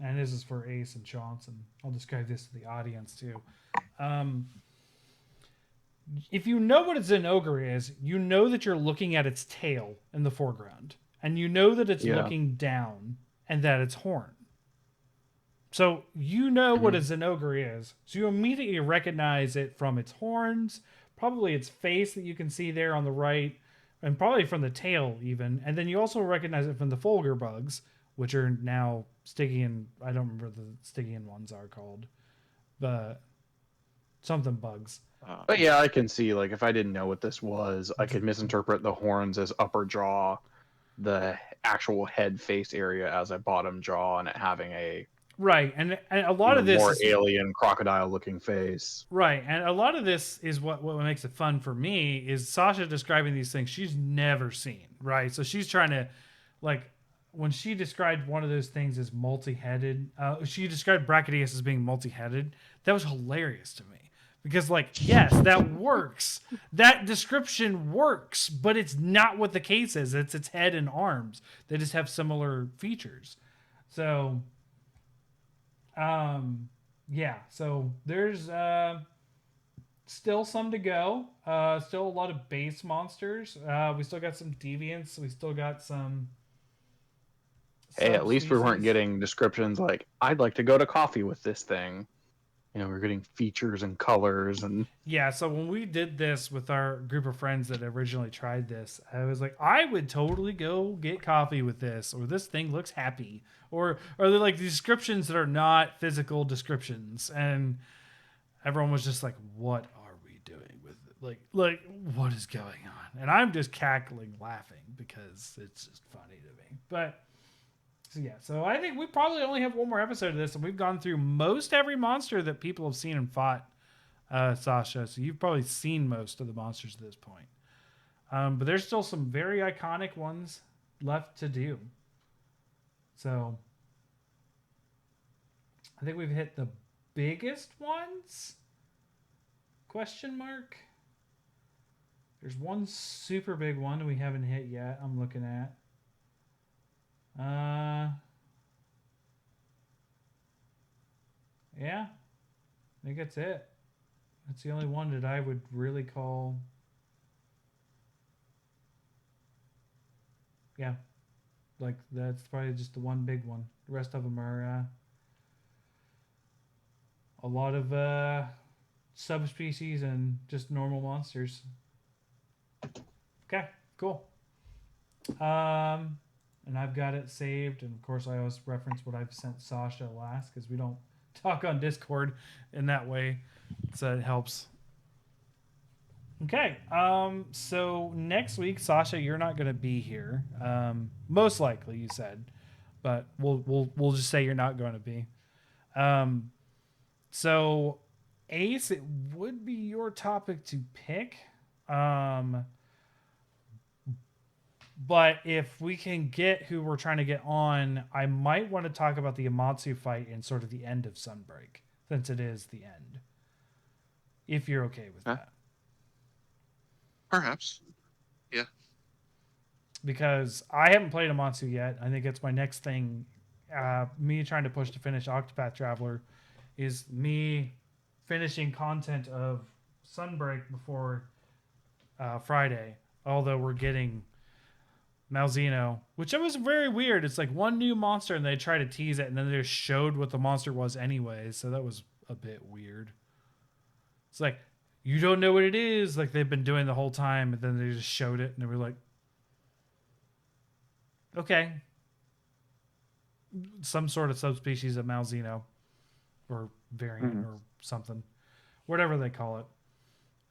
Speaker 1: and this is for Ace and Johnson, I'll describe this to the audience too. If you know what an ogre is, you know that you're looking at its tail in the foreground, and you know that it's looking down and that it's horn. So you know what an ogre is. So you immediately recognize it from its horns, probably its face that you can see there on the right, and probably from the tail even. And then you also recognize it from the Fulgur bugs, which are now Stygian. I don't remember the Stygian ones are called, but something bugs.
Speaker 4: But yeah, I can see, like, if I didn't know what this was, I could misinterpret the horns as upper jaw, the actual head face area as a bottom jaw, and it having a
Speaker 1: right. And a lot of this
Speaker 4: more
Speaker 1: is,
Speaker 4: alien crocodile looking face.
Speaker 1: right. And a lot of this is what makes it fun for me is Sasha describing these things she's never seen, right? So she's trying to, like, when she described one of those things as multi-headed, she described Brachydius as being multi-headed. That was hilarious to me. Because, like, yes, that works. That description works, but it's not what the case is. It's its head and arms. They just have similar features. So, yeah. So there's still some to go. Still a lot of base monsters. We still got some deviants. We still got some
Speaker 4: Hey, at least we weren't
Speaker 1: subspecies.
Speaker 4: getting descriptions like, I'd like to go to coffee with this thing. You know, we're getting features and colors and
Speaker 1: Yeah, so when we did this with our group of friends that originally tried this, I was like, I would totally go get coffee with this, or this thing looks happy, or they're like descriptions that are not physical descriptions, and everyone was just like, "What are we doing with it? Like what is going on?" And I'm just cackling, laughing because it's just funny to me. But so yeah, so I think we probably only have one more episode of this, and we've gone through most every monster that people have seen and fought, Sasha. So you've probably seen most of the monsters at this point. But there's still some very iconic ones left to do. So I think we've hit the biggest ones? Question mark. There's one super big one we haven't hit yet. I'm looking at. Yeah, I think that's it. That's the only one that I would really call. Yeah, like that's probably just the one big one. The rest of them are a lot of subspecies and just normal monsters. Okay, cool. And I've got it saved, and of course I always reference what I've sent Sasha last because we don't talk on Discord in that way, so it helps. Okay, so next week, Sasha, you're not going to be here. Most likely, you said, but we'll just say you're not going to be. So Ace, it would be your topic to pick. But if we can get who we're trying to get on, I might want to talk about the Amatsu fight and sort of the end of Sunbreak, since it is the end. If you're okay with that.
Speaker 2: Perhaps. Yeah.
Speaker 1: Because I haven't played Amatsu yet. I think it's my next thing. Me trying to push to finish Octopath Traveler is me finishing content of Sunbreak before Friday. Although we're getting Malzeno, which was very weird. It's like one new monster and they try to tease it and then they just showed what the monster was anyway. So that was a bit weird. It's like, you don't know what it is, like they've been doing the whole time, and then they just showed it and they were like, okay. Some sort of subspecies of Malzeno or variant or something. Whatever they call it.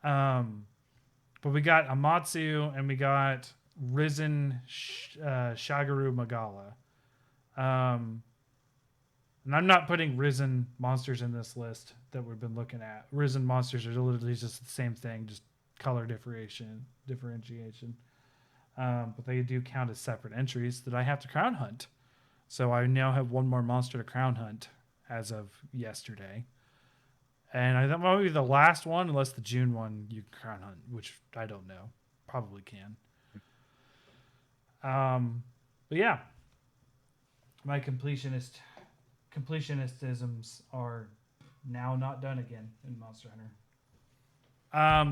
Speaker 1: But we got Amatsu and we got Risen Shagaru Magala. And I'm not putting Risen monsters in this list that we've been looking at. Risen monsters are literally just the same thing, just color differentiation. But they do count as separate entries that I have to crown hunt. So I now have one more monster to crown hunt as of yesterday. And I think maybe the last one, unless the June one you can crown hunt, which I don't know. Probably can. But yeah. My completionistisms are now not done again in Monster Hunter.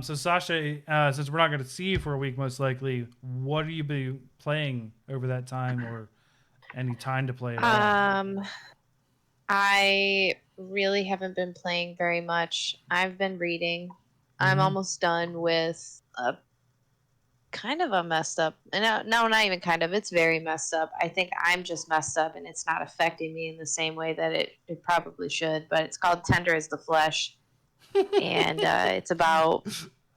Speaker 1: So Sasha, since we're not going to see you for a week, most likely, what are you be playing over that time, or any time to play at all?
Speaker 3: I really haven't been playing very much. I've been reading. I'm
Speaker 1: Mhm.
Speaker 3: almost done with a kind of a messed up, and no, not even kind of. It's very messed up. I think I'm just messed up, and it's not affecting me in the same way that it probably should. But it's called Tender as the Flesh, and it's about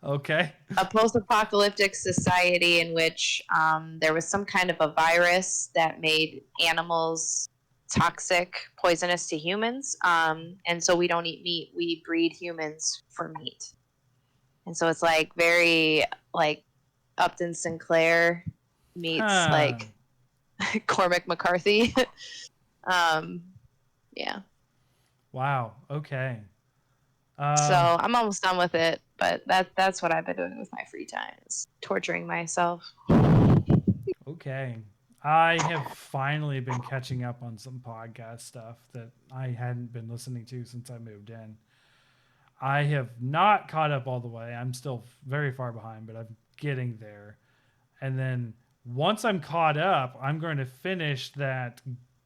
Speaker 1: Okay.
Speaker 3: a post-apocalyptic society in which there was some kind of a virus that made animals toxic, poisonous to humans, and so we don't eat meat. We breed humans for meat, and so it's like very like Upton Sinclair meets like Cormac McCarthy. Yeah.
Speaker 1: Wow. Okay.
Speaker 3: So I'm almost done with it, but that's what I've been doing with my free time is torturing myself.
Speaker 1: Okay. I have finally been catching up on some podcast stuff that I hadn't been listening to since I moved in. I have not caught up all the way. I'm still very far behind, but I'm getting there. And then once I'm caught up, I'm going to finish that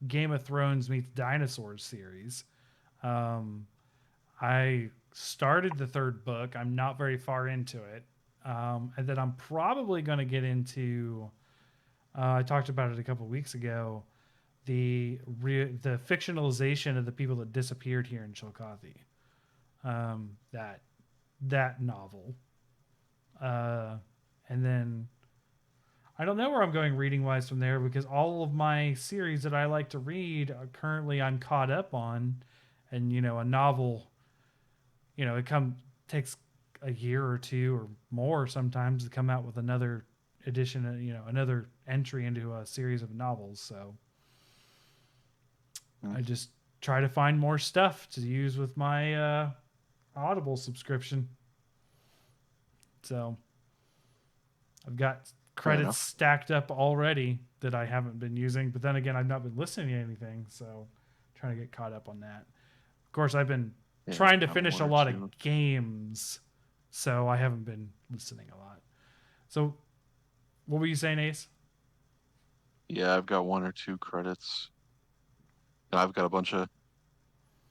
Speaker 1: Game of Thrones meets dinosaurs series. Um, I started the third book. I'm not very far into it. And then I'm probably going to get into. I talked about it a couple weeks ago. The fictionalization of the people that disappeared here in Chillicothe. That novel. And then I don't know where I'm going reading wise from there because all of my series that I like to read are currently I'm caught up on, and a novel, it takes a year or two or more sometimes to come out with another edition, another entry into a series of novels. So I just try to find more stuff to use with my Audible subscription. So I've got credits stacked up already that I haven't been using, but then again, I've not been listening to anything, so trying to get caught up on that. Of course, I've been trying to finish a lot of games, so I haven't been listening a lot. So, what were you saying, Ace?
Speaker 2: Yeah, I've got 1 or 2 credits. I've got a bunch of,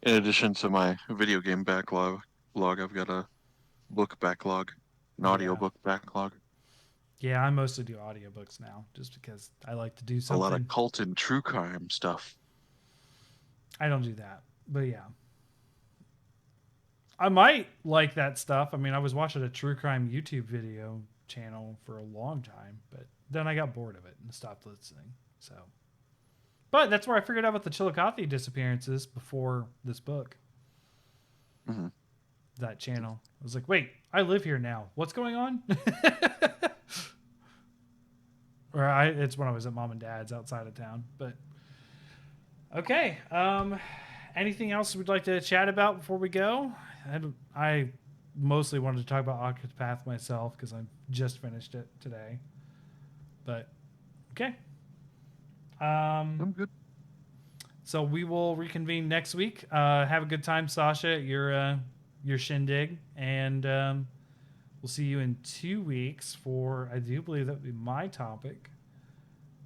Speaker 2: in addition to my video game backlog, I've got a book backlog, an audiobook backlog.
Speaker 1: Yeah, I mostly do audiobooks now, just because I like to do
Speaker 2: A
Speaker 1: something.
Speaker 2: lot of cult and true crime stuff.
Speaker 1: I don't do that, but yeah. I might like that stuff. I mean, I was watching a true crime YouTube video channel for a long time, but then I got bored of it and stopped listening. So, but that's where I figured out about the Chillicothe disappearances before this book.
Speaker 2: Mm-hmm.
Speaker 1: That channel. I was like, wait, I live here now. What's going on? It's when I was at mom and dad's outside of town. But okay. Anything else we'd like to chat about before we go? I mostly wanted to talk about Octopath myself because I just finished it today. But okay.
Speaker 2: I'm good.
Speaker 1: So we will reconvene next week. Have a good time, Sasha, at your shindig, and we'll see you in 2 weeks for, I do believe that would be my topic.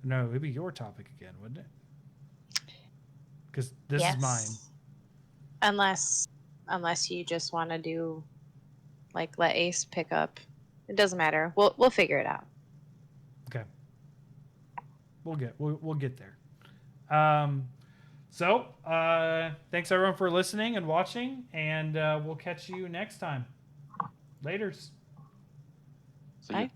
Speaker 1: No, it'd be your topic again, wouldn't it? Because this is mine.
Speaker 3: Unless you just want to do, like, let Ace pick up. It doesn't matter. We'll figure it out.
Speaker 1: Okay. We'll get there. So thanks everyone for listening and watching, and we'll catch you next time. Laters.
Speaker 2: See ya.
Speaker 3: Bye.